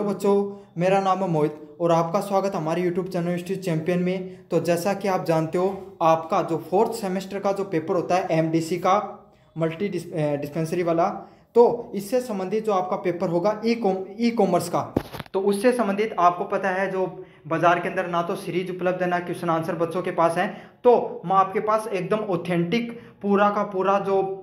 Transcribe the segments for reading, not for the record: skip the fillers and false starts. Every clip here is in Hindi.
तो बच्चों, मेरा नाम है मोहित और आपका स्वागत हमारे यूट्यूब चैनल हिस्ट्री चैंपियन में। तो जैसा कि आप जानते हो, आपका जो फोर्थ सेमेस्टर का जो पेपर होता है एमडीसी का, मल्टी डिस्पेंसरी वाला, तो इससे संबंधित जो आपका पेपर होगा ई कॉमर्स का, तो उससे संबंधित आपको पता है जो बाजार के अंदर ना तो सीरीज उपलब्ध है ना क्वेश्चन आंसर बच्चों के पास है। तो मैं आपके पास एकदम ऑथेंटिक पूरा का पूरा जो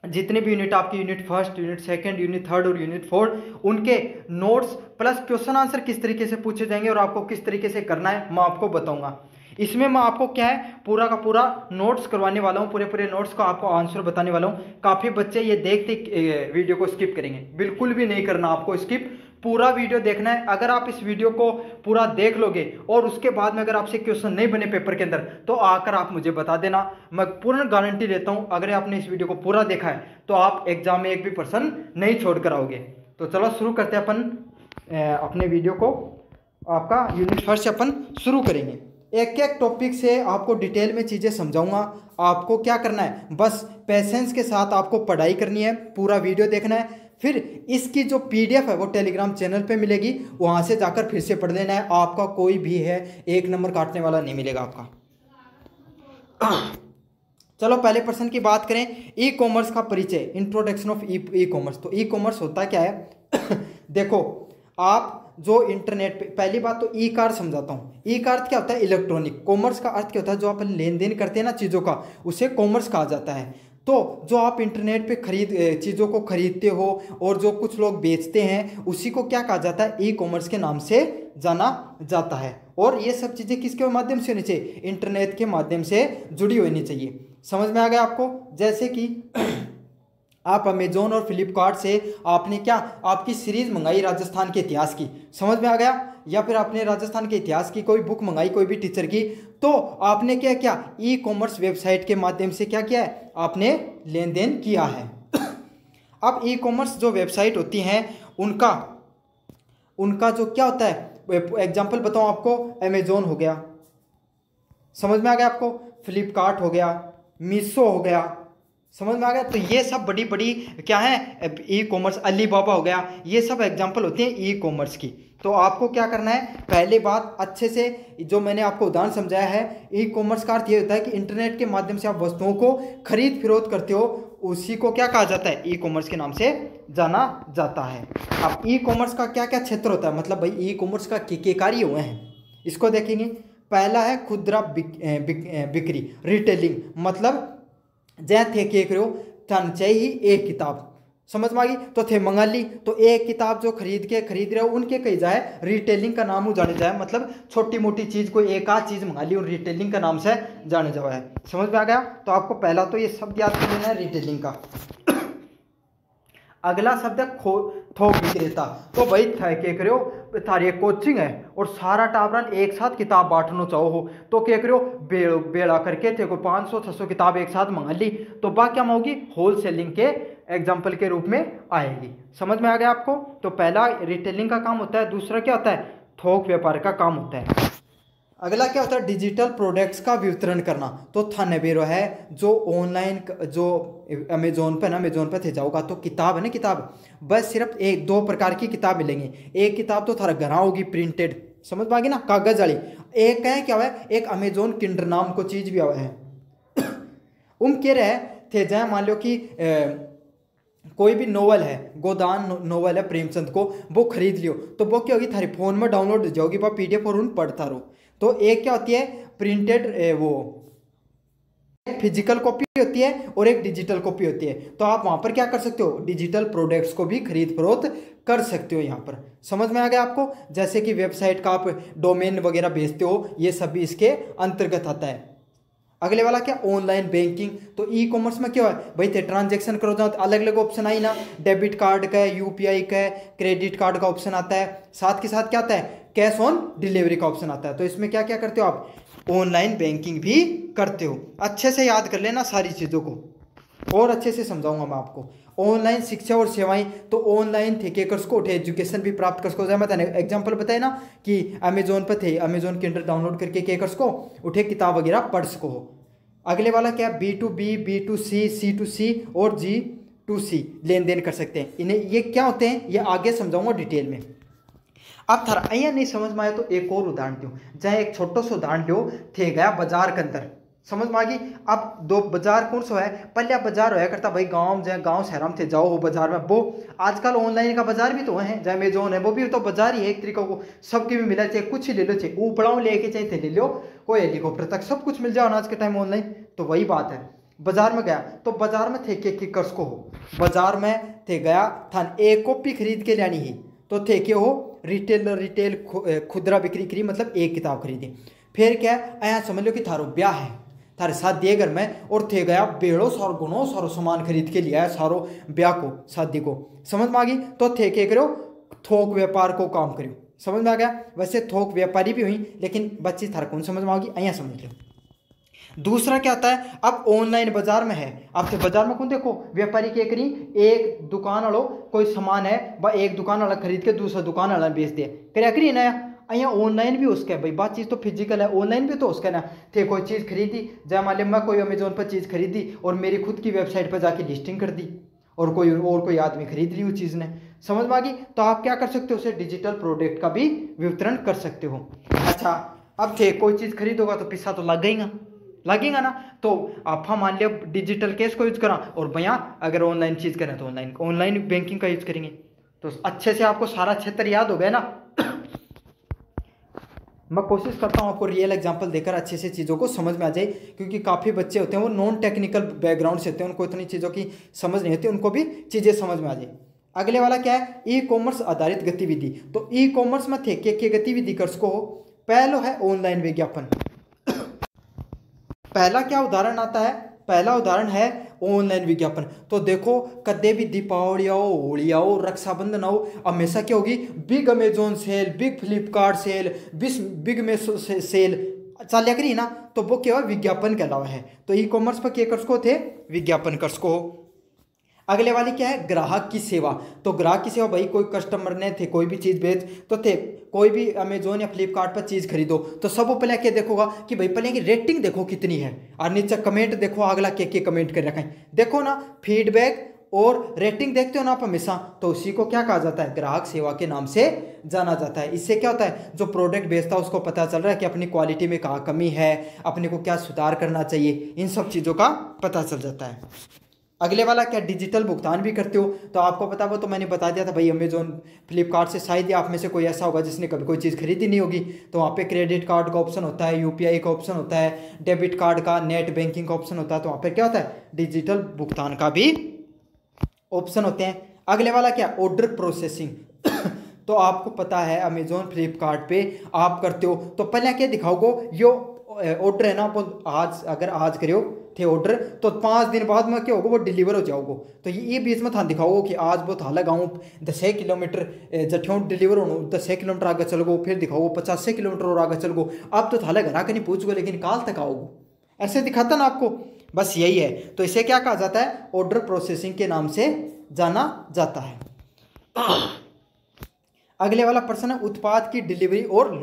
जितने भी यूनिट आपकी unit first, unit second, unit third और यूनिट फोर्थ, उनके नोट्स प्लस क्वेश्चन आंसर किस तरीके से पूछे जाएंगे और आपको किस तरीके से करना है मैं आपको बताऊंगा। इसमें मैं आपको क्या है पूरा का पूरा नोट्स करवाने वाला हूँ, पूरे नोट्स का आपको आंसर बताने वाला हूँ। काफ़ी बच्चे ये देखते वीडियो को स्किप करेंगे, बिल्कुल भी नहीं करना आपको स्किप, पूरा वीडियो देखना है। अगर आप इस वीडियो को पूरा देख लोगे और उसके बाद में अगर आपसे क्वेश्चन नहीं बने पेपर के अंदर तो आकर आप मुझे बता देना, मैं पूर्ण गारंटी देता हूं अगर आपने इस वीडियो को पूरा देखा है तो आप एग्जाम में एक भी पर्सन नहीं छोड़ कर आओगे। तो चलो शुरू करते हैं अपन अपने वीडियो को। आपका यूनिट फर्स्ट से अपन शुरू करेंगे, एक एक टॉपिक से आपको डिटेल में चीज़ें समझाऊंगा। आपको क्या करना है, बस पेशेंस के साथ आपको पढ़ाई करनी है, पूरा वीडियो देखना है। फिर इसकी जो पीडीएफ है वो टेलीग्राम चैनल पे मिलेगी, वहाँ से जाकर फिर से पढ़ लेना है। आपका कोई भी है एक नंबर काटने वाला नहीं मिलेगा आपका। चलो पहले प्रश्न की बात करें, ई कॉमर्स का परिचय, इंट्रोडक्शन ऑफ ई कॉमर्स। तो ई कॉमर्स होता क्या है? देखो, आप जो इंटरनेट पे, पहली बात तो ई का अर्थ समझाता हूँ। ई का अर्थ क्या होता है? इलेक्ट्रॉनिक। कॉमर्स का अर्थ क्या होता है? जो अपन लेन देन करते हैं ना चीज़ों का, उसे कॉमर्स कहा जाता है। तो जो आप इंटरनेट पे चीज़ों को खरीदते हो और जो कुछ लोग बेचते हैं उसी को क्या कहा जाता है? ई कॉमर्स के नाम से जाना जाता है। और ये सब चीज़ें किसके माध्यम से होनी चाहिए? इंटरनेट के माध्यम से जुड़ी होनी चाहिए। समझ में आ गया आपको? जैसे कि आप अमेजोन और फ्लिपकार्ट से आपने क्या आपकी सीरीज मंगाई राजस्थान के इतिहास की, समझ में आ गया? या फिर आपने राजस्थान के इतिहास की कोई बुक मंगाई कोई भी टीचर की, तो आपने क्या किया? ई कॉमर्स वेबसाइट के माध्यम से क्या किया है? आपने लेन देन किया है। अब ई कॉमर्स जो वेबसाइट होती हैं उनका जो क्या होता है, एग्जाम्पल बताऊँ आपको, अमेजोन हो गया, समझ में आ गया आपको? फ्लिपकार्ट हो गया, मीशो हो गया, समझ में आ गया? तो ये सब बड़ी बड़ी क्या है ई कॉमर्स, अलीबाबा हो गया, ये सब एग्जांपल होती हैं ई कॉमर्स की। तो आपको क्या करना है, पहली बात अच्छे से जो मैंने आपको उदाहरण समझाया है, ई कॉमर्स का अर्थ ये होता है कि इंटरनेट के माध्यम से आप वस्तुओं को खरीद फरोख्त करते हो, उसी को क्या कहा जाता है? ई कॉमर्स के नाम से जाना जाता है। अब ई कॉमर्स का क्या क्या क्षेत्र होता है, मतलब भाई ई कॉमर्स का के कार्य हुए हैं, इसको देखेंगे। पहला है खुदरा बिक्री, रिटेलिंग, मतलब जै थे के करो तन चाहिए एक किताब, समझ में आ गई? तो थे मंगा ली, तो एक किताब जो खरीद रहे हो उनके कही जाए रिटेलिंग का नाम जाने जाए, मतलब छोटी मोटी चीज़ को एक आध चीज़ मंगा ली और रिटेलिंग का नाम से जाने जावा है। समझ में आ गया? तो आपको पहला तो ये शब्द याद कर लेना है, रिटेलिंग का। अगला शब्द है थोक विक्रेता। तो भाई थे के करो थारी कोचिंग है और सारा टाबरन एक साथ किताब बांटना चाहो हो, तो क्या करो बेड़ा करके थे को 500-600 किताब एक साथ मंगा ली, तो बात क्या होगी? होल सेलिंग के एग्जाम्पल के रूप में आएगी। समझ में आ गया आपको? तो पहला रिटेलिंग का काम होता है, दूसरा क्या होता है? थोक व्यापार का काम होता है। अगला क्या होता है? डिजिटल प्रोडक्ट्स का वितरण करना। तो थानेबेरो है जो ऑनलाइन, जो अमेजोन पर ना, अमेजोन पर थे जाओगा तो किताब है ना, किताब बस सिर्फ एक दो प्रकार की किताब मिलेंगी। एक किताब तो थारा घर होगी प्रिंटेड, समझ में आ गई ना, कागज वाली। एक है क्या हुआ है, एक अमेजोन किंडर नाम को चीज़ भी हुआ है। कह रहे थे जाए, मान लो कि कोई भी नोवेल है, गोदान नोवेल है प्रेमचंद को, वो खरीद लियो, तो वो क्या होगी? थारी फोन में डाउनलोड हो जाओगी वह पीडीएफ और उन पढ़ता रहो। तो एक क्या होती है? प्रिंटेड, वो फिजिकल कॉपी होती है और एक डिजिटल कॉपी होती है। तो आप वहां पर क्या कर सकते हो? डिजिटल प्रोडक्ट्स को भी खरीद फरोख्त कर सकते हो यहाँ पर। समझ में आ गया आपको? जैसे कि वेबसाइट का आप डोमेन वगैरह भेजते हो, ये सब भी इसके अंतर्गत आता है। अगले वाला क्या? Online banking. तो ई कॉमर्स में क्या है भाई? थे ट्रांजेक्शन करो जाओ तो अलग अलग ऑप्शन आई ना, डेबिट कार्ड का है, यूपीआई का है, क्रेडिट कार्ड का ऑप्शन आता है, साथ के साथ क्या आता है? कैश ऑन डिलीवरी का ऑप्शन आता है। तो इसमें क्या क्या करते हो आप? ऑनलाइन बैंकिंग भी करते हो। अच्छे से याद कर लेना सारी चीज़ों को, और अच्छे से समझाऊंगा मैं आपको। ऑनलाइन शिक्षा और सेवाएं, तो ऑनलाइन थे केकर्स को उठे एजुकेशन भी प्राप्त कर सको। मैं एग्जांपल बताए ना कि अमेजोन पर थे, अमेजोन किंडल डाउनलोड करके केकर्स को उठे किताब वगैरह पढ़ सको हो। अगले वाला क्या? B2B, B2C, C2C और G2C लेन देन कर सकते हैं। इन्हें ये क्या होते हैं ये आगे समझाऊंगा डिटेल में। अब थारा अहियाँ नहीं समझ में आया तो एक और उदाहरण दूँ, जहाँ एक छोटो सो उदाहरण लो थे गया बाजार के अंदर, समझ में आ गई। अब दो बाजार कौन सा है, पहले बाजार होया करता भाई गांव, जहाँ गांव शहर में थे जाओ वो बाजार में, वो आजकल ऑनलाइन का बाजार भी तो है, जहाँ अमेजोन है वो भी तो बाजार ही है एक तरीका को, सबके भी मिला, चाहे कुछ ही ले लो, चाहे ऊपड़ाओं लेके चाहे थे ले लो, कोई हेलीकॉप्टर तक सब कुछ मिल जाओ आज के टाइम ऑनलाइन। तो वही बात है, बाजार में गया तो बाजार में थे के कर्ज को हो, बाजार में थे गया था एक कॉपी खरीद के लानी ही, तो थे के हो रिटेल खुदरा बिक्री करी, मतलब एक किताब खरीदी। फिर क्या अया समझ लो कि थारो ब्याह है, थारे शादी है घर में, और थे गया बेड़ो सारो गुनो सारो सामान खरीद के लिया है सारो ब्याह को शादी को, समझ में आ गई। तो थे के करो थोक व्यापार को काम करो, समझ में आ गया। वैसे थोक व्यापारी भी हुई, लेकिन बच्ची थारा कौन समझ में आ गई, अया समझ लो। दूसरा क्या आता है, अब ऑनलाइन बाजार में है, अब तो बाजार में कौन देखो व्यापारी क्या करी, एक दुकान वालों कोई सामान है वह एक दुकान वाला खरीद के दूसरा दुकान वाला बेच दे, क्या करी ना अँ ऑनलाइन भी उसका है भाई, बात चीज़ तो फिजिकल है, ऑनलाइन भी तो उसका ना थे कोई चीज़ खरीदी, जय मान लिया मैं कोई अमेजोन पर चीज़ खरीदी और मेरी खुद की वेबसाइट पर जाके लिस्टिंग कर दी, और कोई आदमी खरीद ली उस चीज़ ने, समझ में आ गई। तो आप क्या कर सकते हो, उसे डिजिटल प्रोडक्ट का भी वितरण कर सकते हो। अच्छा, अब थे कोई चीज़ खरीदोगा तो पैसा तो लगेगा ना, तो आप मान लिया डिजिटल कैश को यूज करा, और भैया अगर ऑनलाइन चीज़ करें तो ऑनलाइन बैंकिंग का यूज करेंगे। तो अच्छे से आपको सारा क्षेत्र याद हो गया ना। मैं कोशिश करता हूँ आपको रियल एग्जांपल देकर अच्छे से चीज़ों को समझ में आ जाए, क्योंकि काफ़ी बच्चे होते हैं वो नॉन टेक्निकल बैकग्राउंड से होते हैं, उनको इतनी चीज़ों की समझ नहीं होती, उनको भी चीज़ें समझ में आ जाए। अगले वाला क्या है, ई कॉमर्स आधारित गतिविधि। तो ई कॉमर्स में थे के गतिविधि कर सको, पहलो है ऑनलाइन विज्ञापन। पहला क्या उदाहरण आता है, पहला उदाहरण है ऑनलाइन विज्ञापन। तो देखो कदे भी दीपावली आओ, होली आओ, रक्षाबंधन आओ, हमेशा क्या होगी, big Amazon sale, big Flipkart sale, big Meesho sale चलिया करी ना, तो वो क्या हुआ, विज्ञापन के अलावा है। तो ई कॉमर्स पर क्या कर सको थे, विज्ञापन कर सको। अगले वाली क्या है, ग्राहक की सेवा। तो ग्राहक की सेवा भाई, कोई कस्टमर ने थे कोई भी चीज़ बेच, तो थे कोई भी अमेजोन या फ्लिपकार्ट पर चीज़ खरीदो, तो सब पहले क्या देखोगा कि भाई पहले की रेटिंग देखो कितनी है, और नीचे कमेंट देखो अगला क्या कमेंट कर रखा है, देखो ना फीडबैक और रेटिंग देखते हो ना आप हमेशा, तो उसी को क्या कहा जाता है, ग्राहक सेवा के नाम से जाना जाता है। इससे क्या होता है, जो प्रोडक्ट बेचता है उसको पता चल रहा है कि अपनी क्वालिटी में कहाँ कमी है, अपने को क्या सुधार करना चाहिए, इन सब चीज़ों का पता चल जाता है। अगले वाला क्या, डिजिटल भुगतान भी करते हो। तो आपको पता, वो तो मैंने बता दिया था भाई, अमेजोन फ्लिपकार्ट से शायद ही आप में से कोई ऐसा होगा जिसने कभी कोई चीज़ खरीदी नहीं होगी, तो वहाँ पे क्रेडिट कार्ड का ऑप्शन होता है, यूपीआई का ऑप्शन होता है, डेबिट कार्ड का, नेट बैंकिंग का ऑप्शन होता है, तो वहाँ पे क्या होता है, डिजिटल भुगतान का भी ऑप्शन होते हैं। अगले वाला क्या, ऑर्डर प्रोसेसिंग। तो आपको पता है अमेजोन फ्लिपकार्ट पे आप करते हो, तो पहले क्या दिखाओगे, यो ऑर्डर है ना, आप आज अगर आज करो थे ऑर्डर, तो 5 दिन बाद में क्या होगा, वो डिलीवर हो जाओगे। तो ये बीच में था दिखाओ कि आज वो था लगाऊँ 10 किलोमीटर जठियों डिलीवर हो, 10 किलोमीटर आगे चल गो, फिर दिखाओ 50 किलोमीटर और आगे चल गो, अब तो थाले घर आके नहीं पूछ गो, लेकिन काल तक आओगे, ऐसे दिखाता ना आपको, बस यही है। तो इसे क्या कहा जाता है, ऑर्डर प्रोसेसिंग के नाम से जाना जाता है। अगले वाला प्रश्न है, उत्पाद की डिलीवरी और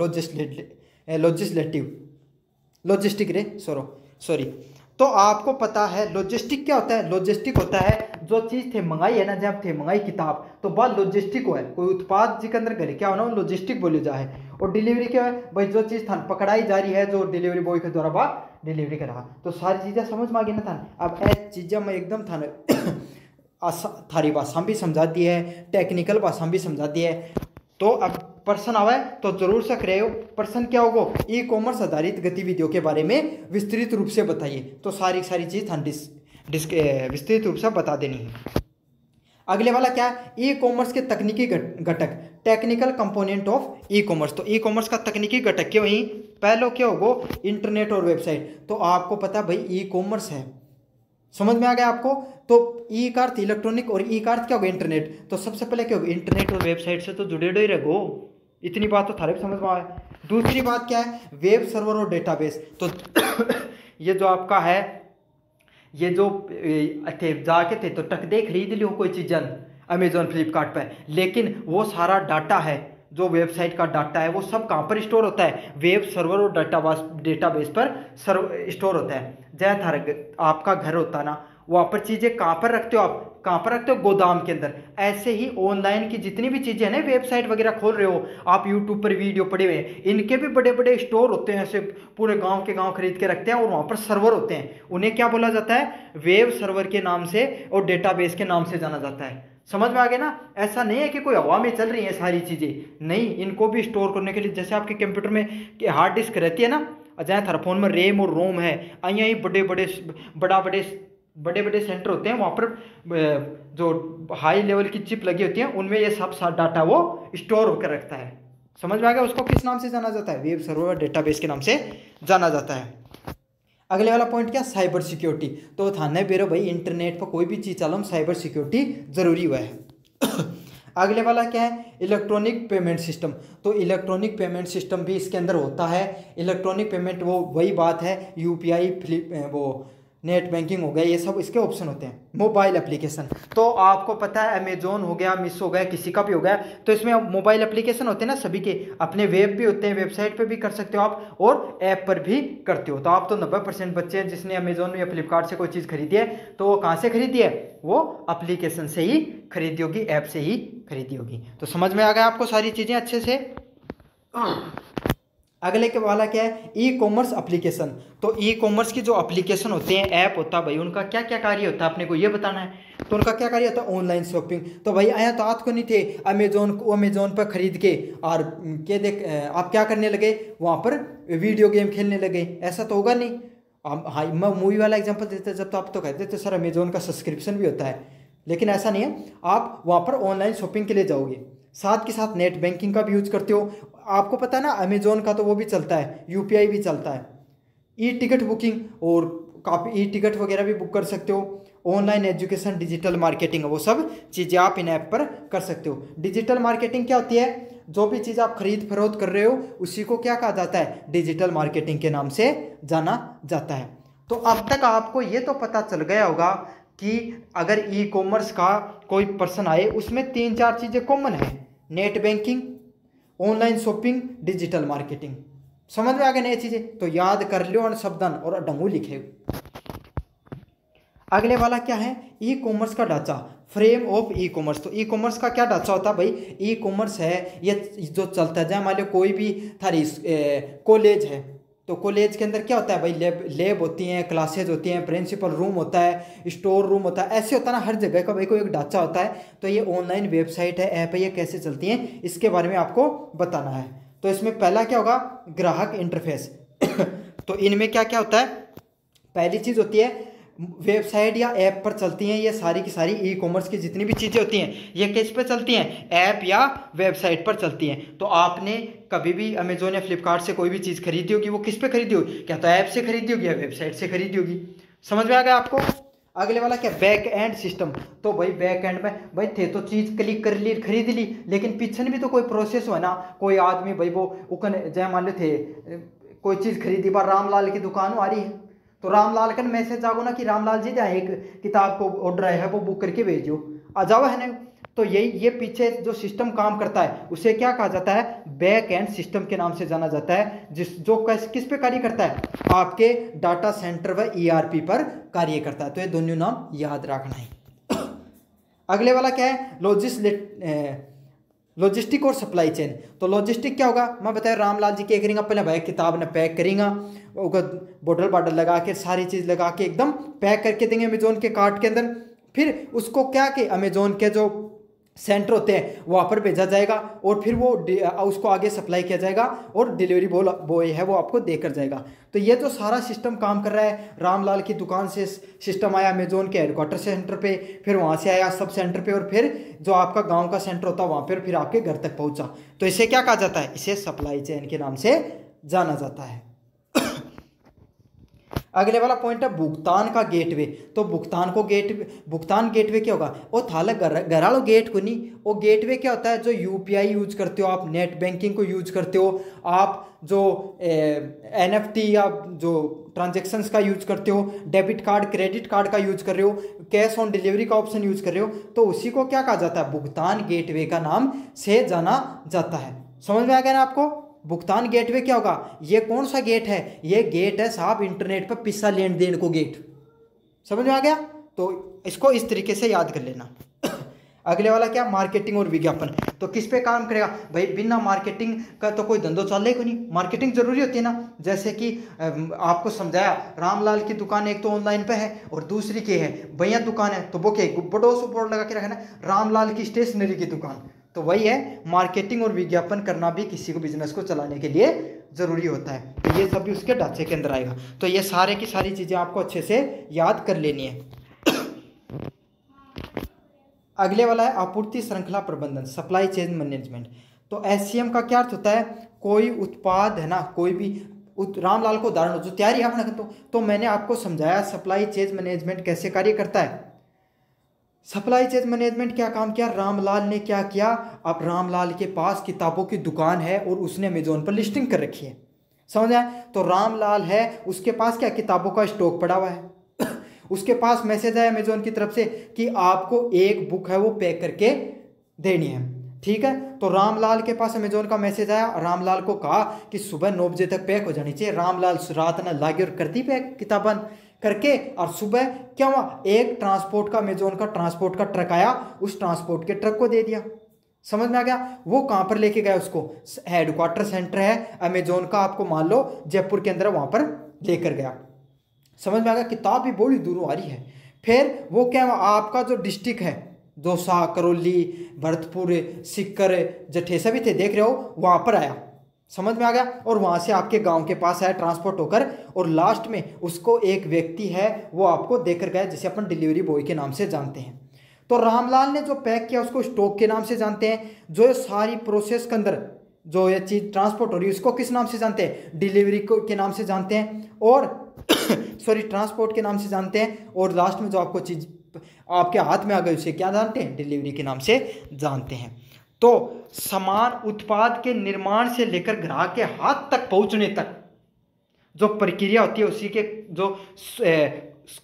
सॉरी। तो आपको पता है लॉजिस्टिक क्या होता है, लॉजिस्टिक होता है जो चीज़ थे मंगाई है ना, जब थे मंगाई किताब, तो वह लॉजिस्टिक है, कोई उत्पाद जी के अंदर घर क्या होना, लॉजिस्टिक बोले जा है। और डिलीवरी क्या है भाई, जो चीज़ था पकड़ाई जा रही है, जो डिलीवरी बॉय के द्वारा वह डिलीवरी कर रहा। तो सारी चीज़ें समझ में आ गई ना था। अब ऐसी चीज़ें मैं एकदम था थारी भाषा भी समझा दी है, टेक्निकल भाषा भी समझा दी है। तो अब प्रश्न आवे तो जरूर से करे हो, प्रश्न क्या होगा, ई कॉमर्स आधारित गतिविधियों के बारे में विस्तृत रूप से बताइए। तो सारी चीज हम विस्तृत रूप से बता देनी है। अगले वाला क्या है, ई कॉमर्स के तकनीकी घटक, technical component of e commerce. तो ई कॉमर्स का तकनीकी घटक क्या वही, पहलो क्या होगा, इंटरनेट और वेबसाइट। तो आपको पता भाई ई कॉमर्स है, समझ में आ गया आपको। तो ई का अर्थ इलेक्ट्रॉनिक और ई का अर्थ क्या होगा, इंटरनेट। तो सबसे पहले क्या होगा, इंटरनेट और वेबसाइट से तो जुड़े ही रहो, इतनी बात तो थारे भी समझ में आए। दूसरी बात क्या है, वेब सर्वर और डेटाबेस। तो ये जो आपका है, ये जो थे जाके थे तो टक दे खरीद लियो कोई चीज़ अमेजोन फ्लिपकार्ट पे, लेकिन वो सारा डाटा है, जो वेबसाइट का डाटा है, वो सब कहाँ पर स्टोर होता है, वेब सर्वर और डेटाबेस पर स्टोर होता है। जैसे थारा आपका घर होता है ना, वहाँ पर चीज़ें कहाँ पर रखते हो आप, कहाँ पर रखते हो, गोदाम के अंदर। ऐसे ही ऑनलाइन की जितनी भी चीज़ें हैं ना, वेबसाइट वगैरह खोल रहे हो आप, यूट्यूब पर वीडियो पड़े हुए हैं, इनके भी बड़े बड़े स्टोर होते हैं, ऐसे पूरे गांव के गांव खरीद के रखते हैं, और वहाँ पर सर्वर होते हैं, उन्हें क्या बोला जाता है, वेब सर्वर के नाम से और डेटाबेस के नाम से जाना जाता है। समझ में आ गया ना। ऐसा नहीं है कि कोई हवा में चल रही है सारी चीज़ें, नहीं, इनको भी स्टोर करने के लिए, जैसे आपके कंप्यूटर में हार्ड डिस्क रहती है ना, जहाँ थारा फोन में रैम और रोम है, यहाँ बड़े बड़े सेंटर होते हैं, वहाँ पर जो हाई लेवल की चिप लगी होती है, उनमें ये सब डाटा वो स्टोर होकर रखता है। समझ में आ गया। उसको किस नाम से जाना जाता है, वेब सर्वर डेटाबेस के नाम से जाना जाता है। अगले वाला पॉइंट क्या, साइबर सिक्योरिटी। तो थाने बेरो भाई इंटरनेट पर कोई भी चीज़ चलो, साइबर सिक्योरिटी जरूरी हुआ है। अगले वाला क्या है, इलेक्ट्रॉनिक पेमेंट सिस्टम। तो इलेक्ट्रॉनिक पेमेंट सिस्टम भी इसके अंदर होता है। इलेक्ट्रॉनिक पेमेंट वो वही बात है, यूपीआई, वो नेट बैंकिंग हो गया, ये सब इसके ऑप्शन होते हैं। मोबाइल एप्लीकेशन, तो आपको पता है अमेजोन हो गया, मिशो हो गया, किसी का भी हो गया, तो इसमें मोबाइल एप्लीकेशन होते हैं ना सभी के, अपने वेब भी होते हैं, वेबसाइट पे भी कर सकते हो आप, और ऐप पर भी करते हो। तो आप तो 90% बच्चे हैं जिसने अमेजोन या फ्लिपकार्ट से कोई चीज़ खरीदी है, तो वो कहाँ से खरीदी है, वो एप्लीकेशन से ही खरीदी होगी, ऐप से ही खरीदी होगी। तो समझ में आ गया आपको सारी चीज़ें अच्छे से। अगले के वाला क्या है, ई कॉमर्स एप्लीकेशन। तो ई कॉमर्स की जो एप्लीकेशन होते हैं, ऐप होता है भाई, उनका क्या क्या कार्य होता है अपने को ये बताना है। तो उनका क्या कार्य होता है, ऑनलाइन शॉपिंग। तो भाई आया तो आपको नहीं थे अमेजोन पर खरीद के, और क्या देख आप क्या करने लगे, वहाँ पर वीडियो गेम खेलने लगे, ऐसा तो होगा नहीं। हाँ, मैं मूवी वाला एग्जाम्पल देते जब, तो आप तो कहते थे सर अमेजोन का सब्सक्रिप्शन भी होता है, लेकिन ऐसा नहीं है। आप वहाँ पर ऑनलाइन शॉपिंग के लिए जाओगे, साथ के साथ नेट बैंकिंग का भी यूज करते हो। आपको पता है ना अमेजोन का तो वो भी चलता है, यूपीआई भी चलता है, ई टिकट बुकिंग, और काफ़ी ई टिकट वगैरह भी बुक कर सकते हो। ऑनलाइन एजुकेशन, डिजिटल मार्केटिंग, वो सब चीज़ें आप इन ऐप पर कर सकते हो। डिजिटल मार्केटिंग क्या होती है, जो भी चीज़ आप खरीद फरोख्त कर रहे हो उसी को क्या कहा जाता है, डिजिटल मार्केटिंग के नाम से जाना जाता है। तो अब तक आपको ये तो पता चल गया होगा कि अगर ई कॉमर्स का कोई पर्सन आए, उसमें 3-4 चीज़ें कॉमन है, net banking, online shopping, digital marketing. समझ में आ गए नई चीज़ें, तो याद कर लो और शब्दन और डंगू लिखे। अगले वाला क्या है, ई कॉमर्स का ढांचा, फ्रेम ऑफ ई कॉमर्स। तो ई कॉमर्स का क्या ढांचा होता है भाई, ई कॉमर्स है ये जो चलता है, जहाँ मान लो कोई भी थारी कॉलेज है, तो कॉलेज के अंदर क्या होता है भाई, लैब होती हैं, क्लासेज होती हैं, प्रिंसिपल रूम होता है, स्टोर रूम होता है, ऐसे होता है ना, हर जगह का भाई कोई एक ढांचा होता है। तो ये ऑनलाइन वेबसाइट है, ऐप है, ये कैसे चलती हैं इसके बारे में आपको बताना है। तो इसमें पहला क्या होगा, ग्राहक इंटरफेस। तो इनमें क्या क्या होता है, पहली चीज़ होती है वेबसाइट या ऐप पर चलती हैं ये सारी की सारी ई कॉमर्स की जितनी भी चीज़ें होती हैं, ये किस पे चलती हैं, ऐप या वेबसाइट पर चलती हैं। तो आपने कभी भी अमेजोन या फ्लिपकार्ट से कोई भी चीज़ खरीदी होगी, वो किस पे खरीदी होगी, क्या तो ऐप से खरीदी होगी या वेबसाइट से खरीदी होगी। समझ में आ गया आपको। अगले वाला क्या, बैक एंड सिस्टम। तो भाई बैक एंड में भाई थे तो चीज़ क्लिक कर ली, खरीद ली, लेकिन पीछे भी तो कोई प्रोसेस हो ना। कोई आदमी भाई वो उकन जय मान लो थे कोई चीज़ खरीदी, बार रामलाल की दुकान आ रही है, तो रामलाल का मैसेज आगो ना कि रामलाल जी जाए एक किताब को ऑर्डर है वो बुक करके भेजो, आ जाओ है ना। तो ये पीछे जो सिस्टम काम करता है उसे क्या कहा जाता है, बैक एंड सिस्टम के नाम से जाना जाता है, जो किस पे कार्य करता है, आपके डाटा सेंटर व ईआरपी पर कार्य करता है। तो ये दोनों नाम याद रखना है। अगले वाला क्या है, लॉजिस्टिक और सप्लाई चेन। तो लॉजिस्टिक क्या होगा, मैं बताया रामलाल जी क्या करेंगे, पहले भाई किताब ने पैक करेंगे, बॉटल बाटल लगा के सारी चीज़ लगा के एकदम पैक करके देंगे अमेजोन के कार्ट के अंदर। फिर उसको क्या कि अमेजोन के जो सेंटर होते हैं वहाँ पर भेजा जाएगा, और फिर वो उसको आगे सप्लाई किया जाएगा, और डिलीवरी बॉय है वो आपको देकर जाएगा। तो ये जो सारा सिस्टम काम कर रहा है, रामलाल की दुकान से सिस्टम आया अमेजोन के हेडक्वार्टर सेंटर पे, फिर वहाँ से आया सब सेंटर पे, और फिर जो आपका गांव का सेंटर होता है वहाँ पर फिर आपके घर तक पहुँचा। तो इसे क्या कहा जाता है, इसे सप्लाई चेन के नाम से जाना जाता है। अगले वाला पॉइंट है भुगतान का गेटवे। तो भुगतान गेटवे क्या होगा, वो थाला घरालो गेट को नहीं, वो गेटवे क्या होता है, जो यूपीआई यूज करते हो आप, नेट बैंकिंग को यूज करते हो आप, जो एनएफटी या जो ट्रांजेक्शन्स का यूज करते हो, डेबिट कार्ड क्रेडिट कार्ड का यूज कर रहे हो, कैश ऑन डिलीवरी का ऑप्शन यूज कर रहे हो, तो उसी को क्या कहा जाता है, भुगतान गेटवे का नाम से जाना जाता है। समझ में आ गया ना आपको। भुगतान गेटवे क्या होगा, ये कौन सा गेट है, ये गेट है साहब इंटरनेट पर पैसा लेन देन को गेट। समझ में आ गया। तो इसको इस तरीके से याद कर लेना। अगले वाला क्या, मार्केटिंग और विज्ञापन। तो किस पे काम करेगा भाई, बिना मार्केटिंग का तो कोई धंधो चलेगा नहीं, मार्केटिंग जरूरी होती है ना। जैसे कि आपको समझाया, रामलाल की दुकान एक तो ऑनलाइन पे है और दूसरी की है भैया दुकान है, तो वो क्या बड़ो से बोर्ड लगा के रखना, रामलाल की स्टेशनरी की दुकान। तो वही है, मार्केटिंग और विज्ञापन करना भी किसी को बिजनेस को चलाने के लिए जरूरी होता है। तो ये सब भी उसके ढांचे के अंदर आएगा। तो ये सारे की सारी चीजें आपको अच्छे से याद कर लेनी है। अगले वाला है आपूर्ति श्रृंखला प्रबंधन, सप्लाई चेन मैनेजमेंट। तो एससीएम का क्या अर्थ होता है, कोई उत्पाद है ना, कोई भी रामलाल को उदाहरण जो तैयारी है अपना, तो मैंने आपको समझाया सप्लाई चेन मैनेजमेंट कैसे कार्य करता है। सप्लाई चेन मैनेजमेंट क्या काम किया, रामलाल ने क्या किया, अब रामलाल के पास किताबों की दुकान है और उसने अमेजोन पर लिस्टिंग कर रखी है, समझ आए। तो रामलाल है, उसके पास क्या किताबों का स्टॉक पड़ा हुआ है। उसके पास मैसेज आया अमेजोन की तरफ से कि आपको एक बुक है वो पैक करके देनी है, ठीक है। तो रामलाल के पास अमेजोन का मैसेज आया, रामलाल को कहा कि सुबह 9 बजे तक पैक हो जानी चाहिए। रामलाल रात न लागे और कर दी पैक किताबन करके, और सुबह क्या हुआ, एक ट्रांसपोर्ट का अमेजोन का ट्रांसपोर्ट का ट्रक आया, उस ट्रांसपोर्ट के ट्रक को दे दिया। समझ में आ गया। वो कहाँ पर लेके गया उसको, हेडक्वार्टर सेंटर है अमेजोन का, आपको मान लो जयपुर के अंदर, वहां पर लेकर गया। समझ में आ गया। किताब भी बड़ी दूरों आ रही है। फिर वो क्या, आपका जो डिस्ट्रिक्ट है, दौसा, करौली, भरतपुर, सिक्कर, जठेसा भी थे, देख रहे हो, वहां पर आया। समझ में आ गया। और वहां से आपके गांव के पास आया ट्रांसपोर्ट होकर, और लास्ट में उसको एक व्यक्ति है वो आपको देकर गया, जिसे अपन डिलीवरी बॉय के नाम से जानते हैं। तो रामलाल ने जो पैक किया उसको स्टॉक के नाम से जानते हैं। जो ये सारी प्रोसेस के अंदर जो ये चीज ट्रांसपोर्ट हो रही है उसको किस नाम से जानते हैं, डिलीवरी के नाम से जानते हैं, और सॉरी ट्रांसपोर्ट के नाम से जानते हैं। और लास्ट में जो आपको चीज आपके हाथ में आ गई उसे क्या जानते हैं, डिलीवरी के नाम से जानते हैं। तो समान उत्पाद के निर्माण से लेकर ग्राहक के हाथ तक पहुंचने तक जो प्रक्रिया होती है, उसी के जो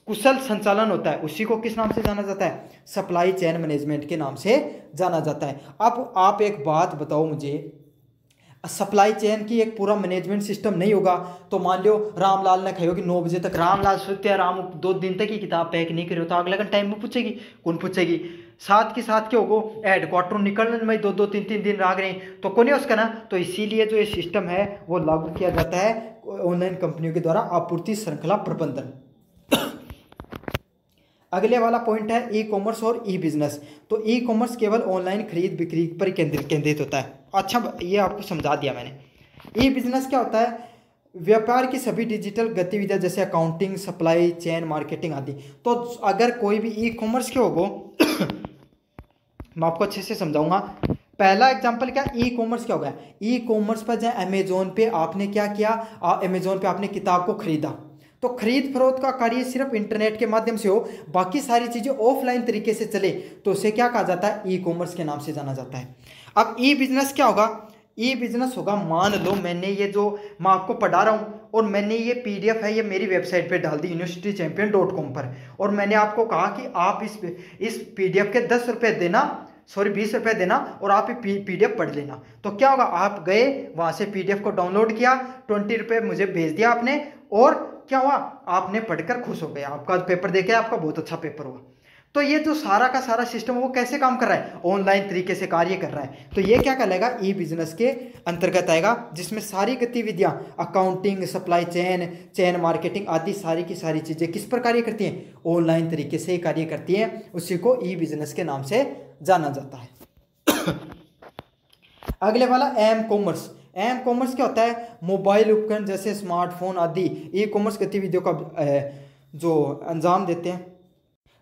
कुशल संचालन होता है, उसी को किस नाम से जाना जाता है, सप्लाई चेन मैनेजमेंट के नाम से जाना जाता है। अब आप एक बात बताओ मुझे, सप्लाई चेन की एक पूरा मैनेजमेंट सिस्टम नहीं होगा तो मान लो रामलाल ने कहो कि 9 बजे तक, रामलाल सोचते हैं राम 2 दिन तक ही किताब पैक नहीं करो, तो अगले दिन टाइम में पूछेगी, कौन पूछेगी। साथ के साथ क्या होगा, हेडक्वार्टर निकलने में 2-2 3-3 दिन लाग रहे हैं, तो कौन है उसका ना। तो इसीलिए जो ये सिस्टम है वो लागू किया जाता है ऑनलाइन कंपनियों के द्वारा, आपूर्ति श्रृंखला प्रबंधन। अगले वाला पॉइंट है ई कॉमर्स और ई बिजनेस। तो ई कॉमर्स केवल ऑनलाइन खरीद बिक्री पर केंद्रित होता है। अच्छा, ये आपको समझा दिया मैंने। ई बिजनेस क्या होता है, व्यापार की सभी डिजिटल गतिविधियां जैसे अकाउंटिंग, सप्लाई चेन, मार्केटिंग आदि। तो अगर कोई भी ई कॉमर्स के होगो मैं आपको अच्छे से समझाऊंगा। पहला एग्जांपल क्या, ई कॉमर्स क्या होगा, ई कॉमर्स पर जाए अमेजोन पे आपने क्या किया, अमेजोन पे आपने किताब को खरीदा, तो खरीद फरोख्त का कार्य सिर्फ इंटरनेट के माध्यम से हो, बाकी सारी चीजें ऑफलाइन तरीके से चले, तो उसे क्या कहा जाता है, ई कॉमर्स के नाम से जाना जाता है। अब ई बिजनेस क्या होगा, ई बिजनेस होगा, मान लो मैंने ये जो मैं आपको पढ़ा रहा हूँ और मैंने ये पीडीएफ है ये मेरी वेबसाइट पे डाल दी universitychampion.com पर, और मैंने आपको कहा कि आप इस पीडीएफ के 10 रुपये देना, सॉरी 20 रुपये देना, और आप पीडीएफ पढ़ लेना। तो क्या होगा, आप गए वहां से पीडीएफ को डाउनलोड किया, 20 रुपये मुझे भेज दिया आपने, और क्या हुआ, आपने पढ़कर खुश हो गए, आपका पेपर देके आपका बहुत अच्छा पेपर हुआ। तो ये जो सारा का सारा सिस्टम वो कैसे काम कर रहा है, ऑनलाइन तरीके से कार्य कर रहा है। तो ये क्या कहलाएगा, ई बिजनेस के अंतर्गत आएगा, जिसमें सारी गतिविधियां accounting, supply chain, chain marketing आदि सारी की सारी चीजें किस पर कार्य करती हैं, ऑनलाइन तरीके से कार्य करती हैं, उसी को ई बिजनेस के नाम से जाना जाता है। अगले वाला एम कॉमर्स। एम कॉमर्स क्या होता है, मोबाइल उपकरण जैसे स्मार्टफोन आदि ई कॉमर्स गतिविधियों का जो अंजाम देते हैं।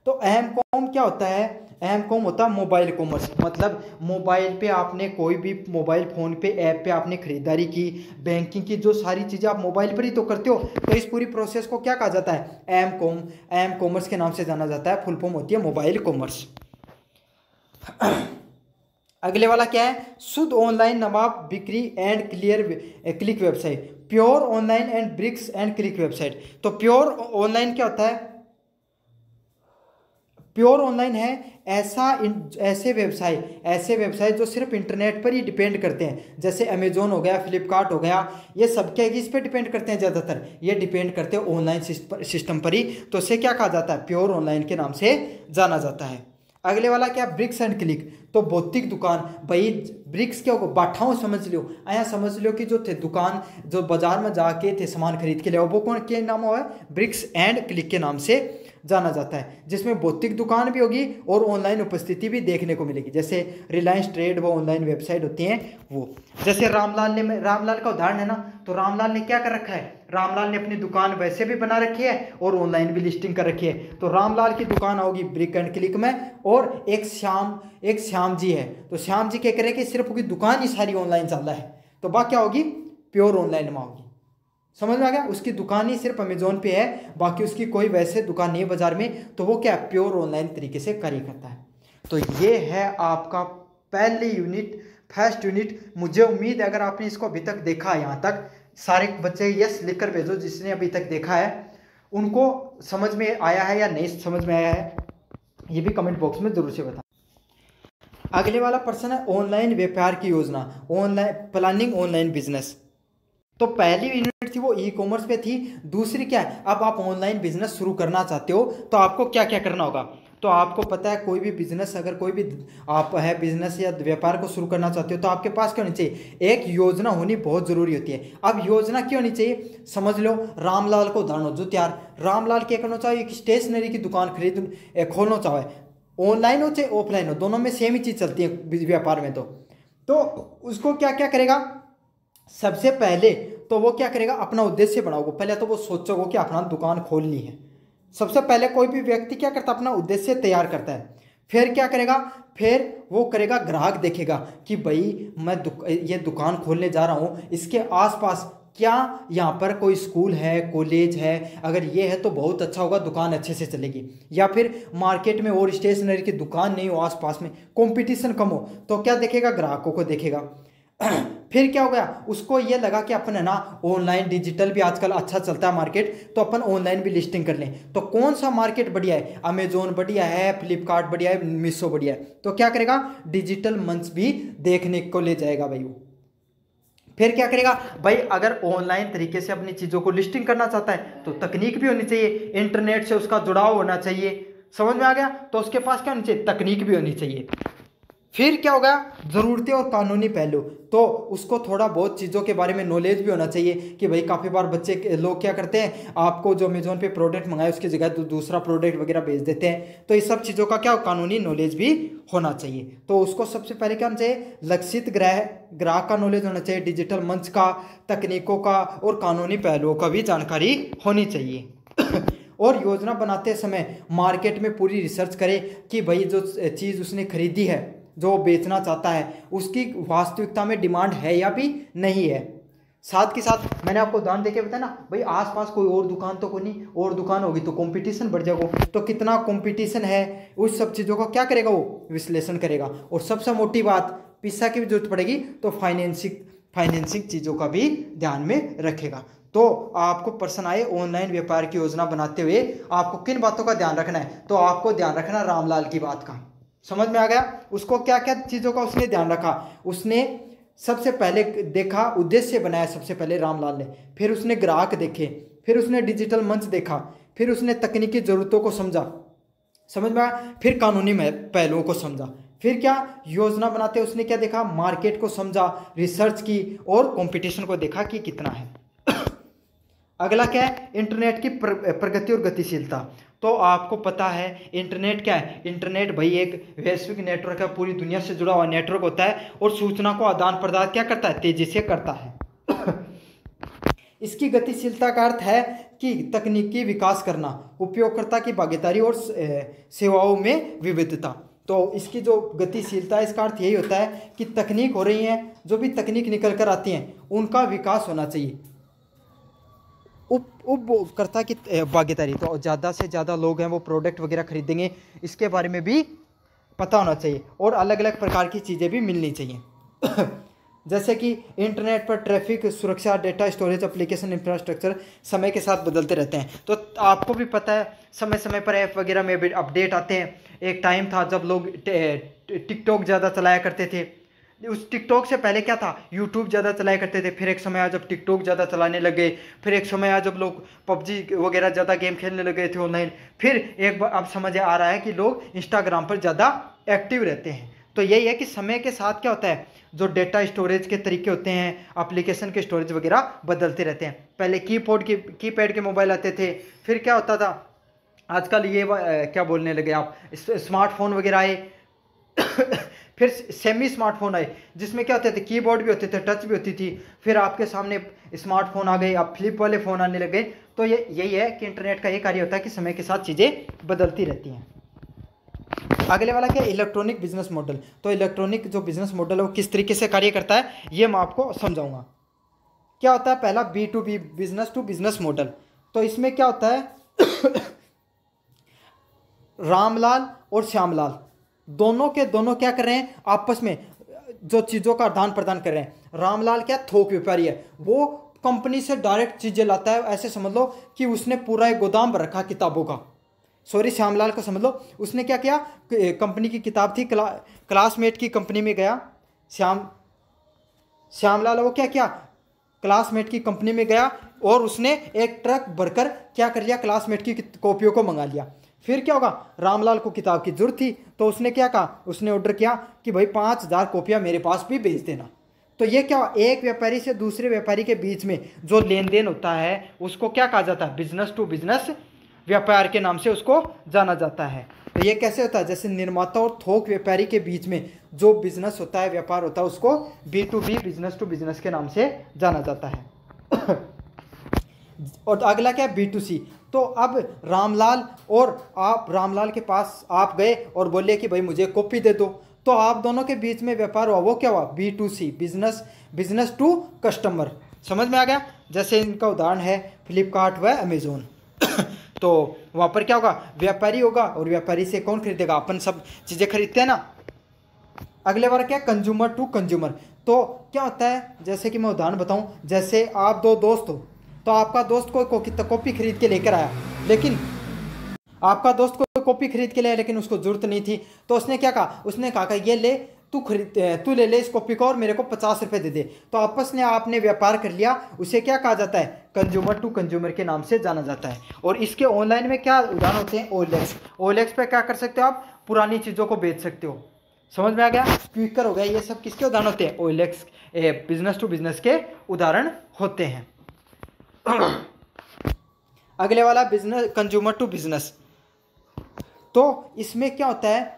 तो एम कॉम क्या होता है, एम कॉम होता है मोबाइल कॉमर्स, मतलब मोबाइल पे आपने कोई भी मोबाइल फ़ोन पे ऐप पे आपने खरीदारी की, बैंकिंग की जो सारी चीज़ें आप मोबाइल पर ही तो करते हो, तो इस पूरी प्रोसेस को क्या कहा जाता है, एम कॉम, एम कॉमर्स के नाम से जाना जाता है, फुल फॉर्म होती है मोबाइल कॉमर्स। अगले वाला क्या है, शुद्ध ऑनलाइन नवाब बिक्री and click website, pure online and bricks and click website. तो प्योर ऑनलाइन क्या होता है, प्योर ऑनलाइन है ऐसे व्यवसाय जो सिर्फ इंटरनेट पर ही डिपेंड करते हैं, जैसे अमेजोन हो गया, फ्लिपकार्ट हो गया, ये सब क्या इस पर डिपेंड करते हैं, ज़्यादातर ये डिपेंड करते हैं ऑनलाइन सिस्टम पर ही, तो इसे क्या कहा जाता है, प्योर ऑनलाइन के नाम से जाना जाता है। अगले वाला क्या, ब्रिक्स एंड क्लिक, तो भौतिक दुकान। भाई ब्रिक्स क्या होगा, बाठाओं समझ लियो, आया समझ लियो कि जो थे दुकान जो बाजार में जाके थे सामान खरीद के लिए, वो कौन के नाम हुआ है, ब्रिक्स एंड क्लिक के नाम से जाना जाता है, जिसमें भौतिक दुकान भी होगी और ऑनलाइन उपस्थिति भी देखने को मिलेगी। जैसे रिलायंस ट्रेड वो ऑनलाइन वेबसाइट होती हैं वो। जैसे रामलाल का उदाहरण है ना, तो रामलाल ने क्या कर रखा है, रामलाल ने अपनी दुकान वैसे भी बना रखी है और ऑनलाइन भी लिस्टिंग कर रखी है। तो रामलाल की दुकान होगी ब्रिक एंड क्लिक में, और एक श्याम जी है, तो श्याम जी क्या करेंगे, सिर्फ उनकी दुकान ही सारी ऑनलाइन चल रहा है, तो बात क्या होगी, प्योर ऑनलाइन में होगी। समझ में आ गया, उसकी दुकान ही सिर्फ अमेजोन पे है, बाकी उसकी कोई वैसे दुकान नहीं है बाजार में, तो वो क्या प्योर ऑनलाइन तरीके से कार्य करता है। तो ये है आपका फर्स्ट यूनिट। मुझे उम्मीद है अगर आपने इसको अभी तक देखा है, यहाँ तक सारे बच्चे यस लिखकर भेजो जिसने अभी तक देखा है, उनको समझ में आया है या नहीं समझ में आया है, ये भी कमेंट बॉक्स में जरूर से बताएं। अगले वाला प्रश्न है ऑनलाइन व्यापार की योजना, ऑनलाइन प्लानिंग ऑनलाइन बिजनेस। तो पहली यूनिट थी वो ई कॉमर्स पे थी, दूसरी क्या है, अब आप ऑनलाइन बिजनेस शुरू करना चाहते हो तो आपको क्या क्या करना होगा। तो आपको पता है कोई भी बिजनेस, अगर कोई भी आप है बिजनेस या व्यापार को शुरू करना चाहते हो तो आपके पास क्या होनी चाहिए, एक योजना होनी बहुत जरूरी होती है। अब योजना क्यों होनी चाहिए, समझ लो रामलाल को उदाहरण जो त्यार, रामलाल क्या करना चाहिए, एक स्टेशनरी की दुकान खोलना चाहे, ऑनलाइन हो चाहे ऑफलाइन हो, दोनों में सेम ही चीज़ चलती है व्यापार में। तो उसको क्या क्या करेगा, सबसे पहले तो वो क्या करेगा, अपना उद्देश्य बनाओगे, पहले तो वो सोचोगे कि अपना दुकान खोलनी है। सबसे पहले कोई भी व्यक्ति क्या करता है, अपना उद्देश्य तैयार करता है, फिर क्या करेगा, फिर वो करेगा ग्राहक देखेगा कि भाई मैं ये दुकान खोलने जा रहा हूँ, इसके आसपास क्या यहाँ पर कोई स्कूल है, कॉलेज है, अगर ये है तो बहुत अच्छा होगा, दुकान अच्छे से चलेगी। या फिर मार्केट में और स्टेशनरी की दुकान नहीं हो, आसपास में कंपटीशन कम हो, तो क्या देखेगा, ग्राहकों को देखेगा। फिर क्या हो गया, उसको ये लगा कि अपन है ना ऑनलाइन डिजिटल भी आजकल अच्छा चलता है मार्केट, तो अपन ऑनलाइन भी लिस्टिंग कर लें। तो कौन सा मार्केट बढ़िया है, अमेजोन बढ़िया है, फ्लिपकार्ट बढ़िया है, मीशो बढ़िया है, तो क्या करेगा, डिजिटल मंच भी देखने को ले जाएगा भाई वो। फिर क्या करेगा भाई, अगर ऑनलाइन तरीके से अपनी चीज़ों को लिस्टिंग करना चाहता है तो तकनीक भी होनी चाहिए, इंटरनेट से उसका जुड़ाव होना चाहिए। समझ में आ गया, तो उसके पास क्या होनी चाहिए, तकनीक भी होनी चाहिए। फिर क्या होगा, ज़रूरतें और कानूनी पहलू, तो उसको थोड़ा बहुत चीज़ों के बारे में नॉलेज भी होना चाहिए कि भाई काफ़ी बार लोग क्या करते हैं, आपको जो अमेजोन पे प्रोडक्ट मंगाए उसकी जगह दूसरा प्रोडक्ट वगैरह भेज देते हैं, तो ये सब चीज़ों का क्या कानूनी नॉलेज भी होना चाहिए। तो उसको सबसे पहले क्या होना चाहिए, लक्षित ग्राहक का नॉलेज होना चाहिए, डिजिटल मंच का, तकनीकों का और कानूनी पहलुओं का भी जानकारी होनी चाहिए। और योजना बनाते समय मार्केट में पूरी रिसर्च करें कि भाई जो चीज़ उसने खरीदी है, जो बेचना चाहता है, उसकी वास्तविकता में डिमांड है या भी नहीं है। साथ के साथ मैंने आपको उदाहरण देके बताया ना भाई, आसपास कोई और दुकान तो कोई नहीं, और दुकान होगी तो कंपटीशन बढ़ जाएगा, तो कितना कंपटीशन है उस सब चीज़ों का क्या करेगा वो विश्लेषण करेगा। और सबसे मोटी बात, पैसा की भी जरूरत पड़ेगी तो फाइनेंसिंग चीज़ों का भी ध्यान में रखेगा। तो आपको प्रश्न आए ऑनलाइन व्यापार की योजना बनाते हुए आपको किन बातों का ध्यान रखना है, तो आपको ध्यान रखना रामलाल की बात का। समझ में आ गया, उसको क्या क्या चीज़ों का उसने ध्यान रखा, उसने सबसे पहले देखा, उद्देश्य बनाया सबसे पहले रामलाल ने, फिर उसने ग्राहक देखे, फिर उसने डिजिटल मंच देखा, फिर उसने तकनीकी ज़रूरतों को समझा, समझ में आया, फिर कानूनी पहलुओं को समझा, फिर क्या योजना बनाते उसने क्या देखा, मार्केट को समझा, रिसर्च की और कंपटीशन को देखा कि कितना है। अगला क्या है, इंटरनेट की प्रगति और गतिशीलता। तो आपको पता है इंटरनेट क्या है, इंटरनेट भाई एक वैश्विक नेटवर्क है, पूरी दुनिया से जुड़ा हुआ नेटवर्क होता है और सूचना को आदान प्रदान क्या करता है, तेजी से करता है। इसकी गतिशीलता का अर्थ है कि तकनीकी विकास करना, उपयोगकर्ता की भागीदारी और सेवाओं में विविधता। तो इसकी जो गतिशीलता है इसका अर्थ यही होता है कि तकनीक हो रही है, जो भी तकनीक निकल कर आती हैं उनका विकास होना चाहिए, उपभोक्ता की भागीदारी, तो ज़्यादा से ज़्यादा लोग हैं वो प्रोडक्ट वगैरह खरीदेंगे, इसके बारे में भी पता होना चाहिए, और अलग अलग प्रकार की चीज़ें भी मिलनी चाहिए। जैसे कि इंटरनेट पर ट्रैफिक, सुरक्षा, डेटा स्टोरेज, एप्लीकेशन इंफ्रास्ट्रक्चर समय के साथ बदलते रहते हैं। तो आपको भी पता है समय समय पर ऐप वगैरह में भी अपडेट आते हैं, एक टाइम था जब लोग टिकटॉक ज़्यादा चलाया करते थे। उस टिकटॉक से पहले क्या था, यूट्यूब ज़्यादा चलाया करते थे। फिर एक समय आया जब टिकटॉक ज़्यादा चलाने लगे। फिर एक समय आया जब लोग पबजी वगैरह ज़्यादा गेम खेलने लगे थे ऑनलाइन। फिर एक बार अब समझ आ रहा है कि लोग इंस्टाग्राम पर ज़्यादा एक्टिव रहते हैं। तो यही है कि समय के साथ क्या होता है, जो डेटा स्टोरेज के तरीके होते हैं, एप्लीकेशन के स्टोरेज वगैरह बदलते रहते हैं। पहले कीपैड के मोबाइल आते थे। फिर क्या होता था, आजकल ये क्या बोलने लगे आप, स्मार्टफोन वगैरह आए। फिर सेमी स्मार्टफोन आए जिसमें क्या होते थे, कीबोर्ड भी होते थे, टच भी होती थी। फिर आपके सामने स्मार्टफोन आ गए, अब फ्लिप वाले फ़ोन आने लगे। तो यही है कि इंटरनेट का ये कार्य होता है कि समय के साथ चीज़ें बदलती रहती हैं। अगले वाला क्या है, इलेक्ट्रॉनिक बिजनेस मॉडल। तो इलेक्ट्रॉनिक जो बिजनेस मॉडल है वो किस तरीके से कार्य करता है ये मैं आपको समझाऊंगा। क्या होता है, पहला B2B, business to business model. तो इसमें क्या होता है रामलाल और श्यामलाल दोनों के दोनों क्या कर रहे हैं, आपस में जो चीज़ों का आदान प्रदान कर रहे हैं। रामलाल क्या थोक व्यापारी है, वो कंपनी से डायरेक्ट चीज़ें लाता है। ऐसे समझ लो कि उसने पूरा एक गोदाम रखा किताबों का। सॉरी, श्यामलाल को समझ लो, उसने क्या किया, कंपनी की किताब थी, क्लासमेट की कंपनी में गया। श्यामलाल वो क्या किया, क्लासमेट की कंपनी में गया और उसने एक ट्रक भरकर क्या कर लिया, क्लासमेट की कॉपियों को मंगा लिया। फिर क्या होगा, रामलाल को किताब की जरूरत थी तो उसने क्या कहा, उसने ऑर्डर किया कि भाई 5000 कॉपियाँ मेरे पास भी भेज देना। तो ये क्या, एक व्यापारी से दूसरे व्यापारी के बीच में जो लेन देन होता है उसको क्या कहा जाता है, बिजनेस टू बिजनेस व्यापार के नाम से उसको जाना जाता है। तो ये कैसे होता है, जैसे निर्माता और थोक व्यापारी के बीच में जो बिजनेस होता है, व्यापार होता है, उसको B2B, बिजनेस टू बिजनेस के नाम से जाना जाता है। और अगला क्या है, B2C। तो अब रामलाल और आप, रामलाल के पास आप गए और बोले कि भाई मुझे कॉपी दे दो। तो आप दोनों के बीच में व्यापार हुआ, वो क्या हुआ, B2C, बिजनेस टू कस्टमर। समझ में आ गया। जैसे इनका उदाहरण है फ्लिपकार्ट व अमेजोन। तो वहाँ पर क्या होगा, व्यापारी होगा और व्यापारी से कौन खरीदेगा, अपन सब चीज़ें खरीदते हैं ना। अगले बार क्या, कंज्यूमर टू कंज्यूमर। तो क्या होता है, जैसे कि मैं उदाहरण बताऊं, जैसे आप दो दोस्त हो, तो आपका दोस्त कोई कॉपी खरीद के लेकर आया, लेकिन आपका दोस्त कोई कॉपी खरीद के लाया लेकिन उसको जरूरत नहीं थी। तो उसने क्या कहा, उसने कहा ये ले, तू ले ले इस कॉपी को और मेरे को 50 रुपये दे दे। तो आपस में आपने व्यापार कर लिया, उसे क्या कहा जाता है, कंज्यूमर टू कंज्यूमर के नाम से जाना जाता है। और इसके ऑनलाइन में क्या उदाहरण होते हैं, OLX पे क्या कर सकते हो आप, पुरानी चीज़ों को बेच सकते हो। समझ में आ गया, क्विकर हो गया, ये सब किसके उदाहरण होते हैं, OLX, बिजनेस टू बिजनेस के उदाहरण होते हैं। अगले वाला बिजनेस, कंज्यूमर टू बिजनेस। तो इसमें क्या होता है,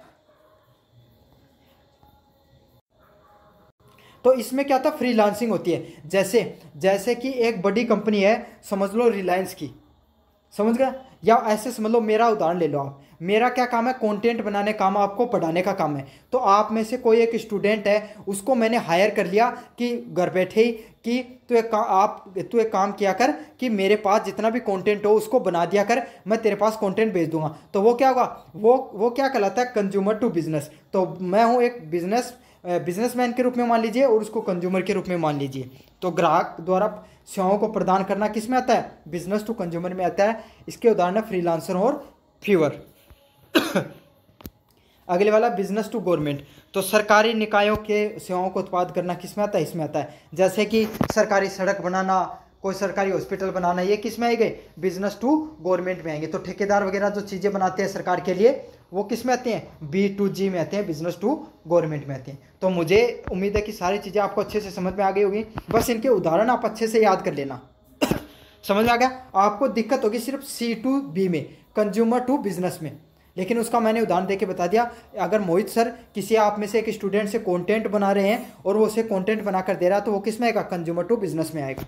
तो इसमें क्या होता है, फ्रीलांसिंग होती है। जैसे कि एक बड़ी कंपनी है, समझ लो रिलायंस की, समझ गया। या ऐसे समझ लो, मेरा उदाहरण ले लो आप, मेरा क्या काम है, कंटेंट बनाने काम, आपको पढ़ाने का काम है। तो आप में से कोई एक स्टूडेंट है, उसको मैंने हायर कर लिया कि घर बैठे ही कि तू एक काम किया कर कि मेरे पास जितना भी कंटेंट हो उसको बना दिया कर, मैं तेरे पास कंटेंट भेज दूंगा। तो वो क्या होगा, वो क्या कहलाता है, कंज्यूमर टू बिजनेस। तो मैं हूँ एक बिजनेसमैन के रूप में मान लीजिए और उसको कंज्यूमर के रूप में मान लीजिए। तो ग्राहक द्वारा सेवाओं को प्रदान करना किस में आता है, बिजनेस टू कंज्यूमर में आता है। इसके उदाहरण है फ्रीलांसर और फीवर। अगले वाला बिजनेस टू गवर्नमेंट। तो सरकारी निकायों के सेवाओं को उत्पाद करना किस में आता है, इसमें आता है। जैसे कि सरकारी सड़क बनाना, कोई सरकारी हॉस्पिटल बनाना, ये किस में आएंगे, बिजनेस टू गवर्नमेंट में आएंगे। तो ठेकेदार वगैरह जो चीज़ें बनाते हैं सरकार के लिए, वो किस में आते हैं, B2G में आते हैं, बिजनेस टू गवर्नमेंट में आते हैं। तो मुझे उम्मीद है कि सारी चीज़ें आपको अच्छे से समझ में आ गई होगी। बस इनके उदाहरण आप अच्छे से याद कर लेना। समझ में आ गया। आपको दिक्कत होगी सिर्फ C2B में, कंज्यूमर टू बिजनेस में, लेकिन उसका मैंने उदाहरण देके बता दिया। अगर मोहित सर किसी आप में से एक स्टूडेंट से कंटेंट बना रहे हैं और वो उसे कंटेंट बनाकर दे रहा है, तो वो किस में आएगा, कंज्यूमर टू बिजनेस में आएगा।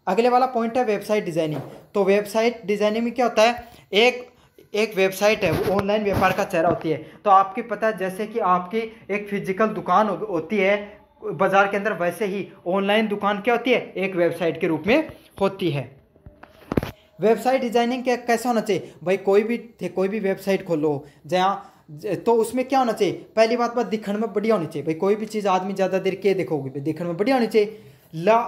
अगले वाला पॉइंट है वेबसाइट डिजाइनिंग। तो वेबसाइट डिजाइनिंग में क्या होता है, एक वेबसाइट है, वो ऑनलाइन व्यापार का चेहरा होती है। तो आपकी पता है, जैसे कि आपकी एक फिजिकल दुकान होती है बाजार के अंदर, वैसे ही ऑनलाइन दुकान क्या होती है, एक वेबसाइट के रूप में होती है। वेबसाइट डिजाइनिंग कैसा होना चाहिए भाई, कोई भी वेबसाइट खोलो जहाँ, तो उसमें क्या होना चाहिए, पहली बात दिखने में बढ़िया होनी चाहिए भाई। कोई भी चीज़ आदमी ज़्यादा देर के देखोगे, दिखने में बढ़िया होनी चाहिए,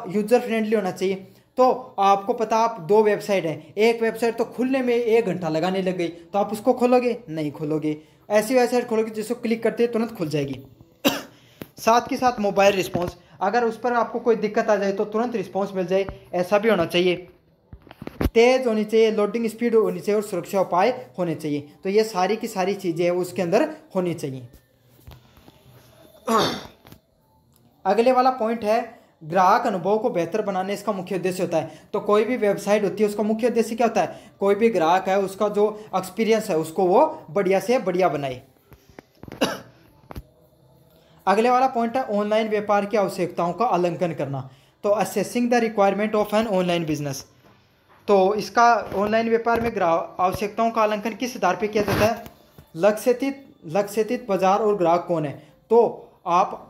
यूजर फ्रेंडली होना चाहिए। तो आपको पता, आप 2 वेबसाइट है, एक वेबसाइट तो खुलने में 1 घंटा लगाने लग गई, तो आप उसको खोलोगे नहीं खोलोगे। ऐसी वेबसाइट खोलोगे जिसको क्लिक करते ही तुरंत खुल जाएगी। साथ के साथ मोबाइल रिस्पॉन्स, अगर उस पर आपको कोई दिक्कत आ जाए तो तुरंत रिस्पॉन्स मिल जाए, ऐसा भी होना चाहिए। तेज होनी चाहिए, लोडिंग स्पीड होनी चाहिए और सुरक्षा उपाय होने चाहिए। तो ये सारी की सारी चीज़ें हैं उसके अंदर होनी चाहिए। अगले वाला पॉइंट है ग्राहक अनुभव को बेहतर बनाने, इसका मुख्य उद्देश्य होता है। तो कोई भी वेबसाइट होती है उसका मुख्य उद्देश्य क्या होता है, कोई भी ग्राहक है उसका जो एक्सपीरियंस है उसको वो बढ़िया से बढ़िया बनाए। अगले वाला पॉइंट है ऑनलाइन व्यापार की आवश्यकताओं का आकलन करना। तो assessing the requirement of an online business, तो इसका ऑनलाइन व्यापार में आवश्यकताओं का आकलन किस आधार पर किया जाता है, लक्ष्यित बाजार और ग्राहक कौन है। तो आप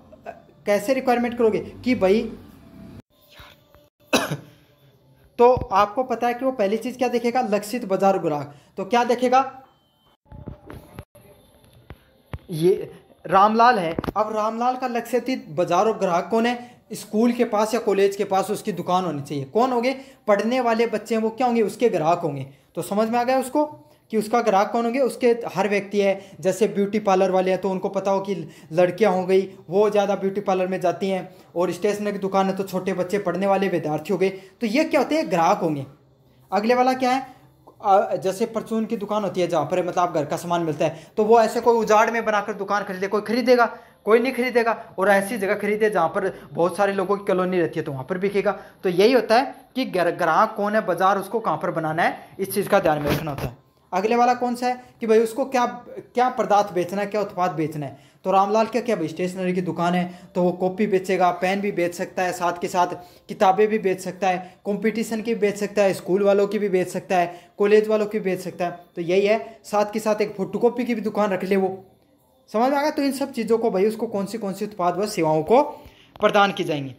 कैसे रिक्वायरमेंट करोगे कि भाई तो आपको पता है कि वो पहली चीज क्या देखेगा, लक्षित बाजार और ग्राहक। तो क्या देखेगा, ये रामलाल है, अब रामलाल का लक्षित बाजार और ग्राहक कौन है, स्कूल के पास या कॉलेज के पास उसकी दुकान होनी चाहिए। कौन होंगे, पढ़ने वाले बच्चे हैं वो क्या होंगे, उसके ग्राहक होंगे। तो समझ में आ गया उसको कि उसका ग्राहक कौन होंगे, उसके हर व्यक्ति है। जैसे ब्यूटी पार्लर वाले हैं तो उनको पता हो कि लड़कियां हो गई वो ज़्यादा ब्यूटी पार्लर में जाती हैं, और स्टेशनरी की दुकान है तो छोटे बच्चे पढ़ने वाले विद्यार्थी हो गए। तो ये क्या होते हैं, ग्राहक होंगे। अगले वाला क्या है, जैसे परचून की दुकान होती है जहाँ पर मतलब घर का सामान मिलता है, तो वो ऐसे कोई उजाड़ में बनाकर दुकान खरीदे, कोई खरीदेगा, कोई नहीं खरीदेगा। और ऐसी जगह खरीदे जहाँ पर बहुत सारे लोगों की कॉलोनी रहती है तो वहाँ पर बिकेगा। तो यही होता है कि ग्राहक कौन है, बाजार उसको कहाँ पर बनाना है, इस चीज़ का ध्यान में रखना होता है। अगले वाला कौन सा है कि भाई उसको क्या क्या पदार्थ बेचना है, क्या उत्पाद बेचना है। तो रामलाल क्या भाई स्टेशनरी की दुकान है तो वो कॉपी बेचेगा, पेन भी बेच सकता है, साथ के साथ किताबें भी बेच सकता है, कंपटीशन की भी बेच सकता है, स्कूल वालों की भी बेच सकता है, कॉलेज वालों की भी बेच सकता है। तो यही है, साथ के साथ एक फोटोकॉपी की भी दुकान रख ले वो। समझ में आ गया। तो इन सब चीज़ों को भाई उसको कौन सी उत्पाद व सेवाओं को प्रदान की जाएंगी।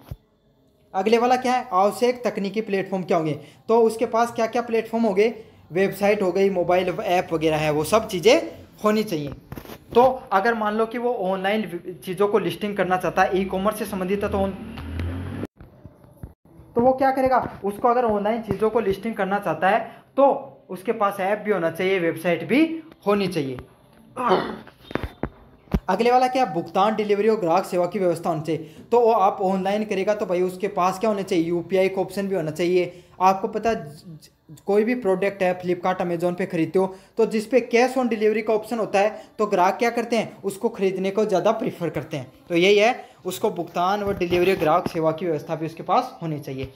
अगले वाला क्या है, आवश्यक तकनीकी प्लेटफॉर्म क्या होंगे। तो उसके पास क्या क्या प्लेटफॉर्म हो गए, वेबसाइट हो गई, मोबाइल ऐप वगैरह है, वो सब चीज़ें होनी चाहिए। तो अगर मान लो कि वो ऑनलाइन चीज़ों को लिस्टिंग करना चाहता है, ई कॉमर्स से संबंधित है, तो वो क्या करेगा, उसको अगर ऑनलाइन चीज़ों को लिस्टिंग करना चाहता है तो उसके पास ऐप भी होना चाहिए, वेबसाइट भी होनी चाहिए। अगले वाला क्या, भुगतान, डिलीवरी और ग्राहक सेवा की व्यवस्था होनी चाहिए। तो वो आप ऑनलाइन करेगा तो भाई उसके पास क्या होना चाहिए, यूपीआई का ऑप्शन भी होना चाहिए। आपको पता कोई भी प्रोडक्ट है फ्लिपकार्ट अमेजोन पे खरीदते हो तो जिस पे कैश ऑन डिलीवरी का ऑप्शन होता है तो ग्राहक क्या करते हैं, उसको खरीदने को ज़्यादा प्रीफर करते हैं। तो यही है, उसको भुगतान व डिलीवरी ग्राहक सेवा की व्यवस्था भी उसके पास होनी चाहिए।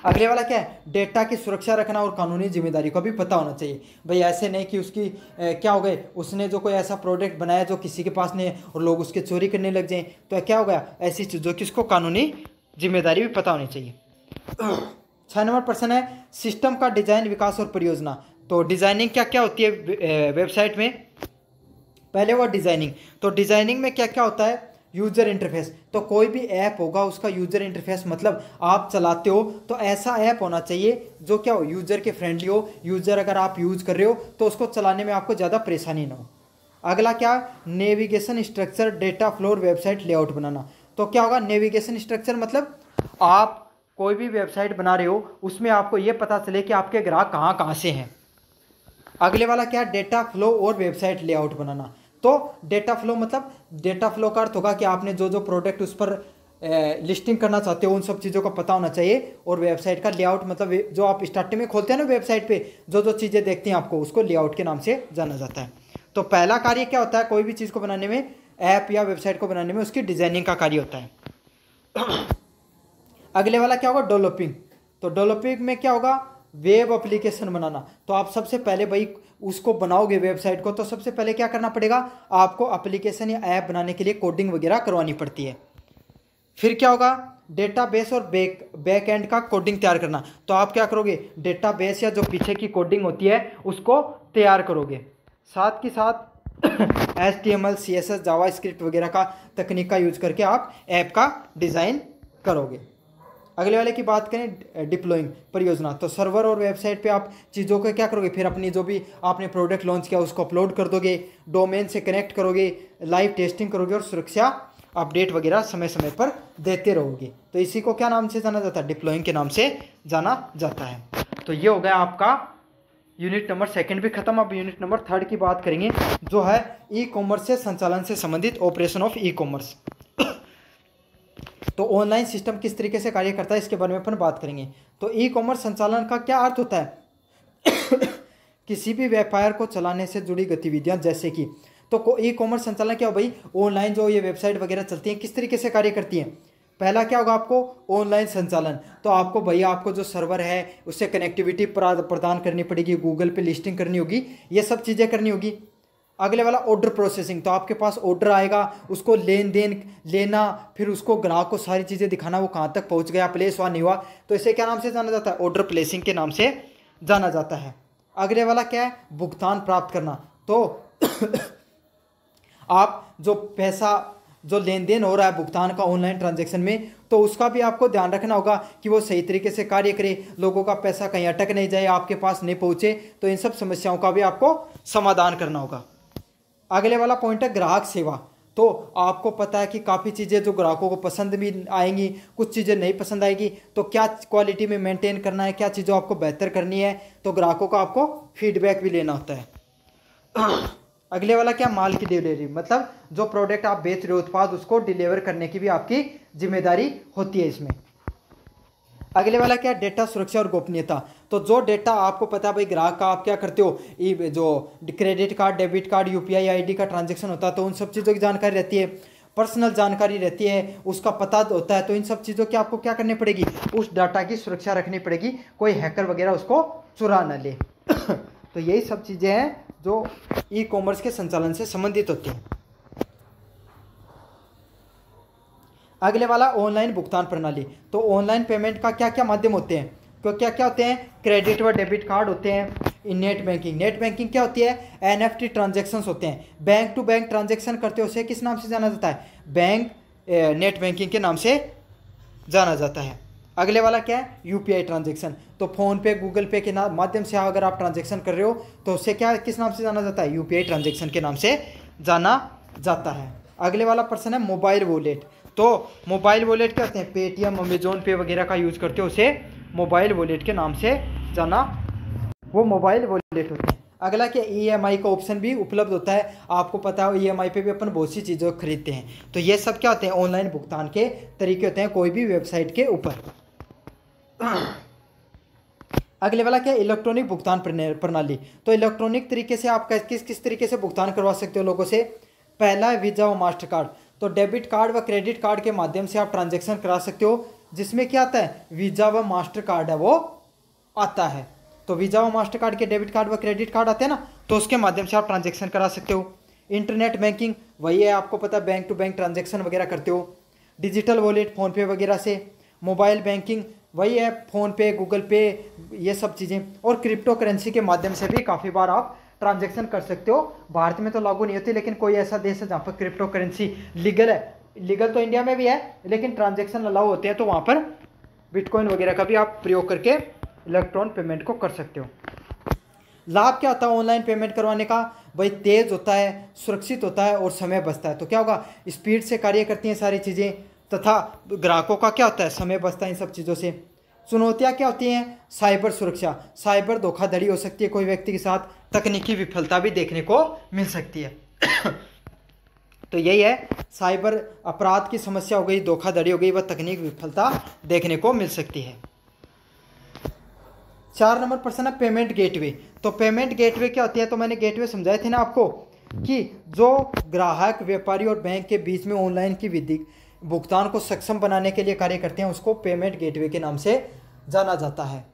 अगले वाला क्या है, डेटा की सुरक्षा रखना और कानूनी जिम्मेदारी को भी पता होना चाहिए। भाई ऐसे नहीं कि उसकी क्या हो गए, उसने जो कोई ऐसा प्रोडक्ट बनाया जो किसी के पास नहीं है और लोग उसके चोरी करने लग जाएं, तो क्या हो गया, ऐसी चीज़ों की उसको कानूनी जिम्मेदारी भी पता होनी चाहिए। 6 नंबर प्रश्न है, सिस्टम का डिजाइन, विकास और परियोजना। तो डिजाइनिंग क्या क्या होती है वेबसाइट में, पहले वो डिजाइनिंग। तो डिजाइनिंग में क्या क्या होता है, यूजर इंटरफेस। तो कोई भी ऐप होगा उसका यूजर इंटरफेस मतलब आप चलाते हो तो ऐसा ऐप होना चाहिए जो क्या हो, यूजर के फ्रेंडली हो। यूजर अगर आप यूज कर रहे हो तो उसको चलाने में आपको ज़्यादा परेशानी ना हो। अगला क्या, navigation structure, data flow, website layout बनाना। तो क्या होगा, नेविगेशन स्ट्रक्चर मतलब आप कोई भी वेबसाइट बना रहे हो उसमें आपको ये पता चले कि आपके ग्राहक कहाँ कहाँ से हैं। अगले वाला क्या, डेटा फ्लो और वेबसाइट लेआउट बनाना। तो डेटा फ्लो मतलब, डेटा फ्लो का अर्थ होगा कि आपने जो जो प्रोडक्ट उस पर लिस्टिंग करना चाहते हो उन सब चीज़ों का पता होना चाहिए। और वेबसाइट का लेआउट मतलब जो आप स्टार्टिंग में खोलते हैं ना वेबसाइट पे जो जो चीज़ें देखते हैं आपको उसको लेआउट के नाम से जाना जाता है। तो पहला कार्य क्या होता है, कोई भी चीज़ को बनाने में, ऐप या वेबसाइट को बनाने में उसकी डिजाइनिंग का कार्य होता है। अगले वाला क्या होगा, डेवलपिंग। तो डेवलपिंग में क्या होगा, वेब एप्लीकेशन बनाना। तो आप सबसे पहले भाई उसको बनाओगे वेबसाइट को तो सबसे पहले क्या करना पड़ेगा, आपको एप्लीकेशन या ऐप बनाने के लिए कोडिंग वगैरह करवानी पड़ती है। फिर क्या होगा, डेटाबेस और बैक एंड का कोडिंग तैयार करना। तो आप क्या करोगे, डेटाबेस या जो पीछे की कोडिंग होती है उसको तैयार करोगे। साथ के साथ HTML, CSS, जावास्क्रिप्ट वगैरह का तकनीक का यूज करके आप ऐप का डिज़ाइन करोगे। अगले वाले की बात करें, डिप्लॉइंग, परियोजना। तो सर्वर और वेबसाइट पे आप चीज़ों को क्या करोगे, फिर अपनी जो भी आपने प्रोडक्ट लॉन्च किया उसको अपलोड कर दोगे, डोमेन से कनेक्ट करोगे, लाइव टेस्टिंग करोगे और सुरक्षा अपडेट वगैरह समय समय पर देते रहोगे। तो इसी को क्या नाम से जाना जाता है? डिप्लॉइंग के नाम से जाना जाता है। तो ये हो गया आपका यूनिट नंबर 2 भी खत्म। अब यूनिट नंबर 3 की बात करेंगे, जो है ई कॉमर्स से संचालन से संबंधित ऑपरेशन ऑफ ई कॉमर्स। तो ऑनलाइन सिस्टम किस तरीके से कार्य करता है इसके बारे में अपन बात करेंगे। तो ई कॉमर्स संचालन का क्या अर्थ होता है? किसी भी व्यापार को चलाने से जुड़ी गतिविधियां, जैसे कि तो ई कॉमर्स संचालन क्या हो भाई? ऑनलाइन जो ये वेबसाइट वगैरह चलती हैं किस तरीके से कार्य करती हैं। पहला क्या होगा आपको? ऑनलाइन संचालन। तो आपको भैया आपको जो सर्वर है उससे कनेक्टिविटी प्रदान करनी पड़ेगी, गूगल पे लिस्टिंग करनी होगी, ये सब चीज़ें करनी होगी। अगले वाला ऑर्डर प्रोसेसिंग। तो आपके पास ऑर्डर आएगा, उसको लेन देन लेना, फिर उसको ग्राहक को सारी चीज़ें दिखाना वो कहाँ तक पहुँच गया, प्लेस हुआ नहीं हुआ। तो इसे क्या नाम से जाना जाता है? ऑर्डर प्लेसिंग के नाम से जाना जाता है। अगले वाला क्या है? भुगतान प्राप्त करना। तो आप जो पैसा जो लेन देन हो रहा है भुगतान का ऑनलाइन ट्रांजैक्शन में, तो उसका भी आपको ध्यान रखना होगा कि वो सही तरीके से कार्य करे, लोगों का पैसा कहीं अटक नहीं जाए, आपके पास नहीं पहुंचे। तो इन सब समस्याओं का भी आपको समाधान करना होगा। अगले वाला पॉइंट है ग्राहक सेवा। तो आपको पता है कि काफ़ी चीज़ें जो ग्राहकों को पसंद भी आएंगी, कुछ चीज़ें नहीं पसंद आएगी, तो क्या क्वालिटी में मेंटेन करना है, क्या चीज़ों आपको बेहतर करनी है, तो ग्राहकों का आपको फीडबैक भी लेना होता है। अगले वाला क्या? माल की डिलीवरी। मतलब जो प्रोडक्ट आप बेच रहे हो उत्पाद, उसको डिलीवर करने की भी आपकी जिम्मेदारी होती है इसमें। अगले वाला क्या? डेटा सुरक्षा और गोपनीयता। तो जो डेटा आपको पता है भाई ग्राहक का, आप क्या करते हो, जो credit card, debit card, UPI ID का ट्रांजैक्शन होता है, तो उन सब चीज़ों की जानकारी रहती है, पर्सनल जानकारी रहती है, उसका पता होता है। तो इन सब चीज़ों की आपको क्या करनी पड़ेगी? उस डाटा की सुरक्षा रखनी पड़ेगी, कोई हैकर वगैरह उसको चुरा न ले। तो यही सब चीज़ें हैं जो ई कॉमर्स के संचालन से संबंधित होती हैं। अगले वाला ऑनलाइन भुगतान प्रणाली। तो ऑनलाइन पेमेंट का क्या क्या माध्यम होते हैं? तो क्या क्या होते हैं? क्रेडिट व डेबिट कार्ड होते हैं। Net banking. नेट बैंकिंग क्या होती है? एनएफटी ट्रांजैक्शंस होते हैं। बैंक टू बैंक ट्रांजैक्शन करते हो उसे किस नाम से जाना जाता है? बैंक नेट बैंकिंग के नाम से जाना जाता है। अगले वाला क्या है? UPI transaction. तो फ़ोन पे, गूगल पे के माध्यम से अगर आप ट्रांजैक्शन कर रहे हो तो उससे क्या किस नाम से जाना जाता है? यूपीआई ट्रांजैक्शन के नाम से जाना जाता है। अगले वाला पर्सन है मोबाइल वॉलेट। तो मोबाइल वॉलेट क्या होते हैं? पेटीएम, अमेजोन पे वगैरह का यूज़ करते हो उसे मोबाइल वॉलेट के नाम से जाना, वो मोबाइल वॉलेट होते हैं। अगला क्या? ईएमआई का ऑप्शन भी उपलब्ध होता है। आपको पता है ईएमआई पे भी अपन बहुत सी चीज़ें खरीदते हैं। तो ये सब क्या होते हैं? ऑनलाइन भुगतान के तरीके होते हैं कोई भी वेबसाइट के ऊपर। अगले वाला क्या? इलेक्ट्रॉनिक भुगतान प्रणाली। तो इलेक्ट्रॉनिक तरीके से आप किस किस तरीके से भुगतान करवा सकते हो लोगों से? पहला है वीज़ा व मास्टर कार्ड। तो डेबिट कार्ड व क्रेडिट कार्ड के माध्यम से आप ट्रांजैक्शन करा सकते हो, जिसमें क्या आता है? वीज़ा व मास्टर कार्ड है वो आता है। तो वीज़ा व मास्टर कार्ड के डेबिट कार्ड व क्रेडिट कार्ड आते हैं ना, तो उसके माध्यम से आप ट्रांजैक्शन करा सकते हो। इंटरनेट बैंकिंग वही है, आपको पता है बैंक टू बैंक ट्रांजैक्शन वगैरह करते हो। डिजिटल वॉलेट फ़ोनपे वगैरह से। मोबाइल बैंकिंग वही है, फ़ोनपे, गूगल पे, ये सब चीज़ें। और क्रिप्टो करेंसी के माध्यम से भी काफ़ी बार आप ट्रांजैक्शन कर सकते हो। भारत में तो लागू नहीं होती, लेकिन कोई ऐसा देश है जहाँ पर क्रिप्टो करेंसी लीगल है। लीगल तो इंडिया में भी है, लेकिन ट्रांजैक्शन अलाउ होते हैं, तो वहाँ पर बिटकॉइन वगैरह का भी आप प्रयोग करके इलेक्ट्रॉन पेमेंट को कर सकते हो। लाभ क्या होता है ऑनलाइन पेमेंट करवाने का? भाई तेज़ होता है, सुरक्षित होता है और समय बचता है। तो क्या होगा? स्पीड से कार्य करती हैं सारी चीज़ें, तथा ग्राहकों का क्या होता है? समय बचता है इन सब चीज़ों से। चुनौतियाँ क्या होती हैं? साइबर सुरक्षा। साइबर धोखाधड़ी हो सकती है कोई व्यक्ति के साथ, तकनीकी विफलता भी देखने को मिल सकती है। तो यही है, साइबर अपराध की समस्या हो गई, धोखाधड़ी हो गई, वह तकनीक विफलता देखने को मिल सकती है। 4 नंबर प्रश्न है पेमेंट गेटवे। तो पेमेंट गेटवे क्या होती है? तो मैंने गेटवे समझाए थे ना आपको कि जो ग्राहक, व्यापारी और बैंक के बीच में ऑनलाइन की विधि भुगतान को सक्षम बनाने के लिए कार्य करते हैं, उसको पेमेंट गेटवे के नाम से जाना जाता है।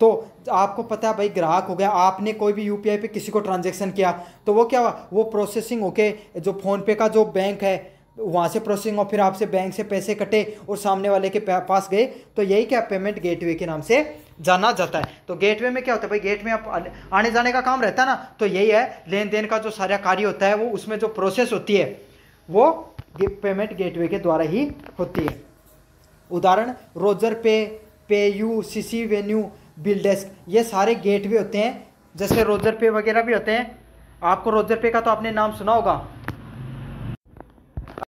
तो आपको पता है भाई ग्राहक हो गया, आपने कोई भी यूपीआई पे किसी को ट्रांजैक्शन किया, तो वो क्या हुआ? वो प्रोसेसिंग होके जो फ़ोनपे का जो बैंक है वहाँ से प्रोसेसिंग, और फिर आपसे बैंक से पैसे कटे और सामने वाले के पास गए। तो यही क्या? पेमेंट गेटवे के नाम से जाना जाता है। तो गेटवे में क्या होता है भाई? गेट में आप आने जाने का काम रहता है ना, तो यही है, लेन देन का जो सारा कार्य होता है वो उसमें जो प्रोसेस होती है वो पेमेंट गेटवे के द्वारा ही होती है। उदाहरण रोजर पे, PayU, CC venue, bill desk, ये सारे गेटवे होते हैं। जैसे रोजर पे वगैरह भी होते हैं। आपको रोजर पे का तो आपने नाम सुना होगा,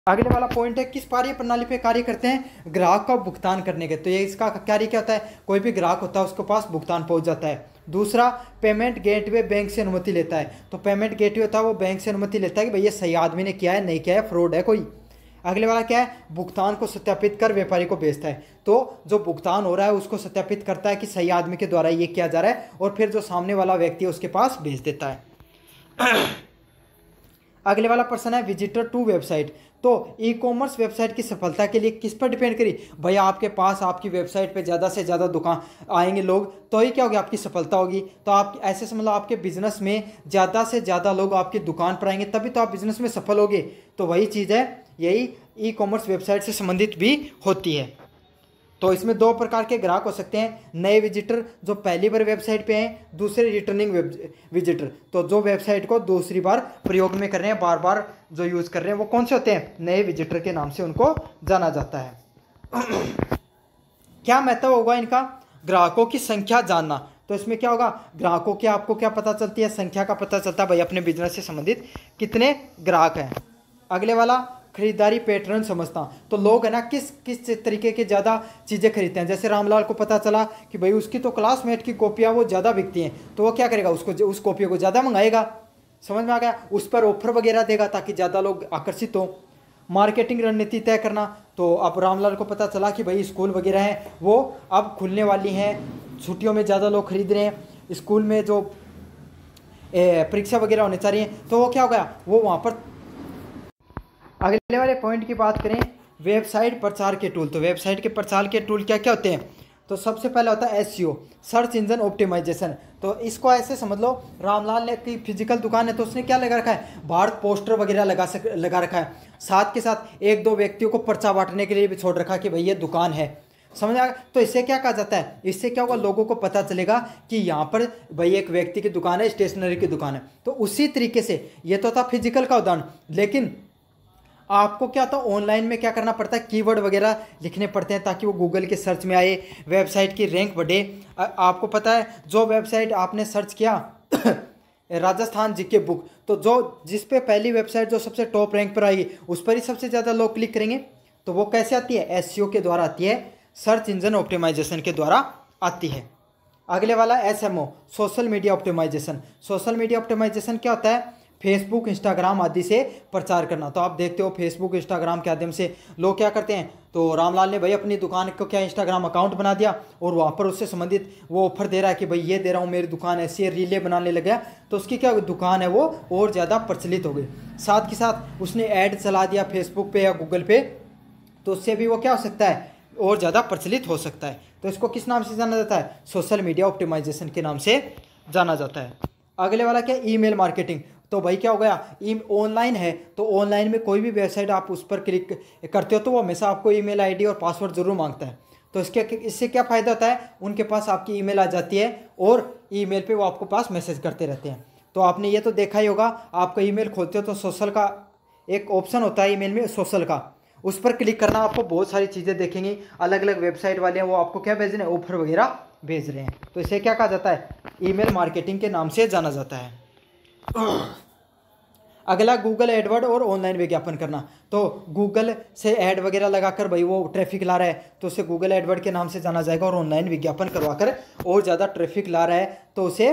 अगले वाला पॉइंट है, किस पारी प्रणाली पे कार्य करते हैं? ग्राहक का भुगतान करने के। तो ये इसका कार्य क्या होता है? कोई भी ग्राहक होता है उसके पास भुगतान पहुंच जाता है। दूसरा, पेमेंट गेटवे बैंक से अनुमति लेता है। तो पेमेंट गेटवे होता है वो बैंक से अनुमति लेता है कि भाई ये सही आदमी ने किया है, नहीं किया है, फ्रॉड है कोई। अगले वाला क्या है? भुगतान को सत्यापित कर व्यापारी को भेजता है। तो जो भुगतान हो रहा है उसको सत्यापित करता है कि सही आदमी के द्वारा ये किया जा रहा है, और फिर जो सामने वाला व्यक्ति है उसके पास भेज देता है। अगले वाला प्रश्न है, विजिटर टू वेबसाइट। तो ई कॉमर्स वेबसाइट की सफलता के लिए किस पर डिपेंड करी? भाई आपके पास आपकी वेबसाइट पे ज़्यादा से ज़्यादा दुकान आएंगे लोग, तो ही क्या होगी? आपकी सफलता होगी। तो आप ऐसे समझ लो, आपके बिजनेस में ज़्यादा से ज़्यादा लोग आपकी दुकान पर आएंगे, तभी तो आप बिजनेस में सफल होगे। तो वही चीज़ है, यही ई कॉमर्स वेबसाइट से संबंधित भी होती है। तो इसमें दो प्रकार के ग्राहक हो सकते हैं, नए विजिटर जो पहली बार वेबसाइट पे हैं, दूसरे रिटर्निंग विजिटर तो जो वेबसाइट को दूसरी बार प्रयोग में कर रहे हैं, बार बार जो यूज़ कर रहे हैं, वो कौन से होते हैं? नए विजिटर के नाम से उनको जाना जाता है। क्या महत्व होगा इनका? ग्राहकों की संख्या जानना। तो इसमें क्या होगा? ग्राहकों की आपको क्या पता चलती है? संख्या का पता चलता है, भाई अपने बिजनेस से संबंधित कितने ग्राहक हैं। अगले वाला, खरीदारी पैटर्न समझता। तो लोग है ना किस किस तरीके के ज़्यादा चीज़ें खरीदते हैं। जैसे रामलाल को पता चला कि भाई उसकी तो क्लासमेट की कॉपियाँ वो ज़्यादा बिकती हैं, तो वो क्या करेगा? उसको उस कॉपियों को ज़्यादा मंगाएगा। समझ में आ गया? उस पर ऑफर वगैरह देगा ताकि ज़्यादा लोग आकर्षित हो। मार्केटिंग रणनीति तय करना। तो अब रामलाल को पता चला कि भाई स्कूल वगैरह हैं वो अब खुलने वाली हैं, छुट्टियों में ज़्यादा लोग खरीद रहे हैं, स्कूल में जो परीक्षा वगैरह होने चाहिए, तो वो क्या हो गया? वो वहाँ पर। अगले वाले पॉइंट की बात करें, वेबसाइट प्रचार के टूल। तो वेबसाइट के प्रचार के टूल क्या क्या होते हैं? तो सबसे पहले होता है एसईओ, सर्च इंजन ऑप्टिमाइजेशन। तो इसको ऐसे समझ लो, रामलाल ने की फिजिकल दुकान है तो उसने क्या लगा रखा है? बाहर पोस्टर वगैरह लगा रखा है। साथ के साथ एक दो व्यक्तियों को पर्चा बांटने के लिए भी छोड़ रखा कि भाई ये दुकान है। समझ आ गया? तो इससे क्या कहा जाता है? इससे क्या होगा? लोगों को पता चलेगा कि यहाँ पर भाई एक व्यक्ति की दुकान है, स्टेशनरी की दुकान है। तो उसी तरीके से ये तो था फिजिकल का उदाहरण, लेकिन आपको क्या था? ऑनलाइन में क्या करना पड़ता है? कीवर्ड वगैरह लिखने पड़ते हैं ताकि वो गूगल के सर्च में आए, वेबसाइट की रैंक बढ़े। आपको पता है जो वेबसाइट आपने सर्च किया राजस्थान जीके बुक, तो जो जिस पे पहली वेबसाइट जो सबसे टॉप रैंक पर आएगी उस पर ही सबसे ज़्यादा लोग क्लिक करेंगे। तो वो कैसे आती है? एसईओ के द्वारा आती है, सर्च इंजन ऑप्टिमाइजेशन के द्वारा आती है। अगले वाला SMO, social media optimisation. Social media optimisation क्या होता है? फेसबुक, इंस्टाग्राम आदि से प्रचार करना। तो आप देखते हो फेसबुक, इंस्टाग्राम के माध्यम से लोग क्या करते हैं? तो रामलाल ने भाई अपनी दुकान को क्या इंस्टाग्राम अकाउंट बना दिया और वहाँ पर उससे संबंधित वो ऑफर दे रहा है कि भाई ये दे रहा हूँ, मेरी दुकान ऐसी है, रीले बनाने लग गया, तो उसकी क्या दुकान है वो और ज़्यादा प्रचलित हो गई। साथ के साथ उसने ऐड चला दिया फेसबुक पे या गूगल पे, तो उससे भी वो क्या हो सकता है? और ज़्यादा प्रचलित हो सकता है। तो इसको किस नाम से जाना जाता है? सोशल मीडिया ऑप्टिमाइजेशन के नाम से जाना जाता है। अगले वाला क्या? Email marketing. तो भाई क्या हो गया? ऑनलाइन है तो ऑनलाइन में कोई भी वेबसाइट आप उस पर क्लिक करते हो तो वो हमेशा आपको ईमेल आईडी और पासवर्ड जरूर मांगता है। तो इससे क्या फ़ायदा होता है? उनके पास आपकी ईमेल आ जाती है और ईमेल पे वो आपको पास मैसेज करते रहते हैं। तो आपने ये तो देखा ही होगा, आपका ईमेल खोलते हो तो सोशल का एक ऑप्शन होता है ईमेल में, सोशल का, उस पर क्लिक करना, आपको बहुत सारी चीज़ें देखेंगी। अलग अलग वेबसाइट वाले हैं वो आपको क्या भेज रहे हैं? ऑफर वगैरह भेज रहे हैं। तो इसे क्या कहा जाता है? ईमेल मार्केटिंग के नाम से जाना जाता है। अगला, गूगल एडवर्ड और ऑनलाइन विज्ञापन करना। तो गूगल से ऐड वगैरह लगाकर भाई वो ट्रैफिक ला रहा है तो उसे गूगल एडवर्ड के नाम से जाना जाएगा, और ऑनलाइन विज्ञापन करवाकर और ज़्यादा ट्रैफिक ला रहा है तो उसे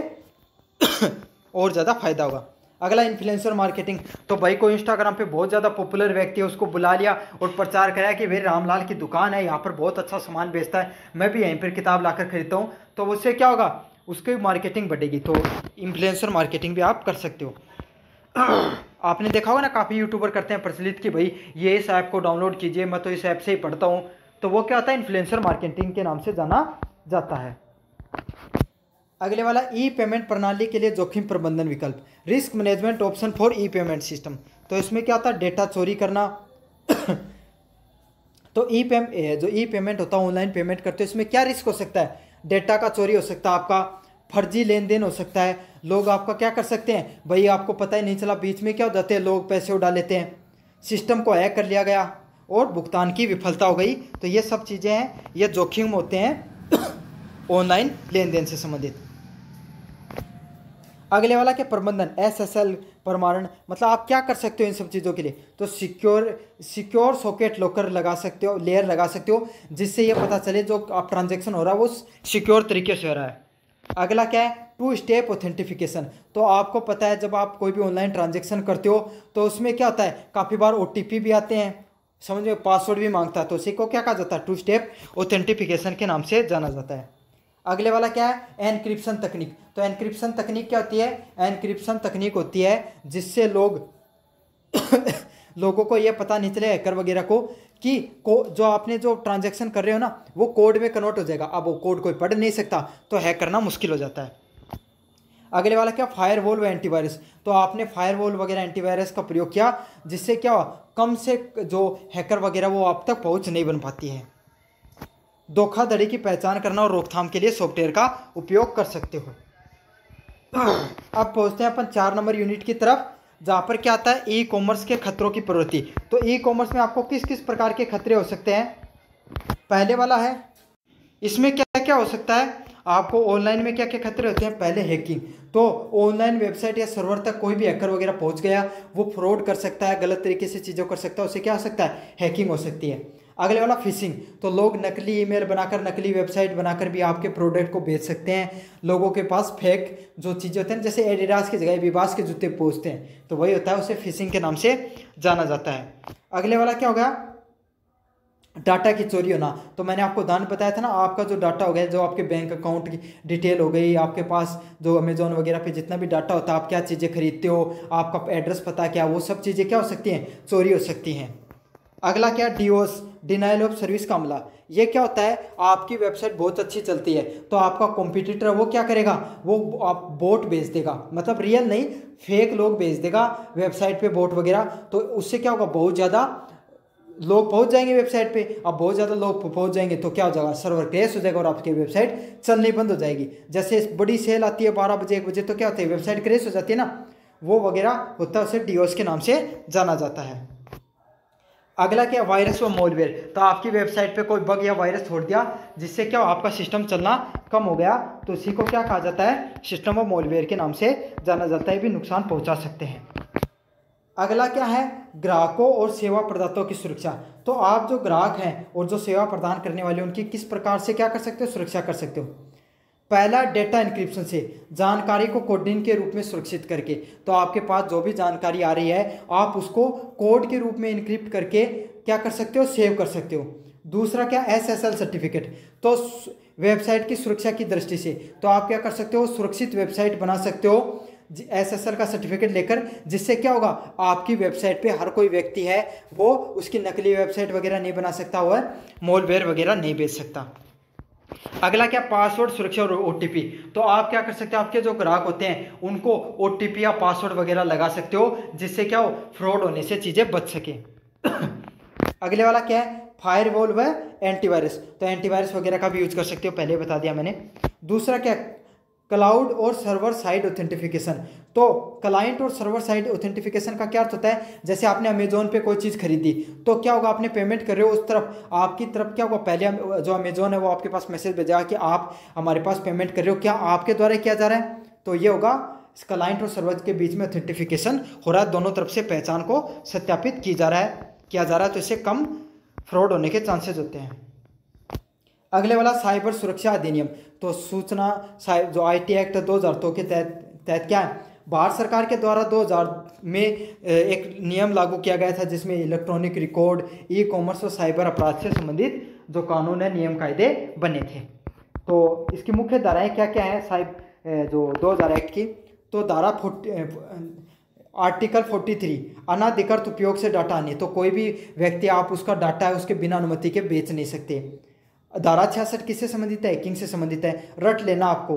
और ज़्यादा फायदा होगा। अगला, इन्फ्लुएंसर मार्केटिंग। तो भाई कोई इंस्टाग्राम पे बहुत ज़्यादा पॉपुलर व्यक्ति है, उसको बुला लिया और प्रचार कराया कि भाई रामलाल की दुकान है, यहाँ पर बहुत अच्छा सामान बेचता है, मैं भी यहीं पर किताब लाकर खरीदता हूँ। तो उससे क्या होगा? उसकी मार्केटिंग बढ़ेगी। तो इन्फ्लुएंसर मार्केटिंग भी आप कर सकते हो। आपने देखा होगा ना, काफ़ी यूट्यूबर करते हैं प्रचलित कि भाई ये इस ऐप को डाउनलोड कीजिए, मैं तो इस ऐप से ही पढ़ता हूँ। तो वो क्या होता है? इन्फ्लुएंसर मार्केटिंग के नाम से जाना जाता है। अगले वाला, ई पेमेंट प्रणाली के लिए जोखिम प्रबंधन विकल्प, risk management option for E payment system. तो इसमें क्या होता है? डेटा चोरी करना। तो जो ई पेमेंट होता है, ऑनलाइन पेमेंट करते हो, इसमें क्या रिस्क हो सकता है? डेटा का चोरी हो सकता है, आपका फर्जी लेन देन हो सकता है, लोग आपका क्या कर सकते हैं? भाई आपको पता ही नहीं चला, बीच में क्या हो जाते हैं, लोग पैसे उड़ा लेते हैं, सिस्टम को हैक कर लिया गया और भुगतान की विफलता हो गई। तो ये सब चीज़ें हैं, ये जोखिम होते हैं ऑनलाइन लेन देन से संबंधित। अगले वाला क्या, प्रबंधन, SSL प्रमाणन, मतलब आप क्या कर सकते हो इन सब चीज़ों के लिए, तो सिक्योर सॉकेट लॉकर लगा सकते हो, लेयर लगा सकते हो, जिससे ये पता चले जो आप ट्रांजेक्शन हो रहा है वो सिक्योर तरीके से हो रहा है। अगला क्या है, 2 स्टेप ऑथेंटिफिकेशन। तो आपको पता है जब आप कोई भी ऑनलाइन ट्रांजेक्शन करते हो तो उसमें क्या होता है, काफ़ी बार OTP भी आते हैं, समझ में, पासवर्ड भी मांगता है, तो उसी को क्या कहा जाता है, 2 स्टेप ऑथेंटिफिकेशन के नाम से जाना जाता है। अगले वाला क्या है, एनक्रिप्शन तकनीक। तो एनक्रिप्शन तकनीक क्या होती है, एनक्रिप्शन तकनीक होती है जिससे लोगों को ये पता नहीं चले, हैकर वगैरह को, कि जो आपने जो ट्रांजैक्शन कर रहे हो ना वो कोड में कन्वर्ट हो जाएगा। अब वो कोड कोई पढ़ नहीं सकता तो हैक करना मुश्किल हो जाता है। अगले वाला क्या, फायरवॉल व एंटीवायरस। तो आपने फायरवॉल वगैरह एंटीवायरस का प्रयोग किया, जिससे क्या कम से जो हैकर वगैरह वो आप तक पहुंच नहीं बन पाती है। धोखाधड़ी की पहचान करना और रोकथाम के लिए सॉफ्टवेयर का उपयोग कर सकते हो। अब पहुंचते हैं अपन 4 नंबर यूनिट की तरफ, जहां पर क्या आता है, ई कॉमर्स के खतरों की प्रवृत्ति। तो ई कॉमर्स में आपको किस किस प्रकार के खतरे हो सकते हैं। पहले वाला है, इसमें क्या क्या हो सकता है, आपको ऑनलाइन में क्या क्या खतरे होते हैं। पहले हैकिंग, तो ऑनलाइन वेबसाइट या सर्वर तक कोई भी हैकर वगैरह पहुंच गया, वो फ्रॉड कर सकता है, गलत तरीके से चीज़ों कर सकता है, उससे क्या हो सकता है, हैकिंग हो सकती है। अगले वाला फिशिंग, तो लोग नकली ईमेल बनाकर, नकली वेबसाइट बनाकर भी आपके प्रोडक्ट को बेच सकते हैं। लोगों के पास फेक जो चीज़ें होते हैं, जैसे एडिडास की जगह विबास के जूते पूछते हैं, तो वही होता है, उसे फिशिंग के नाम से जाना जाता है। अगले वाला क्या होगा, डाटा की चोरी होना। तो मैंने आपको दान बताया था ना, आपका जो डाटा हो गया, जो आपके बैंक अकाउंट की डिटेल हो गई, आपके पास जो अमेजोन वगैरह पे जितना भी डाटा होता है, आप क्या चीज़ें खरीदते हो, आपका एड्रेस पता क्या, वो सब चीज़ें क्या हो सकती हैं, चोरी हो सकती हैं। अगला क्या, डीओस, डिनाइल ऑफ सर्विस का हमला। ये क्या होता है, आपकी वेबसाइट बहुत अच्छी चलती है तो आपका कॉम्पिटिटर वो क्या करेगा, वो आप बोट भेज देगा, मतलब रियल नहीं, फेक लोग भेज देगा वेबसाइट पे बोट वगैरह। तो उससे क्या होगा, बहुत ज़्यादा लोग पहुंच जाएंगे वेबसाइट पे। अब बहुत ज़्यादा लोग पहुंच जाएंगे तो क्या हो जाएगा, सर्वर क्रैश हो जाएगा और आपकी वेबसाइट चलनी बंद हो जाएगी। जैसे बड़ी सेल आती है 12 बजे 1 बजे, तो क्या होता है, वेबसाइट क्रैश हो जाती है ना, वो वगैरह होता है, उसे डीओस के नाम से जाना जाता है। अगला क्या, वायरस व मॉलवेयर। तो आपकी वेबसाइट पे कोई बग या वायरस छोड़ दिया, जिससे क्या आपका सिस्टम चलना कम हो गया, तो इसी को क्या कहा जाता है, सिस्टम व मॉलवेयर के नाम से जाना जाता है, भी नुकसान पहुंचा सकते हैं। अगला क्या है, ग्राहकों और सेवा प्रदाताओं की सुरक्षा। तो आप जो ग्राहक हैं और जो सेवा प्रदान करने वाले, उनकी किस प्रकार से क्या कर सकते हो, सुरक्षा कर सकते हो। पहला, डेटा इंक्रिप्शन से, जानकारी को कोडिंग के रूप में सुरक्षित करके। तो आपके पास जो भी जानकारी आ रही है, आप उसको कोड के रूप में इंक्रिप्ट करके क्या कर सकते हो, सेव कर सकते हो। दूसरा क्या, SSL सर्टिफिकेट। तो वेबसाइट की सुरक्षा की दृष्टि से तो आप क्या कर सकते हो, सुरक्षित वेबसाइट बना सकते हो SSL का सर्टिफिकेट लेकर, जिससे क्या होगा, आपकी वेबसाइट पे हर कोई व्यक्ति है वो उसकी नकली वेबसाइट वगैरह नहीं बना सकता, वह मॉलवेयर वगैरह नहीं बेच सकता। अगला क्या, पासवर्ड सुरक्षा और OTP। तो आप क्या कर सकते हो, आपके जो ग्राहक होते हैं उनको OTP या पासवर्ड वगैरह लगा सकते हो, जिससे क्या हो, फ्रॉड होने से चीज़ें बच सके। अगले वाला क्या है, फायरवॉल व एंटीवायरस। तो एंटीवायरस वगैरह का भी यूज कर सकते हो, पहले बता दिया मैंने। दूसरा क्या, क्लाउड और सर्वर साइड ऑथेंटिफिकेशन। तो क्लाइंट और सर्वर साइड ऑथेंटिफिकेशन का क्या अर्थ होता है, जैसे आपने अमेजोन पे कोई चीज़ खरीदी, तो क्या होगा, आपने पेमेंट कर रहे हो, उस तरफ आपकी तरफ क्या होगा, पहले जो अमेजोन है वो आपके पास मैसेज भेजेगा कि आप हमारे पास पेमेंट कर रहे हो, क्या आपके द्वारा किया जा रहा है। तो ये होगा, क्लाइंट और सर्वर के बीच में ऑथेंटिफिकेशन हो रहा है, दोनों तरफ से पहचान को सत्यापित किया जा रहा है, तो इससे कम फ्रॉड होने के चांसेस होते हैं। अगले वाला, साइबर सुरक्षा अधिनियम। तो सूचना जो IT एक्ट 2002 के तहत क्या है, भारत सरकार के द्वारा 2000 में एक नियम लागू किया गया था, जिसमें इलेक्ट्रॉनिक रिकॉर्ड, ई कॉमर्स और साइबर अपराध से संबंधित जो कानून है, नियम कायदे बने थे। तो इसकी मुख्य धाराएं क्या क्या हैं, जो 2000 एक्ट की। तो धारा आर्टिकल 43, अनाधिकृत उपयोग से डाटा आने। तो कोई भी व्यक्ति आप उसका डाटा है उसके बिना अनुमति के बेच नहीं सकते। धारा 66 किससे संबंधित है, हैकिंग से संबंधित है, रट लेना आपको।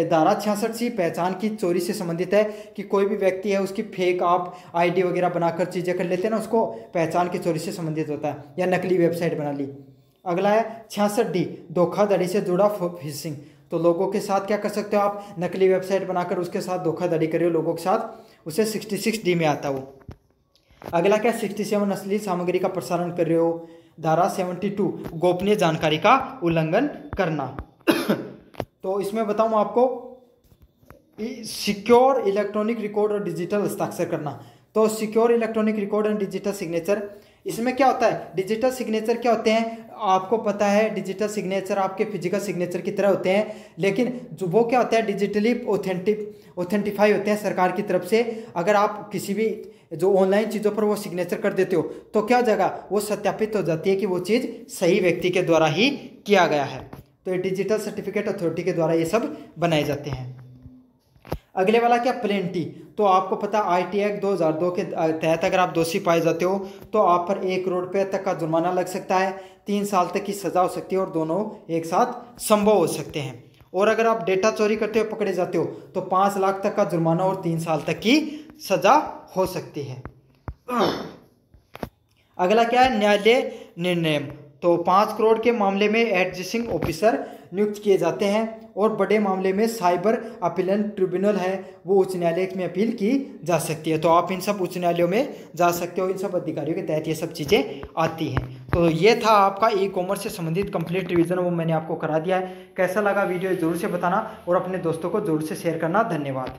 धारा 66 सी पहचान की चोरी से संबंधित है, कि कोई भी व्यक्ति है उसकी फेक आप ID वगैरह बनाकर चीज़ें कर लेते हैं ना, उसको पहचान की चोरी से संबंधित होता है, या नकली वेबसाइट बना ली। अगला है 66D, धोखाधड़ी से जुड़ा फिशिंग। तो लोगों के साथ क्या कर सकते हो आप, नकली वेबसाइट बनाकर उसके साथ धोखाधड़ी कर रहे हो लोगों के साथ, उसे 66D में आता वो। अगला क्या, 67 असली सामग्री का प्रसारण कर रहे हो। धारा 72, गोपनीय जानकारी का उल्लंघन करना। तो इसमें बताऊं आपको, सिक्योर इलेक्ट्रॉनिक रिकॉर्ड और डिजिटल हस्ताक्षर करना। तो secure electronic record and digital signature, इसमें क्या होता है, डिजिटल सिग्नेचर क्या होते हैं आपको पता है, डिजिटल सिग्नेचर आपके फिजिकल सिग्नेचर की तरह होते हैं, लेकिन जो वो क्या होता है डिजिटली ऑथेंटिफाई होते हैं सरकार की तरफ से। अगर आप किसी भी जो ऑनलाइन चीज़ों पर वो सिग्नेचर कर देते हो तो क्या हो जाएगा, वो सत्यापित हो जाती है कि वो चीज़ सही व्यक्ति के द्वारा ही किया गया है। तो ये डिजिटल सर्टिफिकेट अथॉरिटी के द्वारा ये सब बनाए जाते हैं। अगले वाला क्या, प्लेंटी। तो आपको पता IT एक्ट 2002 के तहत अगर आप दोषी पाए जाते हो तो आप पर 1 करोड़ रुपये तक का जुर्माना लग सकता है, 3 साल तक की सजा हो सकती है और दोनों एक साथ संभव हो सकते हैं। और अगर आप डेटा चोरी करते हुए पकड़े जाते हो तो 5 लाख तक का जुर्माना और 3 साल तक की सजा हो सकती है। अगला क्या है, न्यायालय निर्णय। तो 5 करोड़ के मामले में एडजस्टिंग ऑफिसर नियुक्त किए जाते हैं और बड़े मामले में साइबर अपीलेंट ट्रिब्यूनल है वो उच्च न्यायालय में अपील की जा सकती है। तो आप इन सब उच्च न्यायालयों में जा सकते हो, इन सब अधिकारियों के तहत ये सब चीज़ें आती हैं। तो ये था आपका ई-कॉमर्स से संबंधित कंप्लीट रिवीजन, वो मैंने आपको करा दिया है। कैसा लगा वीडियो ज़रूर से बताना और अपने दोस्तों को ज़रूर से शेयर करना। धन्यवाद।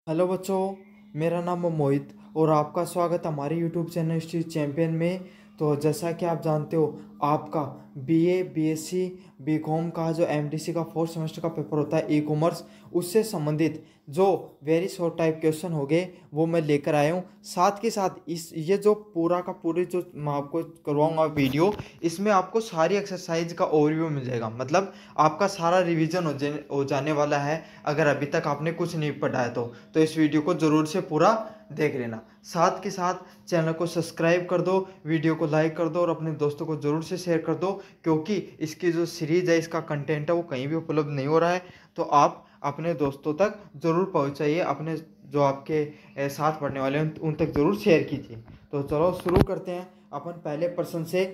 हेलो बच्चों, मेरा नाम है मोहित और आपका स्वागत हमारे यूट्यूब चैनल स्ट्रीट चैंपियन में। तो जैसा कि आप जानते हो आपका BA BSc BCom का जो MDC का 4th सेमेस्टर का पेपर होता है ई-कॉमर्स, उससे संबंधित जो वेरी शॉर्ट टाइप क्वेश्चन हो गए वो मैं लेकर आया हूँ। साथ के साथ ये जो पूरा का पूरी जो मैं आपको करवाऊँगा वीडियो, इसमें आपको सारी एक्सरसाइज का ओवरव्यू मिल जाएगा। मतलब आपका सारा रिवीजन हो जाने वाला है अगर अभी तक आपने कुछ नहीं पढ़ा है तो इस वीडियो को ज़रूर से पूरा देख लेना। साथ के साथ चैनल को सब्सक्राइब कर दो, वीडियो को लाइक कर दो और अपने दोस्तों को ज़रूर से शेयर कर दो, क्योंकि इसकी जो सीरीज़ है, इसका कंटेंट है वो कहीं भी उपलब्ध नहीं हो रहा है। तो आप अपने दोस्तों तक ज़रूर पहुंचाइए, अपने जो आपके साथ पढ़ने वाले हैं उन तक ज़रूर शेयर कीजिए। तो चलो शुरू करते हैं अपन पहले प्रश्न से।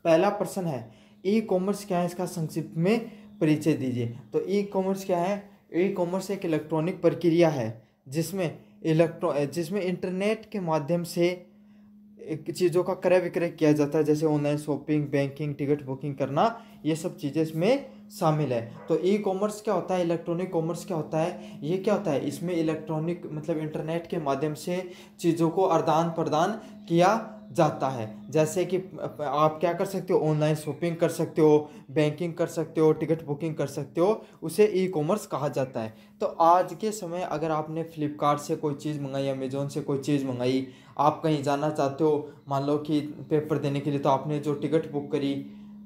पहला प्रश्न है, ई-कॉमर्स क्या है, इसका संक्षिप्त में परिचय दीजिए। तो ई-कॉमर्स क्या है, ई-कॉमर्स एक इलेक्ट्रॉनिक प्रक्रिया है जिसमें इंटरनेट के माध्यम से चीज़ों का क्रय विक्रय किया जाता है, जैसे online shopping, banking, ticket booking करना, ये सब चीज़ें इसमें शामिल है। तो ई कॉमर्स क्या होता है, इलेक्ट्रॉनिक कॉमर्स क्या होता है, ये क्या होता है, इसमें इलेक्ट्रॉनिक मतलब इंटरनेट के माध्यम से चीज़ों को आदान प्रदान किया जाता है। जैसे कि आप क्या कर सकते हो, ऑनलाइन शॉपिंग कर सकते हो, बैंकिंग कर सकते हो, टिकट बुकिंग कर सकते हो, उसे ई कॉमर्स कहा जाता है। तो आज के समय अगर आपने फ्लिपकार्ट से कोई चीज़ मंगाई, अमेजोन से कोई चीज़ मंगाई, आप कहीं जाना चाहते हो, मान लो कि पेपर देने के लिए, तो आपने जो टिकट बुक करी,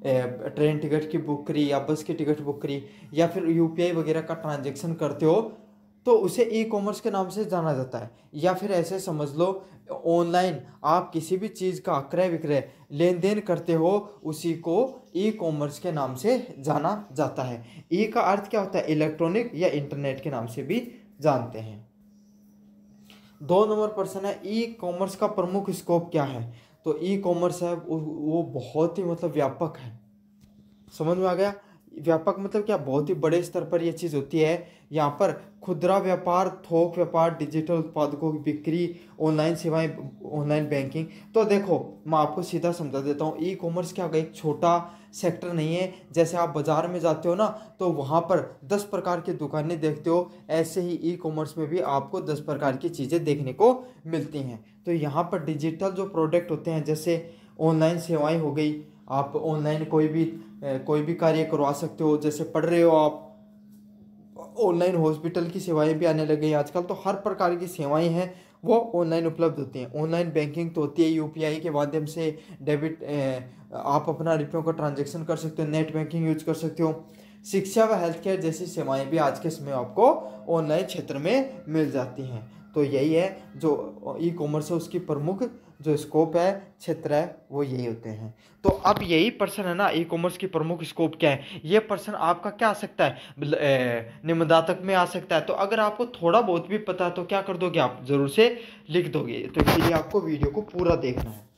ट्रेन टिकट की बुक करी या बस की टिकट बुक करी या फिर UPI वगैरह का ट्रांजैक्शन करते हो तो उसे ई कॉमर्स के नाम से जाना जाता है। या फिर ऐसे समझ लो, ऑनलाइन आप किसी भी चीज़ का क्रय विक्रय लेन देन करते हो, उसी को ई कॉमर्स के नाम से जाना जाता है। ई का अर्थ क्या होता है, इलेक्ट्रॉनिक या इंटरनेट के नाम से भी जानते हैं। 2 नंबर प्रश्न है, ई कॉमर्स का प्रमुख स्कोप क्या है। तो ई कॉमर्स है वो बहुत ही मतलब व्यापक है। समझ में आ गया, व्यापक मतलब क्या, बहुत ही बड़े स्तर पर यह चीज़ होती है। यहाँ पर खुदरा व्यापार, थोक व्यापार, डिजिटल उत्पादकों की बिक्री, ऑनलाइन सेवाएं, ऑनलाइन बैंकिंग। तो देखो मैं आपको सीधा समझा देता हूँ, ई कॉमर्स क्या होगा, एक छोटा सेक्टर नहीं है। जैसे आप बाज़ार में जाते हो ना तो वहाँ पर 10 प्रकार की दुकानें देखते हो, ऐसे ही ई कॉमर्स में भी आपको 10 प्रकार की चीज़ें देखने को मिलती हैं। तो यहाँ पर डिजिटल जो प्रोडक्ट होते हैं, जैसे ऑनलाइन सेवाएँ हो गई, आप ऑनलाइन कोई भी कार्य करवा सकते हो। जैसे पढ़ रहे हो आप, ऑनलाइन हॉस्पिटल की सेवाएं भी आने लगी हैं आजकल। तो हर प्रकार की सेवाएं हैं वो ऑनलाइन उपलब्ध होती हैं। ऑनलाइन बैंकिंग तो होती है, UPI के माध्यम से डेबिट आप अपना रुपयों का ट्रांजैक्शन कर सकते हो, नेट बैंकिंग यूज कर सकते हो। शिक्षा व हेल्थ केयर जैसी सेवाएं भी आज के समय आपको ऑनलाइन क्षेत्र में मिल जाती हैं। तो यही है जो ई कॉमर्स है, उसकी प्रमुख जो स्कोप है, क्षेत्र है, वो यही होते हैं। तो अब यही प्रश्न है ना, ई कॉमर्स की प्रमुख स्कोप क्या है, ये प्रश्न आपका क्या आ सकता है, निम्नदातक में आ सकता है। तो अगर आपको थोड़ा बहुत भी पता है तो क्या कर दोगे, आप जरूर से लिख दोगे। तो इसलिए आपको वीडियो को पूरा देखना है।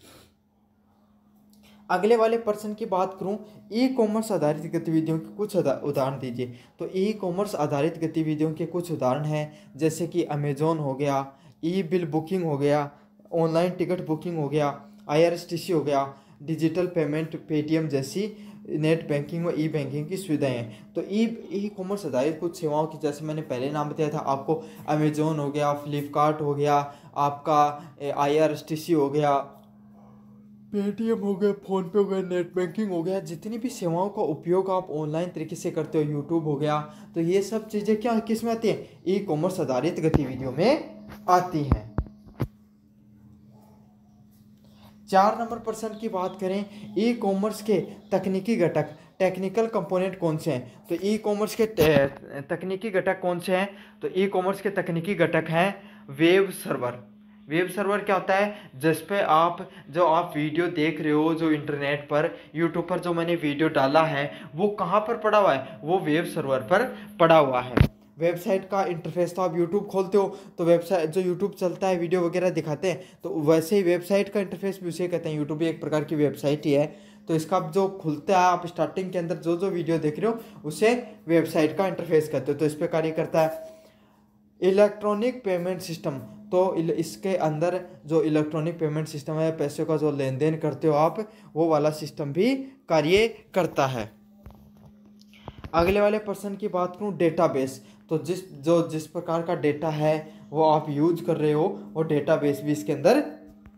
अगले वाले प्रश्न की बात करूं, ई कॉमर्स आधारित गतिविधियों के कुछ उदाहरण दीजिए। तो ई कॉमर्स आधारित गतिविधियों के कुछ उदाहरण हैं, जैसे कि अमेजोन हो गया, ई बिल बुकिंग हो गया, ऑनलाइन टिकट बुकिंग हो गया, IRCTC हो गया, डिजिटल पेमेंट पेटीएम जैसी नेट बैंकिंग व ई बैंकिंग की सुविधाएं हैं। तो ई कॉमर्स आधारित कुछ सेवाओं की, जैसे मैंने पहले नाम बताया था आपको, अमेजोन हो गया, फ्लिपकार्ट हो गया, आपका IRCTC हो गया, पेटीएम हो गया, फ़ोनपे हो गया, नेट बैंकिंग हो गया, जितनी भी सेवाओं का उपयोग आप ऑनलाइन तरीके से करते हो, यूट्यूब हो गया, तो ये सब चीज़ें क्या किस में आती हैं? ई कॉमर्स आधारित गतिविधियों में आती हैं। 4 नंबर प्रश्न की बात करें, ई कॉमर्स के तकनीकी घटक, टेक्निकल कंपोनेंट कौन से हैं? तो ई कॉमर्स के तकनीकी घटक कौन से हैं? तो ई कॉमर्स के तकनीकी घटक हैं वेब सर्वर। वेब सर्वर क्या होता है? जिस पे जो आप वीडियो देख रहे हो, जो इंटरनेट पर, यूट्यूब पर जो मैंने वीडियो डाला है, वो कहाँ पर पड़ा हुआ है? वो वेब सर्वर पर पड़ा हुआ है। वेबसाइट का इंटरफेस, तो आप यूट्यूब खोलते हो तो वेबसाइट जो यूट्यूब चलता है, वीडियो वगैरह दिखाते हैं, तो वैसे ही वेबसाइट का इंटरफेस भी उसे कहते हैं। यूट्यूब भी एक प्रकार की वेबसाइट ही है। तो इसका जो खुलता है, आप स्टार्टिंग के अंदर जो वीडियो देख रहे हो उसे वेबसाइट का इंटरफेस कहते हो। तो इस पर कार्य करता है इलेक्ट्रॉनिक पेमेंट सिस्टम। तो इसके अंदर जो इलेक्ट्रॉनिक पेमेंट सिस्टम है, पैसे का जो लेन देन करते हो आप, वो वाला सिस्टम भी कार्य करता है। अगले वाले प्रश्न की बात करूँ, डेटाबेस। तो जिस प्रकार का डेटा है वो आप यूज कर रहे हो, वो डेटाबेस भी इसके अंदर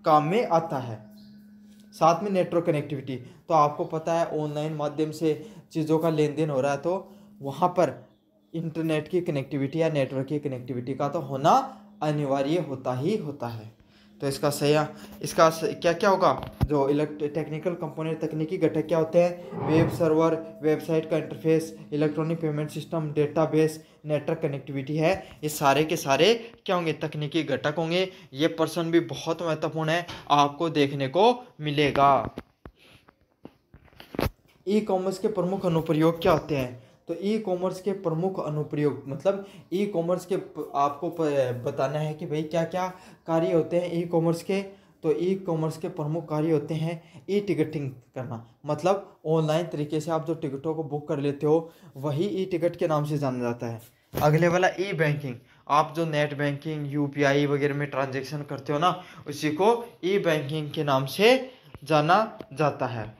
काम में आता है। साथ में नेटवर्क कनेक्टिविटी, तो आपको पता है ऑनलाइन माध्यम से चीज़ों का लेन देन हो रहा है, तो वहाँ पर इंटरनेट की कनेक्टिविटी या नेटवर्क की कनेक्टिविटी का तो होना अनिवार्य होता ही होता है। तो इसका क्या क्या होगा? जो टेक्निकल कंपोनेंट, तकनीकी घटक क्या होते हैं? वेब सर्वर, वेबसाइट का interface, electronic payment system, database, network connectivity है। ये सारे के सारे क्या होंगे? तकनीकी घटक होंगे। ये प्रश्न भी बहुत महत्वपूर्ण है, आपको देखने को मिलेगा। ई कॉमर्स के प्रमुख अनुप्रयोग क्या होते हैं? तो ई कॉमर्स के प्रमुख अनुप्रयोग मतलब ई कॉमर्स के आपको बताना है कि भाई क्या क्या कार्य होते हैं ई कॉमर्स के। तो ई कॉमर्स के प्रमुख कार्य होते हैं ई टिकटिंग करना, मतलब ऑनलाइन तरीके से आप जो टिकटों को बुक कर लेते हो, वही ई टिकट के नाम से जाना जाता है। अगले वाला ई बैंकिंग, आप जो नेट बैंकिंग, UPI वगैरह में ट्रांजेक्शन करते हो ना, उसी को ई बैंकिंग के नाम से जाना जाता है।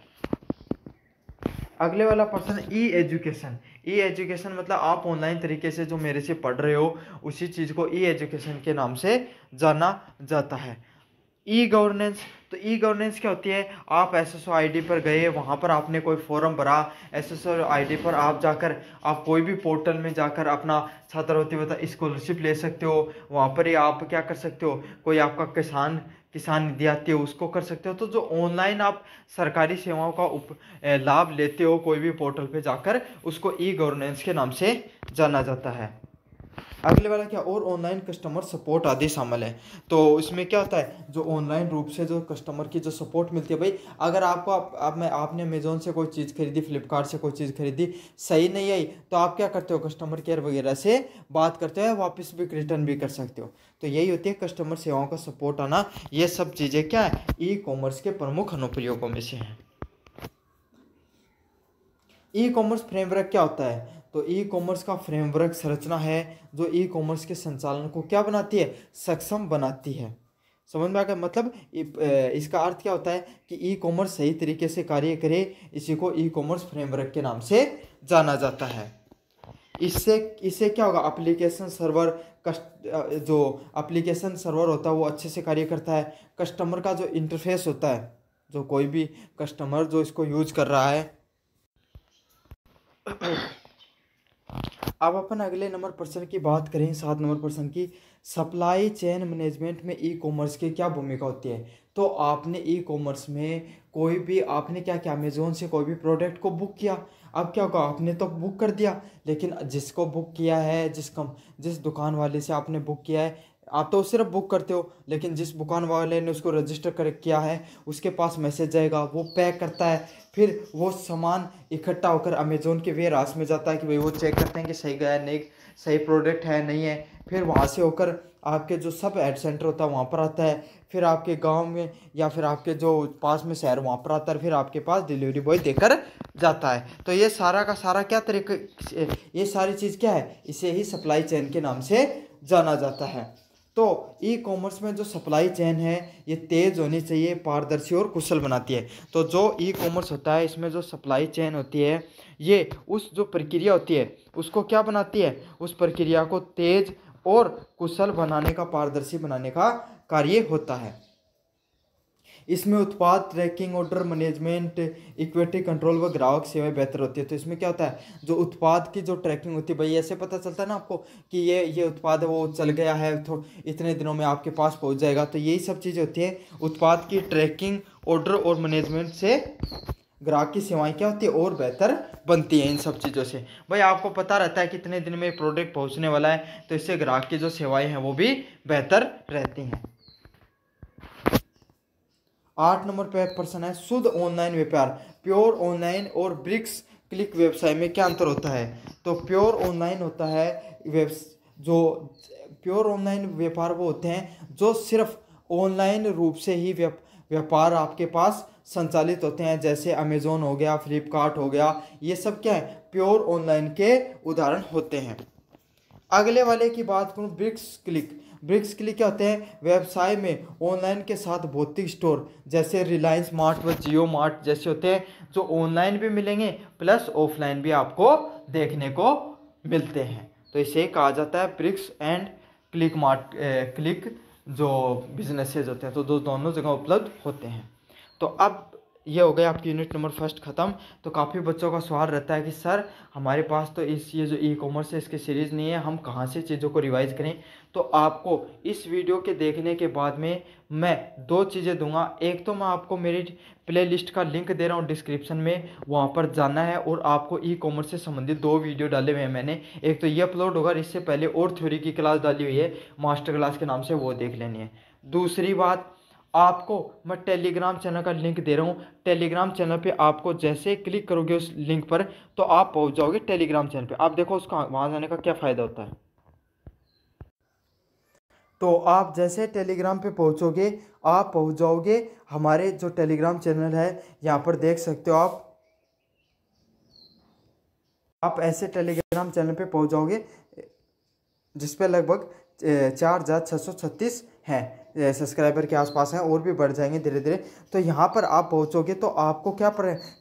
अगले वाला प्रश्न, ई एजुकेशन। ई एजुकेशन मतलब आप ऑनलाइन तरीके से जो मेरे से पढ़ रहे हो, उसी चीज़ को ई एजुकेशन के नाम से जाना जाता है। ई गवर्नेंस, तो ई गवर्नेंस क्या होती है? आप SSO ID पर गए, वहाँ पर आपने कोई फॉर्म भरा, SSO ID पर आप जाकर आप कोई भी पोर्टल में जाकर अपना छात्रवृत्ति स्कॉलरशिप ले सकते हो। वहाँ पर ही आप क्या कर सकते हो? कोई आपका किसान निधि आती है, उसको कर सकते हो। तो जो ऑनलाइन आप सरकारी सेवाओं का लाभ लेते हो कोई भी पोर्टल पे जाकर, उसको ई गवर्नेंस के नाम से जाना जाता है। अगले वाला क्या? और ऑनलाइन कस्टमर सपोर्ट आदि शामिल है। तो इसमें क्या होता है? जो ऑनलाइन रूप से जो कस्टमर की जो सपोर्ट मिलती है, भाई अगर आपको आपने अमेजोन से कोई चीज़ खरीदी, फ्लिपकार्ट से कोई चीज़ खरीदी, सही नहीं आई, तो आप क्या करते हो? कस्टमर केयर वगैरह से बात करते हो, वापस भी रिटर्न भी कर सकते हो। तो यही होती है कस्टमर सेवाओं का सपोर्ट आना। ये सब चीज़ें क्या है? ई कॉमर्स के प्रमुख अनुप्रयोगों में से हैं। ई कॉमर्स फ्रेमवर्क क्या होता है? तो ई कॉमर्स का फ्रेमवर्क संरचना है जो ई कॉमर्स के संचालन को क्या बनाती है? सक्षम बनाती है। समझ में आ गया? मतलब इसका अर्थ क्या होता है कि ई कॉमर्स सही तरीके से कार्य करे, इसी को ई कॉमर्स फ्रेमवर्क के नाम से जाना जाता है। इससे क्या होगा? एप्लीकेशन सर्वर, जो एप्लीकेशन सर्वर होता है वो अच्छे से कार्य करता है। कस्टमर का जो इंटरफेस होता है, जो कोई भी कस्टमर जो इसको यूज कर रहा है। अब अपन अगले नंबर प्रश्न की बात करें, 7 नंबर प्रश्न की, सप्लाई चेन मैनेजमेंट में ई कॉमर्स की क्या भूमिका होती है? तो आपने ई कॉमर्स में कोई भी आपने क्या किया? अमेजोन से कोई भी प्रोडक्ट को बुक किया। अब क्या होगा? आपने तो बुक कर दिया, लेकिन जिसको बुक किया है, जिस दुकान वाले से आपने बुक किया है, आप तो सिर्फ बुक करते हो, लेकिन जिस दुकान वाले ने उसको रजिस्टर कर किया है, उसके पास मैसेज जाएगा, वो पैक करता है, फिर वो सामान इकट्ठा होकर अमेजोन के वेयर हाउस में जाता है कि भाई वो चेक करते हैं कि सही गया नहीं, सही प्रोडक्ट है नहीं है। फिर वहाँ से होकर आपके जो सब एड सेंटर होता है वहाँ पर आता है, फिर आपके गांव में या फिर आपके जो पास में शहर वहाँ पर आता है, फिर आपके पास डिलीवरी बॉय देकर जाता है। तो ये सारा का सारा क्या तरीके, ये सारी चीज़ क्या है? इसे ही सप्लाई चेन के नाम से जाना जाता है। तो ई कॉमर्स में जो सप्लाई चेन है ये तेज़ होनी चाहिए, पारदर्शी और कुशल बनाती है। तो जो ई कॉमर्स होता है इसमें जो सप्लाई चेन होती है ये उस जो प्रक्रिया होती है उसको क्या बनाती है, उस प्रक्रिया को तेज़ और कुशल बनाने का, पारदर्शी बनाने का कार्य होता है। इसमें उत्पाद tracking, order management, equity control व ग्राहक सेवाएं बेहतर होती है। तो इसमें क्या होता है, जो उत्पाद की जो ट्रैकिंग होती है, भाई ऐसे पता चलता है ना आपको कि ये उत्पाद है वो चल गया है, तो इतने दिनों में आपके पास पहुंच जाएगा। तो यही सब चीज़ें होती है उत्पाद की ट्रैकिंग, ऑर्डर और मैनेजमेंट से ग्राहक की सेवाएं क्या होती है और बेहतर बनती है। इन सब चीज़ों से भाई आपको पता रहता है कितने दिन में प्रोडक्ट पहुंचने वाला है, तो इससे ग्राहक की जो सेवाएं हैं वो भी बेहतर रहती हैं। 8 नंबर पे प्रश्न है, शुद्ध ऑनलाइन व्यापार, प्योर ऑनलाइन और ब्रिक्स क्लिक व्यवसाय में क्या अंतर होता है। तो प्योर ऑनलाइन होता है जो प्योर ऑनलाइन व्यापार वो होते हैं जो सिर्फ ऑनलाइन रूप से ही व्यापार आपके पास संचालित होते हैं, जैसे अमेजोन हो गया, फ्लिपकार्ट हो गया, ये सब क्या है, प्योर ऑनलाइन के उदाहरण होते हैं। अगले वाले की बात करूँ, ब्रिक्स क्लिक क्या होते हैं, व्यवसाय में ऑनलाइन के साथ भौतिक स्टोर जैसे रिलायंस मार्ट व जियो मार्ट जैसे होते हैं, जो ऑनलाइन भी मिलेंगे प्लस ऑफलाइन भी आपको देखने को मिलते हैं। तो इसे कहा जाता है ब्रिक्स एंड क्लिक जो बिजनेसेस होते हैं, तो दोनों जगह उपलब्ध होते हैं। तो अब ये हो गया आपकी यूनिट नंबर फर्स्ट ख़त्म। तो काफ़ी बच्चों का सवाल रहता है कि सर हमारे पास तो ये जो ई कॉमर्स है इसकी सीरीज़ नहीं है, हम कहाँ से चीज़ों को रिवाइज करें। तो आपको इस वीडियो के देखने के बाद में मैं 2 चीज़ें दूंगा। एक तो मैं आपको मेरी प्लेलिस्ट का लिंक दे रहा हूँ डिस्क्रिप्शन में, वहाँ पर जाना है और आपको ई कॉमर्स से संबंधित 2 वीडियो डाले हुए हैं मैंने। एक तो ये अपलोड होगा, इससे पहले और थ्योरी की क्लास डाली हुई है मास्टर क्लास के नाम से, वो देख लेनी है। दूसरी बात, आपको मैं टेलीग्राम चैनल का लिंक दे रहा हूँ। टेलीग्राम चैनल पे आपको जैसे क्लिक करोगे उस लिंक पर तो आप पहुँच जाओगे टेलीग्राम चैनल पे। आप देखो उसका वहाँ जाने का क्या फ़ायदा होता है। तो आप जैसे टेलीग्राम पे पहुँचोगे आप पहुँच जाओगे हमारे जो टेलीग्राम चैनल है, यहाँ पर देख सकते हो आप ऐसे टेलीग्राम चैनल पे पहुँच जाओगे जिस पे लगभग 4,636 हैं सब्सक्राइबर के आसपास हैं, और भी बढ़ जाएंगे धीरे धीरे। तो यहाँ पर आप पहुँचोगे तो आपको क्या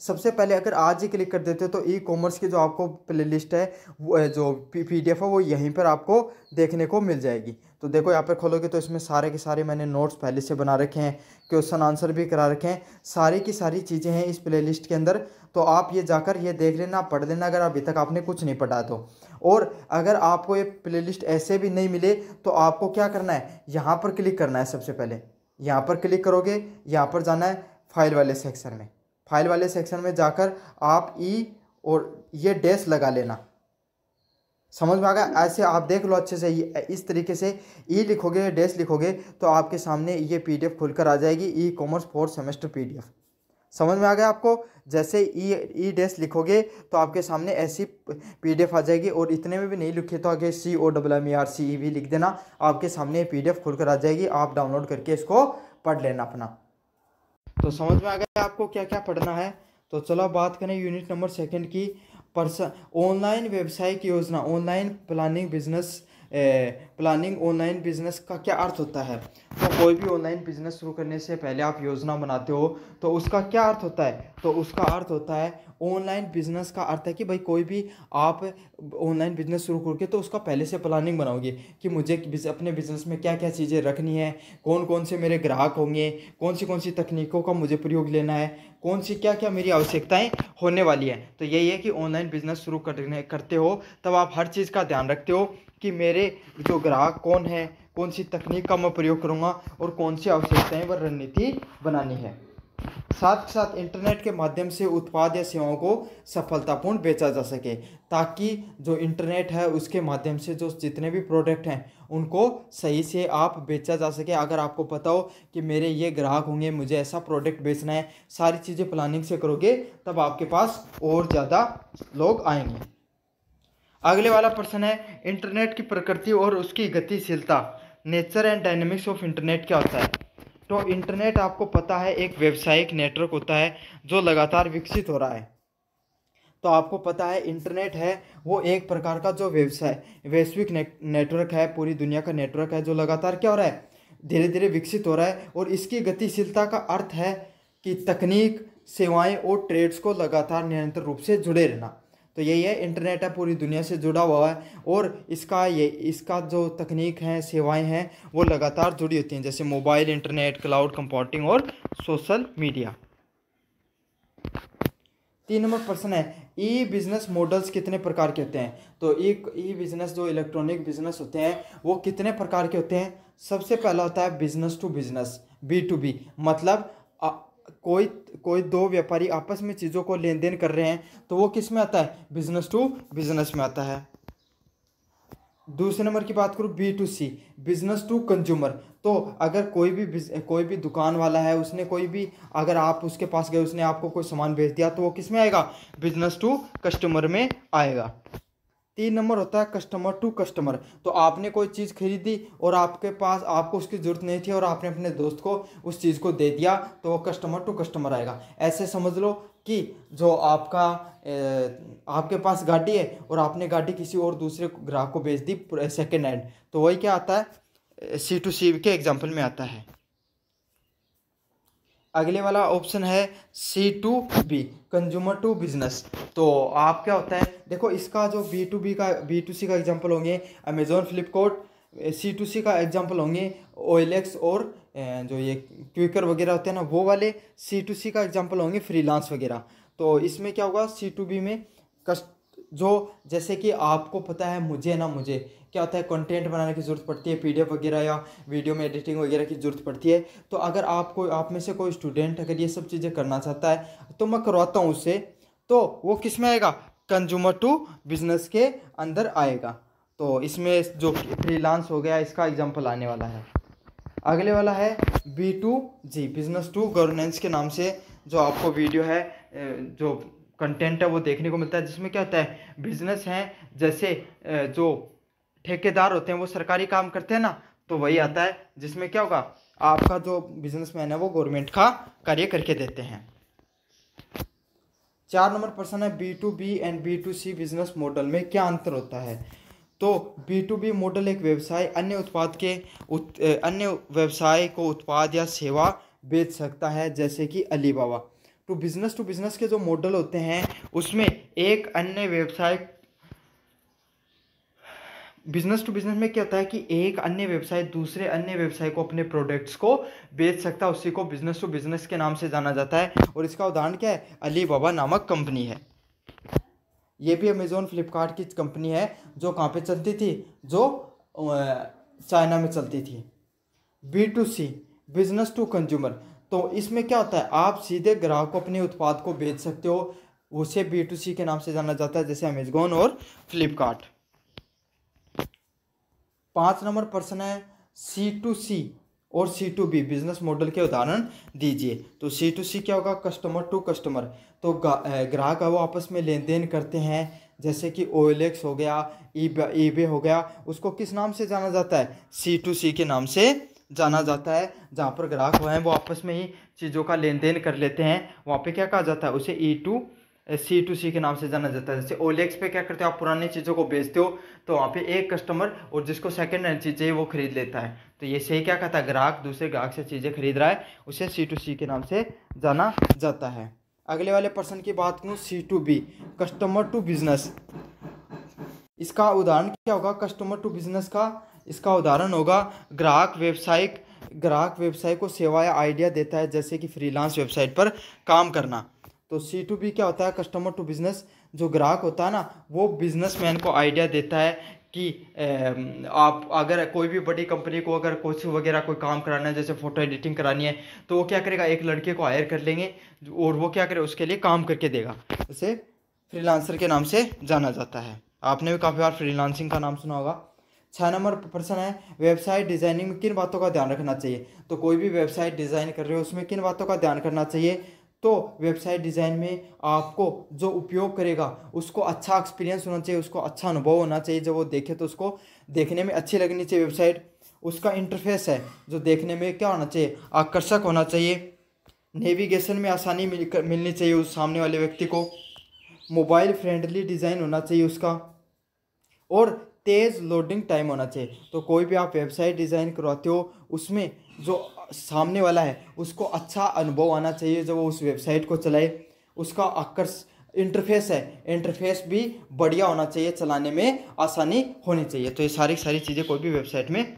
सबसे पहले अगर आज ही क्लिक कर देते हो तो ई कॉमर्स की जो आपको प्लेलिस्ट है वो जो PDF है वो यहीं पर आपको देखने को मिल जाएगी। तो देखो यहाँ पर खोलोगे तो इसमें सारे के सारे मैंने नोट्स पहले से बना रखे हैं, क्वेश्चन आंसर भी करा रखे हैं, सारी की सारी चीज़ें हैं इस प्लेलिस्ट के अंदर। तो आप ये जाकर ये देख लेना, पढ़ लेना अगर अभी तक आपने कुछ नहीं पढ़ा तो। और अगर आपको ये प्लेलिस्ट ऐसे भी नहीं मिले तो आपको क्या करना है, यहाँ पर क्लिक करना है। सबसे पहले यहाँ पर क्लिक करोगे, यहाँ पर जाना है फाइल वाले सेक्शन में। फाइल वाले सेक्शन में जाकर आप ई और ये डैश लगा लेना। समझ में आ गया? ऐसे आप देख लो अच्छे से, इस तरीके से ई लिखोगे, डैश लिखोगे तो आपके सामने ये PDF खुलकर आ जाएगी, e commerce 4th semester PDF। समझ में आ गया आपको? जैसे ई डैश लिखोगे तो आपके सामने ऐसी PDF आ जाएगी, और इतने में भी नहीं लिखे तो आगे COMMERCEV लिख देना, आपके सामने PDF खुलकर आ जाएगी। आप डाउनलोड करके इसको पढ़ लेना अपना। तो समझ में आ गया आपको क्या क्या पढ़ना है। तो चलो बात करें यूनिट नंबर 2 की। ऑनलाइन व्यवसाय की योजना, ऑनलाइन प्लानिंग ऑनलाइन बिजनेस का क्या अर्थ होता है। तो कोई भी ऑनलाइन बिजनेस शुरू करने से पहले आप योजना बनाते हो तो उसका क्या अर्थ होता है। तो उसका अर्थ होता है, ऑनलाइन बिजनेस का अर्थ है कि भाई कोई भी आप ऑनलाइन बिजनेस शुरू करके तो उसका पहले से प्लानिंग बनाओगे कि मुझे अपने बिजनेस में क्या क्या चीज़ें रखनी है, कौन कौन से मेरे ग्राहक होंगे, कौन सी तकनीकों का मुझे प्रयोग लेना है, कौन सी क्या क्या मेरी आवश्यकताएं होने वाली है। तो यही है कि ऑनलाइन बिजनेस शुरू करते हो तब आप हर चीज़ का ध्यान रखते हो कि मेरे जो ग्राहक कौन है, कौन सी तकनीक का मैं प्रयोग करूँगा और कौन सी आवश्यकताएं व रणनीति बनानी है। साथ ही साथ इंटरनेट के माध्यम से उत्पाद या सेवाओं को सफलतापूर्ण बेचा जा सके, ताकि जो इंटरनेट है उसके माध्यम से जो जितने भी प्रोडक्ट हैं उनको सही से आप बेचा जा सके। अगर आपको पता हो कि मेरे ये ग्राहक होंगे, मुझे ऐसा प्रोडक्ट बेचना है, सारी चीज़ें प्लानिंग से करोगे तब आपके पास और ज़्यादा लोग आएंगे। अगले वाला प्रश्न है, इंटरनेट की प्रकृति और उसकी गतिशीलता, nature and dynamics of internet क्या होता है। तो इंटरनेट आपको पता है एक व्यावसायिक नेटवर्क होता है जो लगातार विकसित हो रहा है। तो आपको पता है इंटरनेट है वो एक प्रकार का जो व्यवसाय वैश्विक नेटवर्क है, पूरी दुनिया का नेटवर्क है, जो लगातार क्या हो रहा है, धीरे धीरे विकसित हो रहा है। और इसकी गतिशीलता का अर्थ है कि तकनीक, सेवाएं और ट्रेड्स को लगातार निरंतर रूप से जुड़े रहना। तो यही है, इंटरनेट है पूरी दुनिया से जुड़ा हुआ है और इसका जो तकनीक है, सेवाएं हैं, वो लगातार जुड़ी होती हैं, जैसे मोबाइल इंटरनेट, क्लाउड कंप्यूटिंग और सोशल मीडिया। 3 नंबर प्रश्न है, ई बिजनेस मॉडल्स कितने प्रकार के होते हैं। तो ई बिजनेस जो इलेक्ट्रॉनिक बिजनेस होते हैं वो कितने प्रकार के होते हैं। सबसे पहला होता है बिजनेस टू बिजनेस, B2B, मतलब कोई दो व्यापारी आपस में चीज़ों को लेन देन कर रहे हैं तो वो किस में आता है, बिजनेस टू बिजनेस में आता है। दूसरे नंबर की बात करूँ B2C, बिजनेस टू कंज्यूमर, तो अगर कोई भी दुकान वाला है, उसने कोई भी, अगर आप उसके पास गए, उसने आपको कोई सामान बेच दिया तो वो किस में आएगा, बिजनेस टू कस्टमर में आएगा। 3 नंबर होता है कस्टमर टू कस्टमर, तो आपने कोई चीज़ खरीदी और आपको उसकी ज़रूरत नहीं थी और आपने अपने दोस्त को उस चीज़ को दे दिया तो वो कस्टमर टू कस्टमर आएगा। ऐसे समझ लो कि जो आपके पास गाड़ी है और आपने गाड़ी किसी और दूसरे ग्राहक को बेच दी सेकेंड हैंड, तो वही क्या आता है, C2C के एग्जाम्पल में आता है। अगले वाला ऑप्शन है C2B, कंज्यूमर टू बिजनेस। तो आप क्या होता है, देखो इसका जो B2C का एग्जांपल होंगे अमेजोन, फ्लिपकार्ट। C2C का एग्जांपल होंगे OLX और जो ये क्विकर वगैरह होते हैं ना वो वाले। C2C का एग्जांपल होंगे फ्रीलांस वगैरह। तो इसमें क्या होगा, C2B में जो जैसे कि आपको पता है, मुझे क्या होता है, कंटेंट बनाने की ज़रूरत पड़ती है, PDF वगैरह या वीडियो में एडिटिंग वगैरह की ज़रूरत पड़ती है। तो अगर आप में से कोई स्टूडेंट अगर ये सब चीज़ें करना चाहता है तो मैं करवाता हूँ उससे, तो वो किस में आएगा, कंज्यूमर टू बिजनेस के अंदर आएगा। तो इसमें जो फ्रीलांस हो गया इसका एग्जाम्पल आने वाला है। अगले वाला है B2G, बिजनेस टू गवर्नेंस के नाम से जो आपको वीडियो है, जो कंटेंट है वो देखने को मिलता है, जिसमें क्या होता है, बिजनेस हैं जैसे जो ठेकेदार होते हैं वो सरकारी काम करते हैं ना, तो वही आता है, जिसमें क्या होगा, आपका जो बिजनेसमैन है वो गवर्नमेंट का कार्य करके देते हैं। 4 नंबर प्रश्न है, B2B and B2C business model में क्या अंतर होता है। तो B2B मॉडल एक व्यवसाय अन्य व्यवसाय को उत्पाद या सेवा बेच सकता है, जैसे कि अलीबाबा। टू बिजनेस के जो मॉडल होते हैं उसमें एक अन्य व्यवसाय, बिजनेस टू बिजनेस में क्या होता है कि एक अन्य व्यवसाय दूसरे अन्य व्यवसाय को अपने प्रोडक्ट्स को बेच सकता है, उसी को बिजनेस टू बिजनेस के नाम से जाना जाता है। और इसका उदाहरण क्या है, अलीबाबा नामक कंपनी है। ये भी अमेजोन, फ्लिपकार्ट की कंपनी है जो कहाँ पे चलती थी, जो चाइना में चलती थी। B2C, बिजनेस टू कंज्यूमर, तो इसमें क्या होता है, आप सीधे ग्राहक को अपने उत्पाद को बेच सकते हो, उसे B2C के नाम से जाना जाता है, जैसे अमेजोन और फ्लिपकार्ट। 5 नंबर प्रश्न है, C2C और C2B बिजनेस मॉडल के उदाहरण दीजिए। तो C2C क्या होगा, कस्टमर टू कस्टमर, तो ग्राहक वो आपस में लेन देन करते हैं, जैसे कि OLX हो गया, eBay हो गया, उसको किस नाम से जाना जाता है, C2C के नाम से जाना जाता है। जहाँ पर ग्राहक वो हैं वो आपस में ही चीज़ों का लेन देन कर लेते हैं, वहाँ पे क्या कहा जाता है, उसे C2C के नाम से जाना जाता है। जैसे OLX पे क्या करते हो, आप पुरानी चीज़ों को बेचते हो तो वहाँ पे एक कस्टमर और जिसको सेकंड हैंड चीज़ चाहिए वो खरीद लेता है, तो ये सही क्या कहता है, ग्राहक दूसरे ग्राहक से चीज़ें खरीद रहा है, उसे C2C के नाम से जाना जाता है। अगले वाले पर्सन की बात करूँ, C2B, कस्टमर टू बिजनेस, इसका उदाहरण क्या होगा, कस्टमर टू बिजनेस का इसका उदाहरण होगा ग्राहक व्यवसाय को सेवा या आइडिया देता है, जैसे कि फ्रीलांस वेबसाइट पर काम करना। तो C2B क्या होता है, कस्टमर टू बिजनेस, जो ग्राहक होता है ना वो बिजनेसमैन को आइडिया देता है कि आप अगर कोई भी बड़ी कंपनी को अगर कुछ वगैरह कोई काम कराना है, जैसे फ़ोटो एडिटिंग करानी है, तो वो क्या करेगा, एक लड़के को हायर कर लेंगे और वो क्या करे, उसके लिए काम करके देगा, उसे फ्रीलांसर के नाम से जाना जाता है। आपने भी काफ़ी बार फ्रीलांसिंग का नाम सुना होगा। 6 नंबर प्रश्न है, वेबसाइट डिज़ाइनिंग में किन बातों का ध्यान रखना चाहिए। तो कोई भी वेबसाइट डिज़ाइन कर रहे हो उसमें किन बातों का ध्यान करना चाहिए। तो वेबसाइट डिज़ाइन में आपको जो उपयोग करेगा उसको अच्छा एक्सपीरियंस होना चाहिए, उसको अच्छा अनुभव होना चाहिए, जब वो देखे तो उसको देखने में अच्छी लगनी चाहिए वेबसाइट। उसका इंटरफेस है जो देखने में क्या होना चाहिए, आकर्षक होना चाहिए। नेविगेशन में आसानी मिलनी चाहिए उस सामने वाले व्यक्ति को। मोबाइल फ्रेंडली डिज़ाइन होना चाहिए उसका, और तेज़ लोडिंग टाइम होना चाहिए। तो कोई भी आप वेबसाइट डिज़ाइन करवाते हो उसमें जो सामने वाला है उसको अच्छा अनुभव आना चाहिए जब वो उस वेबसाइट को चलाए। उसका इंटरफेस है, इंटरफेस भी बढ़िया होना चाहिए, चलाने में आसानी होनी चाहिए। तो ये सारी चीज़ें कोई भी वेबसाइट में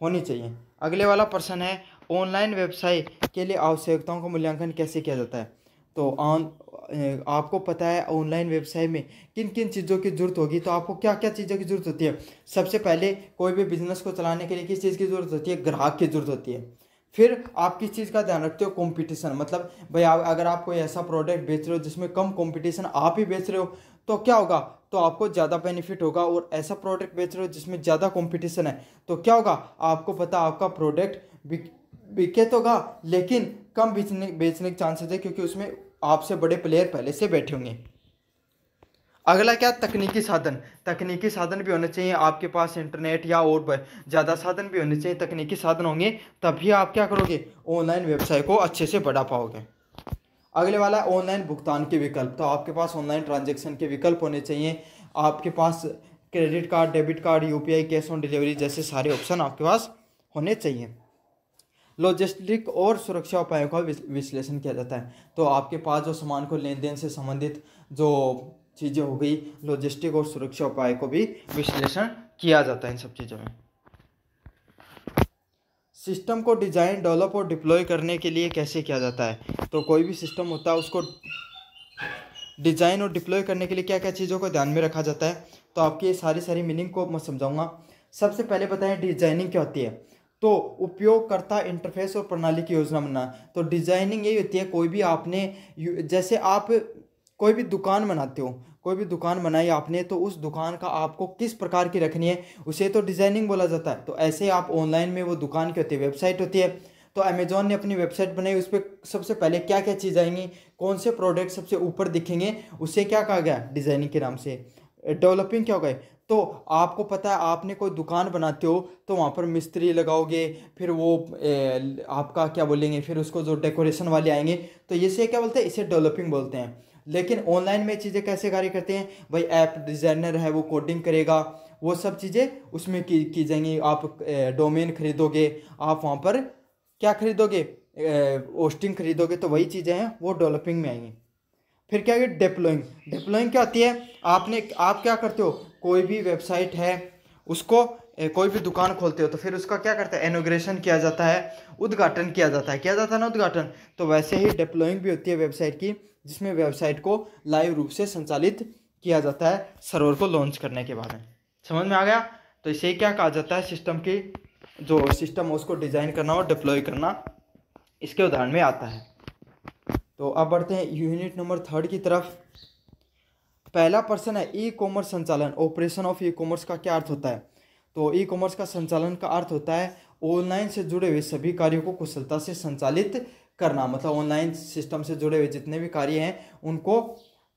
होनी चाहिए। अगले वाला प्रश्न है, ऑनलाइन व्यवसाय के लिए आवश्यकताओं का मूल्यांकन कैसे किया जाता है। तो आपको पता है ऑनलाइन व्यवसाय में किन किन चीज़ों की ज़रूरत होगी। तो आपको क्या क्या चीज़ों की ज़रूरत होती है। सबसे पहले कोई भी बिजनेस को चलाने के लिए किस चीज़ की ज़रूरत होती है, ग्राहक की ज़रूरत होती है। फिर आप किस चीज़ का ध्यान रखते हो, कंपटीशन, मतलब भाई अगर आप कोई ऐसा प्रोडक्ट बेच रहे हो जिसमें कम कंपटीशन आप ही बेच रहे हो तो क्या होगा, तो आपको ज़्यादा बेनिफिट होगा। और ऐसा प्रोडक्ट बेच रहे हो जिसमें ज़्यादा कंपटीशन है तो क्या होगा, आपको पता आपका प्रोडक्ट बिके तो होगा लेकिन कम बेचने के चांसेस है, क्योंकि उसमें आपसे बड़े प्लेयर पहले से बैठे होंगे। अगला क्या, तकनीकी साधन भी होने चाहिए आपके पास, इंटरनेट या और ज़्यादा साधन भी होने चाहिए। तकनीकी साधन होंगे तभी आप क्या करोगे, ऑनलाइन व्यवसाय को अच्छे से बढ़ा पाओगे। अगले वाला है ऑनलाइन भुगतान के विकल्प। तो आपके पास ऑनलाइन ट्रांजैक्शन के विकल्प होने चाहिए। आपके पास credit card, debit card, UPI, cash on delivery जैसे सारे ऑप्शन आपके पास होने चाहिए। लॉजिस्टिक और सुरक्षा उपायों का विश्लेषण किया जाता है। तो आपके पास जो सामान को लेन देन से संबंधित जो चीज़ें हो गई, लॉजिस्टिक और सुरक्षा उपाय को भी विश्लेषण किया जाता है इन सब चीज़ों में। सिस्टम को डिजाइन, डेवलप और डिप्लॉय करने के लिए कैसे किया जाता है। तो कोई भी सिस्टम होता है उसको डिजाइन और डिप्लॉय करने के लिए क्या क्या चीज़ों को ध्यान में रखा जाता है। तो आपकी ये सारी मीनिंग को मैं समझाऊंगा। सबसे पहले बताएं डिजाइनिंग क्या होती है। तो उपयोगकर्ता इंटरफेस और प्रणाली की योजना बनाना। तो डिजाइनिंग यही होती है, कोई भी आपने जैसे आप कोई भी दुकान बनाते हो, कोई भी दुकान बनाई आपने तो उस दुकान का आपको किस प्रकार की रखनी है उसे तो डिजाइनिंग बोला जाता है। तो ऐसे आप ऑनलाइन में वो दुकान की होती है, वेबसाइट होती है। तो अमेजोन ने अपनी वेबसाइट बनाई, उस पर सबसे पहले क्या क्या चीज़ आएंगी, कौन से प्रोडक्ट सबसे ऊपर दिखेंगे, उसे क्या कहा गया, डिजाइनिंग के नाम से। डेवलपिंग क्या हो गए, तो आपको पता है आपने कोई दुकान बनाते हो तो वहाँ पर मिस्त्री लगाओगे, फिर वो आपका क्या बोलेंगे, फिर उसको जो डेकोरेशन वाले आएंगे, तो इसे क्या बोलते हैं, इसे डेवलपिंग बोलते हैं। लेकिन ऑनलाइन में चीज़ें कैसे कार्य करते हैं, भाई ऐप डिज़ाइनर है वो कोडिंग करेगा, वो सब चीज़ें उसमें की जाएंगी। आप डोमेन खरीदोगे, आप वहाँ पर क्या खरीदोगे, होस्टिंग खरीदोगे, तो वही चीज़ें हैं वो डेवलपिंग में आएंगी। फिर क्या है डिप्लॉइंग क्या होती है, आप क्या करते हो, कोई भी वेबसाइट है उसको कोई भी दुकान खोलते हो तो फिर उसका क्या करते हैं, इनॉग्रेशन किया जाता है, उद्घाटन किया जाता है ना उद्घाटन। तो वैसे ही डिप्लॉइंग भी होती है वेबसाइट की, जिसमें वेबसाइट को लाइव रूप से संचालित किया जाता है सर्वर को लॉन्च करने के बाद में। समझ में आ गया। तो इसे क्या कहा जाता है, सिस्टम की जो सिस्टम है उसको डिज़ाइन करना और डिप्लॉय करना इसके उदाहरण में आता है। तो अब बढ़ते हैं यूनिट नंबर 3 की तरफ। पहला प्रश्न है ई कॉमर्स संचालन, ऑपरेशन ऑफ ई कॉमर्स का क्या अर्थ होता है। तो ई कॉमर्स का संचालन का अर्थ होता है ऑनलाइन से जुड़े हुए सभी कार्यों को कुशलता से संचालित करना। मतलब ऑनलाइन सिस्टम से जुड़े हुए जितने भी कार्य हैं उनको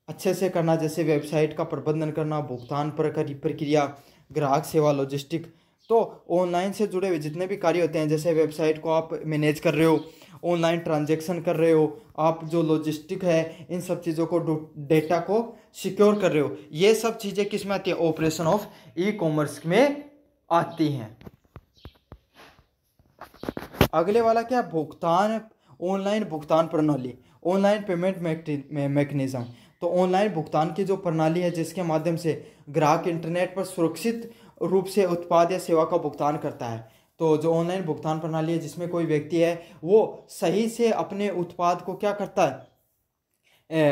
अच्छे से करना, जैसे वेबसाइट का प्रबंधन करना, भुगतान प्रक्रिया, ग्राहक सेवा, लॉजिस्टिक। तो ऑनलाइन से जुड़े हुए जितने भी कार्य होते हैं, जैसे वेबसाइट को आप मैनेज कर रहे हो, ऑनलाइन ट्रांजैक्शन कर रहे हो, आप जो लॉजिस्टिक है इन सब चीज़ों को डेटा को सिक्योर कर रहे हो, ये सब चीज़ें किस में आती है, ऑपरेशन ऑफ ई कॉमर्स में आती हैं। अगले वाला क्या, भुगतान, ऑनलाइन भुगतान प्रणाली, ऑनलाइन पेमेंट मैकेनिज्म। तो ऑनलाइन भुगतान की जो प्रणाली है जिसके माध्यम से ग्राहक इंटरनेट पर सुरक्षित रूप से उत्पाद या सेवा का भुगतान करता है। तो जो ऑनलाइन भुगतान प्रणाली है जिसमें कोई व्यक्ति है वो सही से अपने उत्पाद को क्या करता है,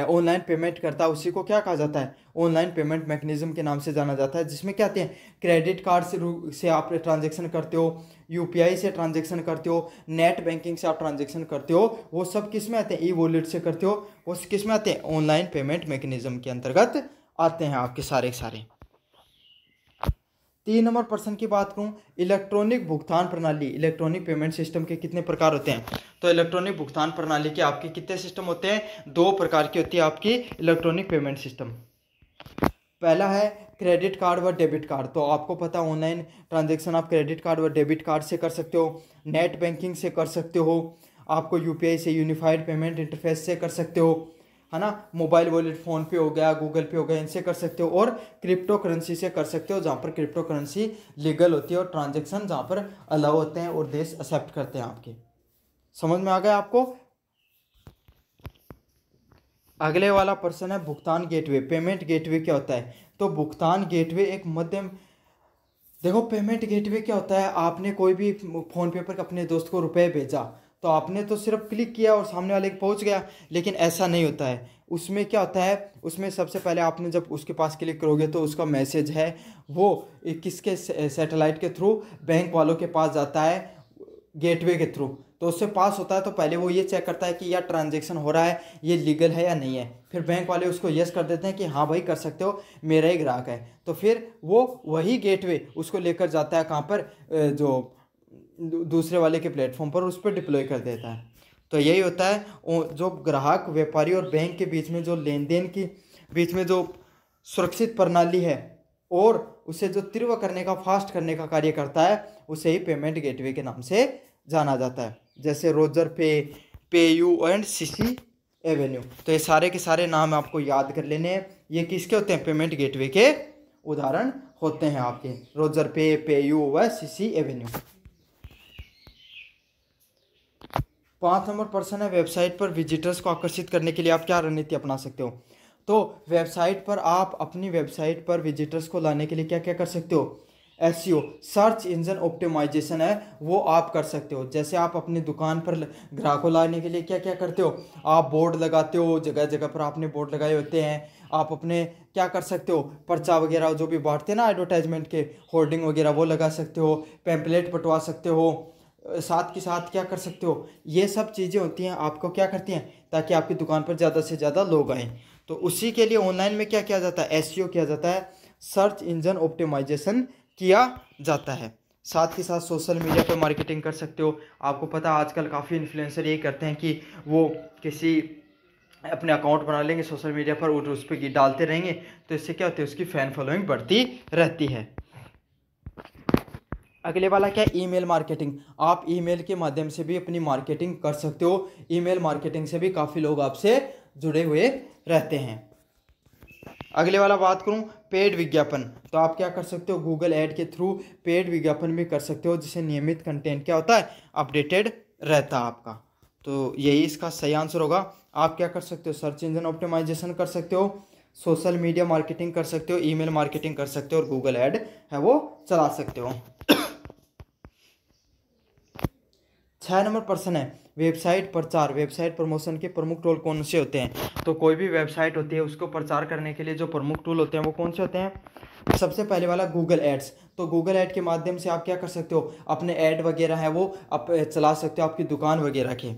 ऑनलाइन पेमेंट करता है, उसी को क्या कहा जाता है, ऑनलाइन पेमेंट मैकेनिज्म के नाम से जाना जाता है। जिसमें क्या आते हैं, क्रेडिट कार्ड से आप ट्रांजैक्शन करते हो, यूपीआई से ट्रांजैक्शन करते हो, नेट बैंकिंग से आप ट्रांजैक्शन करते हो, वो सब किस में आते हैं, ई वॉलेट से करते हो, वो किस में आते हैं, ऑनलाइन पेमेंट मैकेनिज्म के अंतर्गत आते हैं आपके सारे। 3 नंबर प्रश्न की बात करूं, इलेक्ट्रॉनिक भुगतान प्रणाली, इलेक्ट्रॉनिक पेमेंट सिस्टम के कितने प्रकार होते हैं। तो इलेक्ट्रॉनिक भुगतान प्रणाली के आपके कितने सिस्टम होते हैं, 2 प्रकार की होती है आपकी इलेक्ट्रॉनिक पेमेंट सिस्टम। पहला है क्रेडिट कार्ड व डेबिट कार्ड। तो आपको पता है ऑनलाइन ट्रांजैक्शन आप क्रेडिट कार्ड व डेबिट कार्ड से कर सकते हो, नेट बैंकिंग से कर सकते हो, आपको यूपीआई से यूनिफाइड पेमेंट इंटरफेस से कर सकते हो, है ना। मोबाइल वॉलेट, फ़ोन पे हो गया, गूगल पे हो गया, इनसे कर सकते हो। और क्रिप्टो करेंसी से कर सकते हो, जहाँ पर क्रिप्टो करेंसी लीगल होती है और ट्रांजेक्शन जहाँ पर अलाउ होते हैं और देश एक्सेप्ट करते हैं आपके। समझ में आ गया आपको। अगले वाला पर्सन है भुगतान गेटवे। पेमेंट गेटवे क्या होता है? तो भुगतान गेटवे एक मध्यम, देखो पेमेंट गेटवे क्या होता है, आपने कोई भी फ़ोन पे पर अपने दोस्त को रुपए भेजा तो आपने तो सिर्फ क्लिक किया और सामने वाले के पहुंच गया, लेकिन ऐसा नहीं होता है। उसमें क्या होता है, उसमें सबसे पहले आपने जब उसके पास क्लिक करोगे तो उसका मैसेज है वो किसके, सैटेलाइट के थ्रू बैंक वालों के पास जाता है, गेटवे के थ्रू। तो उससे पास होता है तो पहले वो ये चेक करता है कि यह ट्रांजेक्शन हो रहा है, ये लीगल है या नहीं है। फिर बैंक वाले उसको यस कर देते हैं कि हाँ भाई कर सकते हो, मेरा ही ग्राहक है। तो फिर वो वही गेटवे उसको लेकर जाता है कहाँ पर, जो दूसरे वाले के प्लेटफॉर्म पर, उस पर डिप्लॉय कर देता है। तो यही होता है जो ग्राहक, व्यापारी और बैंक के बीच में जो लेन देन की बीच में जो सुरक्षित प्रणाली है और उसे जो तीव्र करने का, फास्ट करने का कार्य करता है, उसे ही पेमेंट गेटवे के नाम से जाना जाता है। जैसे रोजर पे, पेयू एंड सीसी एवेन्यू। तो ये सारे के सारे नाम आपको याद कर लेने हैं। ये किसके होते हैं? पेमेंट गेटवे के उदाहरण होते हैं आपके, रोजर पे, पेयू व सीसी एवेन्यू। 5 नंबर पर्सन है वेबसाइट पर विजिटर्स को आकर्षित करने के लिए आप क्या रणनीति अपना सकते हो? तो वेबसाइट पर आप अपनी वेबसाइट पर विजिटर्स को लाने के लिए क्या क्या कर सकते हो? एसईओ, सर्च इंजन ऑप्टिमाइजेशन है, वो आप कर सकते हो। जैसे आप अपनी दुकान पर ग्राहकों लाने के लिए क्या क्या करते हो? आप बोर्ड लगाते हो, जगह जगह पर आपने बोर्ड लगाए होते हैं। आप अपने क्या कर सकते हो, पर्चा वगैरह जो भी बांटते हैं ना एडवर्टाइजमेंट के, होर्डिंग वगैरह वो लगा सकते हो, पैम्पलेट बंटवा सकते हो। साथ के साथ क्या कर सकते हो, ये सब चीज़ें होती हैं, आपको क्या करती हैं, ताकि आपकी दुकान पर ज़्यादा से ज़्यादा लोग आएँ। तो उसी के लिए ऑनलाइन में क्या किया जाता है? एसईओ किया जाता है, सर्च इंजन ऑप्टिमाइजेशन किया जाता है। साथ ही साथ सोशल मीडिया पे मार्केटिंग कर सकते हो। आपको पता है आजकल काफ़ी इन्फ्लुएंसर यही करते हैं कि वो किसी अपने अकाउंट बना लेंगे सोशल मीडिया पर और उस पर डालते रहेंगे, तो इससे क्या होता है, उसकी फ़ैन फॉलोइंग बढ़ती रहती है। अगले वाला क्या है? Email marketing. आप ईमेल के माध्यम से भी अपनी मार्केटिंग कर सकते हो। ईमेल मार्केटिंग से भी काफ़ी लोग आपसे जुड़े हुए रहते हैं। अगले वाला बात करूं, पेड विज्ञापन। तो आप क्या कर सकते हो, गूगल ऐड के थ्रू पेड विज्ञापन भी कर सकते हो, जिससे नियमित कंटेंट क्या होता है, अपडेटेड रहता है आपका। तो यही इसका सही आंसर होगा। आप क्या कर सकते हो, सर्च इंजन ऑप्टिमाइजेशन कर सकते हो, सोशल मीडिया मार्केटिंग कर सकते हो, ईमेल मार्केटिंग कर सकते हो और गूगल ऐड है वो चला सकते हो। 6 नंबर पर्सन है वेबसाइट प्रचार। वेबसाइट प्रमोशन के प्रमुख टूल कौन से होते हैं? तो कोई भी वेबसाइट होती है उसको प्रचार करने के लिए जो प्रमुख टूल होते हैं वो कौन से होते हैं? सबसे पहले वाला गूगल एड्स। तो गूगल ऐड के माध्यम से आप क्या कर सकते हो, अपने ऐड वगैरह है वो आप चला सकते हो आपकी दुकान वगैरह के।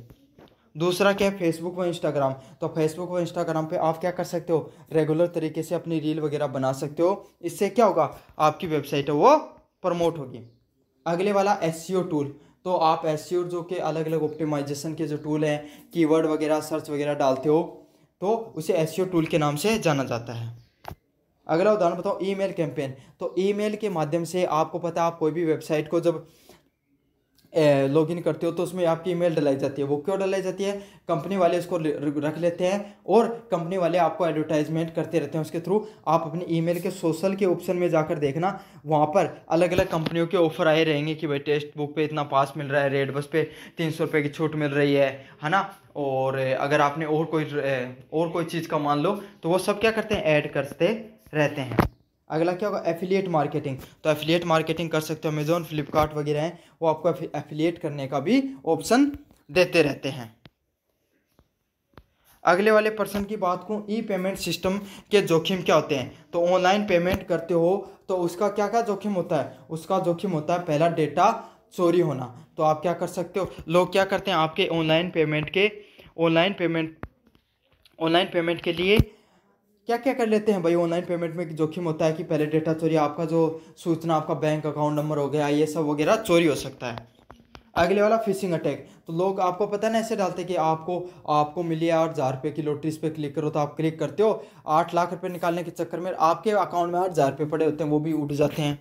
दूसरा क्या है, फेसबुक व इंस्टाग्राम। तो फेसबुक व इंस्टाग्राम पे आप क्या कर सकते हो, रेगुलर तरीके से अपनी रील वगैरह बना सकते हो। इससे क्या होगा, आपकी वेबसाइट है वो प्रमोट होगी। अगले वाला एसईओ टूल। तो आप एसईओ जो कि अलग अलग ऑप्टिमाइजेशन के जो टूल हैं, कीवर्ड वगैरह सर्च वगैरह डालते हो, तो उसे एसईओ टूल के नाम से जाना जाता है। अगला उदाहरण बताओ, ईमेल कैंपेन। तो ईमेल के माध्यम से आपको पता है, आप कोई भी वेबसाइट को जब लॉगिन करते हो तो उसमें आपकी ईमेल डलाई जाती है। वो क्यों डलाई जाती है, कंपनी वाले उसको रख लेते हैं और कंपनी वाले आपको एडवर्टाइजमेंट करते रहते हैं उसके थ्रू। आप अपनी ईमेल के सोशल के ऑप्शन में जाकर देखना, वहाँ पर अलग अलग कंपनियों के ऑफर आए रहेंगे कि भाई टेक्स्ट बुक पे इतना पास मिल रहा है, रेड बस पे 300 रुपये की छूट मिल रही है ना। और अगर आपने और कोई चीज़ का मान लो, तो वो सब क्या करते हैं, ऐड करते रहते हैं। अगला क्या होगा, एफिलिएट मार्केटिंग। तो एफिलिएट मार्केटिंग कर सकते हो, अमेजोन, फ्लिपकार्ट वगैरह हैं वो आपको एफिलिएट करने का भी ऑप्शन देते रहते हैं। अगले वाले पर्सन की बात करूँ, ई पेमेंट सिस्टम के जोखिम क्या होते हैं? तो ऑनलाइन पेमेंट करते हो तो उसका क्या क्या जोखिम होता है? उसका जोखिम होता है पहला, डेटा चोरी होना। तो आप क्या कर सकते हो, लोग क्या करते हैं आपके ऑनलाइन पेमेंट के लिए क्या क्या कर लेते हैं भाई। ऑनलाइन पेमेंट में जोखिम होता है कि पहले डेटा चोरी, आपका जो सूचना, आपका बैंक अकाउंट नंबर हो गया, ये सब वगैरह चोरी हो सकता है। अगले वाला फिशिंग अटैक। तो लोग आपको पता ना ऐसे डालते हैं कि आपको मिली 8,000 रुपये की लॉटरी, इस पर क्लिक करो। तो आप क्लिक करते हो, 8 लाख रुपये निकालने के चक्कर में आपके अकाउंट में 8,000 रुपये पड़े होते हैं, वो भी उठ जाते हैं।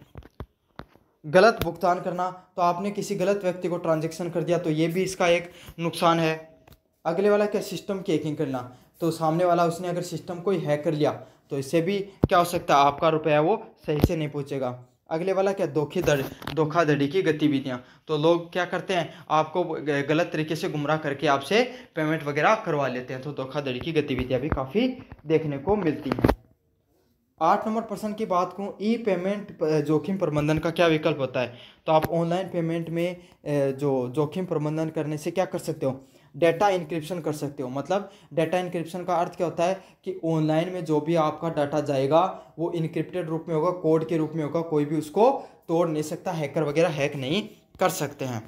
गलत भुगतान करना। तो आपने किसी गलत व्यक्ति को ट्रांजेक्शन कर दिया, तो ये भी इसका एक नुकसान है। अगले वाला क्या, सिस्टम की हैकिंग करना। तो सामने वाला उसने अगर सिस्टम को ही हैक कर लिया तो इससे भी क्या हो सकता है, आपका रुपया वो सही से नहीं पहुंचेगा। अगले वाला क्या, धोखाधड़ी की गतिविधियां। तो लोग क्या करते हैं, आपको गलत तरीके से गुमराह करके आपसे पेमेंट वगैरह करवा लेते हैं। तो धोखाधड़ी की गतिविधियां भी काफ़ी देखने को मिलती हैं। 8 नंबर प्रश्न की बात करूँ, ई पेमेंट जोखिम प्रबंधन का क्या विकल्प होता है। तो आप ऑनलाइन पेमेंट में जो जोखिम प्रबंधन करने से क्या कर सकते हो, डाटा इंक्रिप्शन कर सकते हो। मतलब डाटा इंक्रिप्शन का अर्थ क्या होता है कि ऑनलाइन में जो भी आपका डाटा जाएगा वो इनक्रिप्टेड रूप में होगा, कोड के रूप में होगा, कोई भी उसको तोड़ नहीं सकता, हैकर वगैरह हैक नहीं कर सकते हैं।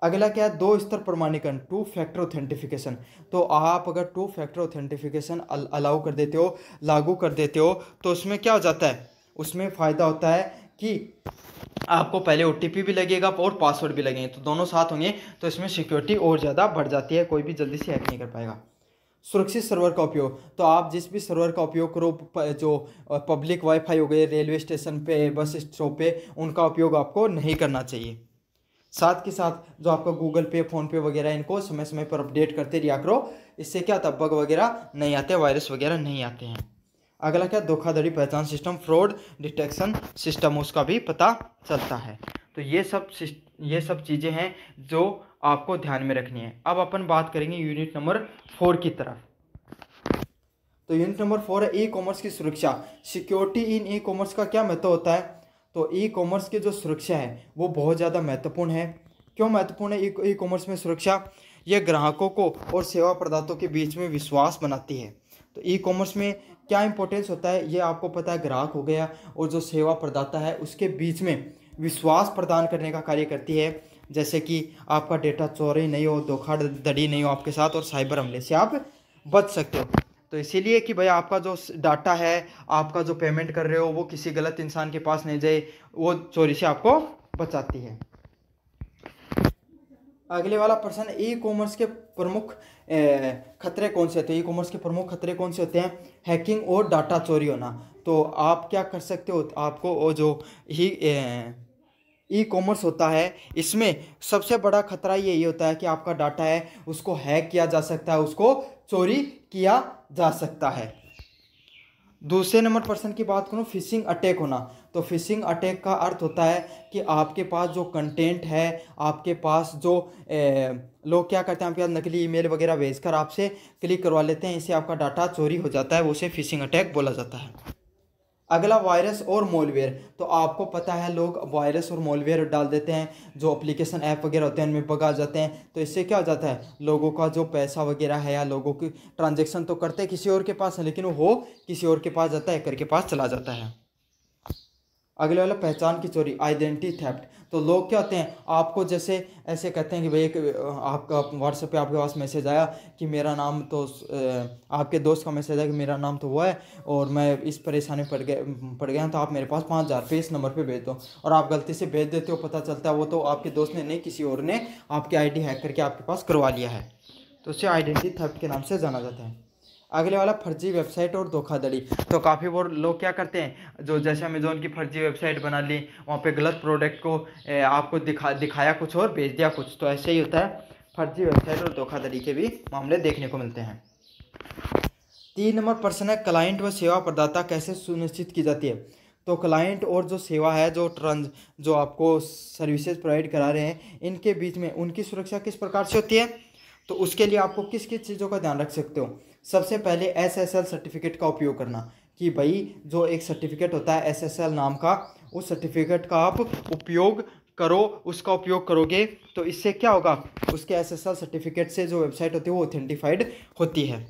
अगला क्या है, 2 स्तर प्रमाणीकरण, 2 फैक्टर ऑथेंटिफिकेशन। तो आप अगर 2 फैक्टर ऑथेंटिफिकेशन अलाउ कर देते हो, लागू कर देते हो, तो उसमें क्या हो जाता है, उसमें फ़ायदा होता है कि आपको पहले OTP भी लगेगा और पासवर्ड भी लगेंगे, तो दोनों साथ होंगे, तो इसमें सिक्योरिटी और ज़्यादा बढ़ जाती है, कोई भी जल्दी से हैक नहीं कर पाएगा। सुरक्षित सर्वर का उपयोग, तो आप जिस भी सर्वर का उपयोग करो, जो पब्लिक वाईफाई हो गए, रेलवे स्टेशन पे, बस स्टॉप पे, उनका उपयोग आपको नहीं करना चाहिए। साथ के साथ जो आपका गूगल पे, फ़ोन पे वगैरह, इनको समय समय पर अपडेट करते रहा करो। इससे क्या होता है, बग वगैरह नहीं आते, वायरस वगैरह नहीं आते हैं। अगला क्या, धोखाधड़ी पहचान सिस्टम, फ्रॉड डिटेक्शन सिस्टम, उसका भी पता चलता है। तो ये सब चीज़ें हैं जो आपको ध्यान में रखनी है। अब अपन बात करेंगे यूनिट नंबर 4 की तरफ। तो यूनिट नंबर 4 है ई कॉमर्स की सुरक्षा, सिक्योरिटी इन ई कॉमर्स का क्या महत्व होता है। तो ई कॉमर्स की जो सुरक्षा है वो बहुत ज़्यादा महत्वपूर्ण है। क्यों महत्वपूर्ण है ई कॉमर्स में सुरक्षा, यह ग्राहकों को और सेवा प्रदाताओं के बीच में विश्वास बनाती है। तो ई कॉमर्स में क्या इंपॉर्टेंस होता है, ये आपको पता है, ग्राहक हो गया और जो सेवा प्रदाता है उसके बीच में विश्वास प्रदान करने का कार्य करती है। जैसे कि आपका डेटा चोरी नहीं हो, धोखाधड़ी नहीं हो आपके साथ, और साइबर हमले से आप बच सकते हो। तो इसीलिए कि भाई आपका जो डाटा है, आपका जो पेमेंट कर रहे हो, वो किसी गलत इंसान के पास नहीं जाए, वो चोरी से आपको बचाती है। अगले वाला प्रश्न, ई कॉमर्स के प्रमुख खतरे कौन से होते हैं। ई कॉमर्स के प्रमुख खतरे कौन से होते हैं, हैकिंग और डाटा चोरी होना। तो आप क्या कर सकते हो, आपको वो जो ही ई कॉमर्स होता है, इसमें सबसे बड़ा खतरा यही होता है कि आपका डाटा है उसको हैक किया जा सकता है, उसको चोरी किया जा सकता है। दूसरे नंबर प्रश्न की बात करूँ, फिशिंग अटैक होना। तो फिशिंग अटैक का अर्थ होता है कि आपके पास जो कंटेंट है, आपके पास जो लोग क्या करते हैं, आपके पास नकली ईमेल वगैरह भेजकर आपसे क्लिक करवा लेते हैं, इससे आपका डाटा चोरी हो जाता है, उसे फिशिंग अटैक बोला जाता है। अगला, वायरस और मॉलवेयर। तो आपको पता है लोग वायरस और मॉलवेयर डाल देते हैं, जो एप्लीकेशन ऐप वगैरह होते हैं उनमें बग आ जाते हैं। तो इससे क्या हो जाता है, लोगों का जो पैसा वगैरह है, या लोगों की ट्रांजैक्शन तो करते हैं किसी और के पास है, लेकिन वो किसी और के पास जाता है, हैकर के पास चला जाता है। अगले वाला, पहचान की चोरी, आइडेंटिटी थेफ्ट। तो लोग क्या होते हैं, आपको जैसे ऐसे कहते हैं कि भाई एक आपका व्हाट्सएप पे आपके पास मैसेज आया कि मेरा नाम तो आपके दोस्त का मैसेज आया कि मेरा नाम तो वो है और मैं इस परेशानी में पड़ गया, तो आप मेरे पास 5,000 रुपये इस नंबर पे भेज दो। और आप गलती से भेज देते हो, पता चलता है वो तो आपके दोस्त ने नहीं, किसी और ने आपकी ID हैक करके आपके पास करवा लिया है। तो उसे आइडेंटिटी थेफ्ट के नाम से जाना जाता है। अगले वाला, फर्जी वेबसाइट और धोखाधड़ी। तो काफ़ी वो लोग क्या करते हैं, जो जैसे अमेज़ोन की फर्जी वेबसाइट बना ली, वहाँ पे गलत प्रोडक्ट को आपको दिखाया कुछ और भेज दिया कुछ। तो ऐसे ही होता है, फर्जी वेबसाइट और धोखाधड़ी के भी मामले देखने को मिलते हैं। 3 नंबर प्रश्न है, क्लाइंट व सेवा प्रदाता कैसे सुनिश्चित की जाती है। तो क्लाइंट और जो सेवा है, जो आपको सर्विसेज प्रोवाइड करा रहे हैं, इनके बीच में उनकी सुरक्षा किस प्रकार से होती है। तो उसके लिए आपको किस किस चीज़ों का ध्यान रख सकते हो। सबसे पहले SSL सर्टिफिकेट का उपयोग करना, कि भाई जो एक सर्टिफिकेट होता है SSL नाम का, उस सर्टिफिकेट का आप उपयोग करो, उसका उपयोग करोगे तो इससे क्या होगा, उसके SSL सर्टिफिकेट से जो वेबसाइट होती है वो ऑथेंटिफाइड होती है।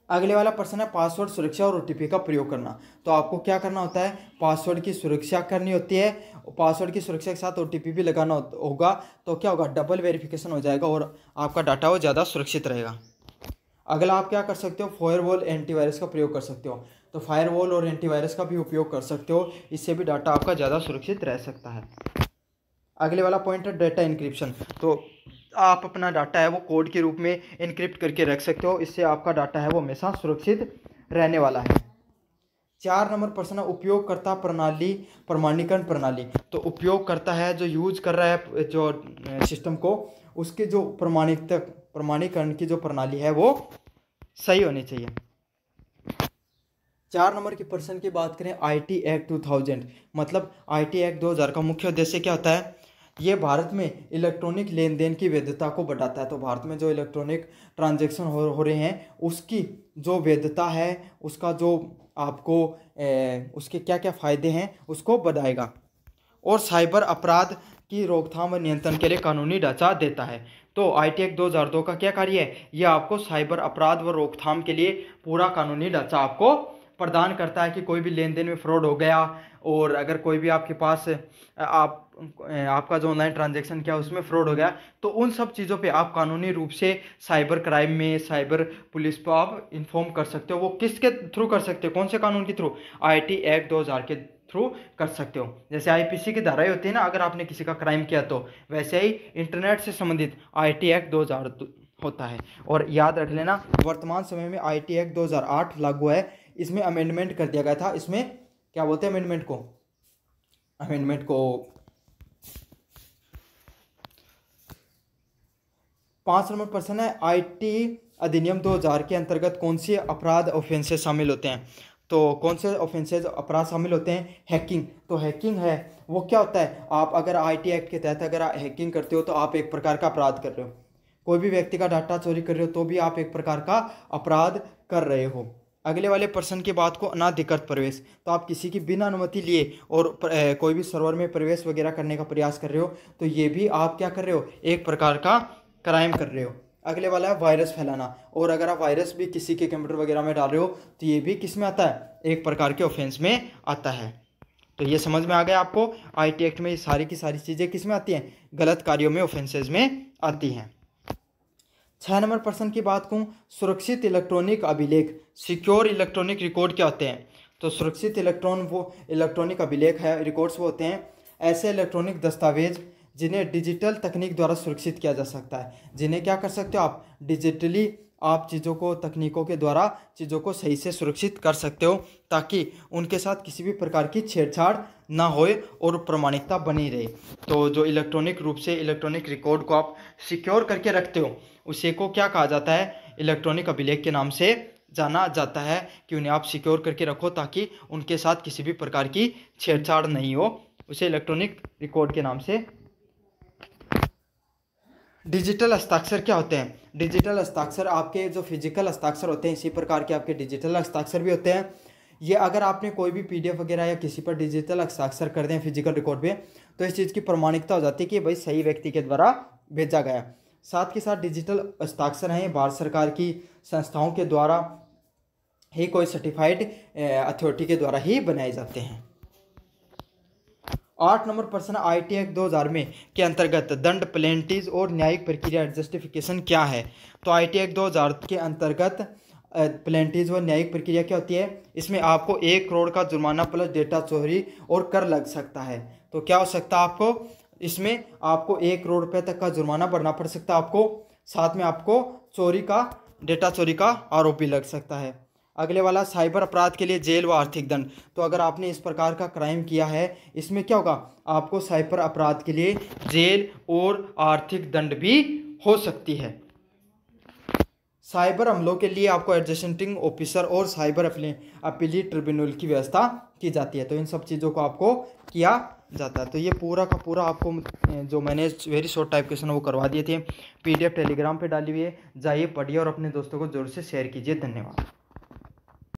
अगले वाला प्रश्न है, पासवर्ड सुरक्षा और OTP का प्रयोग करना। तो आपको क्या करना होता है, पासवर्ड की सुरक्षा करनी होती है, पासवर्ड की सुरक्षा के साथ OTP भी लगाना होगा। तो क्या होगा, डबल वेरिफिकेशन हो जाएगा और आपका डाटा वो ज़्यादा सुरक्षित रहेगा। अगला, आप क्या कर सकते हो, फायरवॉल एंटीवायरस का प्रयोग कर सकते हो। तो फायरवॉल और एंटीवायरस का भी उपयोग कर सकते हो, इससे भी डाटा आपका ज़्यादा सुरक्षित रह सकता है। अगले वाला पॉइंट है, डाटा इंक्रिप्शन। तो आप अपना डाटा है वो कोड के रूप में इनक्रिप्ट करके रख सकते हो, इससे आपका डाटा है वो हमेशा सुरक्षित रहने वाला है। 4 नंबर प्रश्न, उपयोगकर्ता प्रणाली प्रमाणीकरण प्रणाली। तो उपयोगकर्ता है जो यूज कर रहा है जो सिस्टम को, उसके जो प्रमाणीकरण की जो प्रणाली है वो सही होनी चाहिए। 4 नंबर के प्रश्न की बात करें, आईटी एक्ट 2000, मतलब आईटी एक्ट 2000 का मुख्य उद्देश्य क्या होता है? ये भारत में इलेक्ट्रॉनिक लेन देन की वैधता को बढ़ाता है। तो भारत में जो इलेक्ट्रॉनिक ट्रांजैक्शन हो रहे हैं उसकी जो वैधता है, उसका जो आपको उसके क्या क्या फ़ायदे हैं उसको बढ़ाएगा। और साइबर अपराध की रोकथाम व नियंत्रण के लिए कानूनी ढांचा देता है। तो आईटी एक्ट 2002 का क्या कार्य है? यह आपको साइबर अपराध व रोकथाम के लिए पूरा कानूनी ढांचा आपको प्रदान करता है कि कोई भी लेन देन में फ्रॉड हो गया, और अगर कोई भी आपके पास आपका जो ऑनलाइन ट्रांजैक्शन किया उसमें फ्रॉड हो गया, तो उन सब चीज़ों पे आप कानूनी रूप से साइबर क्राइम में, साइबर पुलिस को आप इन्फॉर्म कर सकते हो। वो किसके थ्रू कर सकते हो? कौन से कानून के थ्रू? आईटी एक्ट 2000 के थ्रू कर सकते हो। जैसे आईपीसी की धाराएं होती है ना, अगर आपने किसी का क्राइम किया तो वैसे ही इंटरनेट से संबंधित आईटी एक्ट 2000 होता है। और याद रख लेना, वर्तमान समय में आईटी एक्ट 2008 लागू है। इसमें अमेंडमेंट कर दिया गया था। इसमें क्या बोलते हैं अमेंडमेंट को? 5 नंबर प्रश्न है, आईटी अधिनियम 2000 के अंतर्गत कौन सी अपराध ऑफेंसेस शामिल होते हैं? तो कौन से ऑफेंसेस अपराध शामिल होते हैं? हैकिंग। तो हैकिंग है वो क्या होता है? आप अगर आईटी एक्ट के तहत अगर हैकिंग करते हो तो आप एक प्रकार का अपराध कर रहे हो। कोई भी व्यक्ति का डाटा चोरी कर रहे हो तो भी आप एक प्रकार का अपराध कर रहे हो। अगले वाले प्रश्न की बात को, अनाधिकृत प्रवेश। तो आप किसी की बिना अनुमति लिए और कोई भी सर्वर में प्रवेश वगैरह करने का प्रयास कर रहे हो तो ये भी आप क्या कर रहे हो? एक प्रकार का क्राइम कर रहे हो। अगले वाला है वायरस फैलाना। और अगर आप वायरस भी किसी के कंप्यूटर वगैरह में डाल रहे हो तो ये भी किस में आता है? एक प्रकार के ऑफेंस में आता है। तो ये समझ में आ गया आपको, आईटी एक्ट में ये सारी की सारी चीज़ें किस में आती हैं? गलत कार्यों में, ऑफेंसेज में आती हैं। 6 नंबर प्रश्न की बात करूं, सुरक्षित इलेक्ट्रॉनिक अभिलेख, सिक्योर इलेक्ट्रॉनिक रिकॉर्ड क्या होते हैं? तो सुरक्षित इलेक्ट्रॉनिक अभिलेख है, रिकॉर्ड्स वो होते हैं ऐसे इलेक्ट्रॉनिक दस्तावेज जिन्हें डिजिटल तकनीक द्वारा सुरक्षित किया जा सकता है। जिन्हें क्या कर सकते हो आप? डिजिटली आप चीज़ों को, तकनीकों के द्वारा चीज़ों को सही से सुरक्षित कर सकते हो, ताकि उनके साथ किसी भी प्रकार की छेड़छाड़ ना होए और प्रामाणिकता बनी रहे। तो जो इलेक्ट्रॉनिक रूप से इलेक्ट्रॉनिक रिकॉर्ड को आप सिक्योर करके रखते हो उसे को क्या कहा जाता है? इलेक्ट्रॉनिक अभिलेख के नाम से जाना जाता है कि उन्हें आप सिक्योर करके रखो ताकि उनके साथ किसी भी प्रकार की छेड़छाड़ नहीं हो। उसे इलेक्ट्रॉनिक रिकॉर्ड के नाम से। डिजिटल हस्ताक्षर क्या होते हैं? डिजिटल हस्ताक्षर आपके जो फिजिकल हस्ताक्षर होते हैं इसी प्रकार के आपके डिजिटल हस्ताक्षर भी होते हैं। ये अगर आपने कोई भी पीडीएफ वगैरह या किसी पर डिजिटल हस्ताक्षर कर दें फिजिकल रिकॉर्ड पे, तो इस चीज़ की प्रमाणिकता हो जाती है कि भाई सही व्यक्ति के द्वारा भेजा गया। साथ के साथ डिजिटल हस्ताक्षर हैं भारत सरकार की संस्थाओं के द्वारा ही, कोई सर्टिफाइड अथॉरिटी के द्वारा ही बनाए जाते हैं। 8 नंबर प्रश्न, आईटी एक्ट 2000 में के अंतर्गत दंड, पेनल्टीज और न्यायिक प्रक्रिया जस्टिफिकेशन क्या है? तो आईटी एक्ट 2000 के अंतर्गत पेनल्टीज और न्यायिक प्रक्रिया क्या होती है? इसमें आपको 1 करोड़ का जुर्माना प्लस डेटा चोरी और कर लग सकता है। तो क्या हो सकता है आपको? इसमें आपको 1 करोड़ रुपए तक का जुर्माना भरना पड़ सकता है आपको, साथ में आपको डेटा चोरी का आरोप भी लग सकता है। अगले वाला, साइबर अपराध के लिए जेल व आर्थिक दंड। तो अगर आपने इस प्रकार का क्राइम किया है इसमें क्या होगा? आपको साइबर अपराध के लिए जेल और आर्थिक दंड भी हो सकती है। साइबर हमलों के लिए आपको एडजस्टिंग ऑफिसर और साइबर अपीलीट ट्रिब्यूनल की व्यवस्था की जाती है। तो इन सब चीज़ों को आपको किया जाता है। तो ये पूरा का पूरा आपको जो मैंने वेरी शॉर्ट टाइप क्वेश्चन वो करवा दिए थे, पीडीएफ टेलीग्राम पे डाली हुई है, जाइए पढ़िए और अपने दोस्तों को ज़रूर से शेयर कीजिए। धन्यवाद।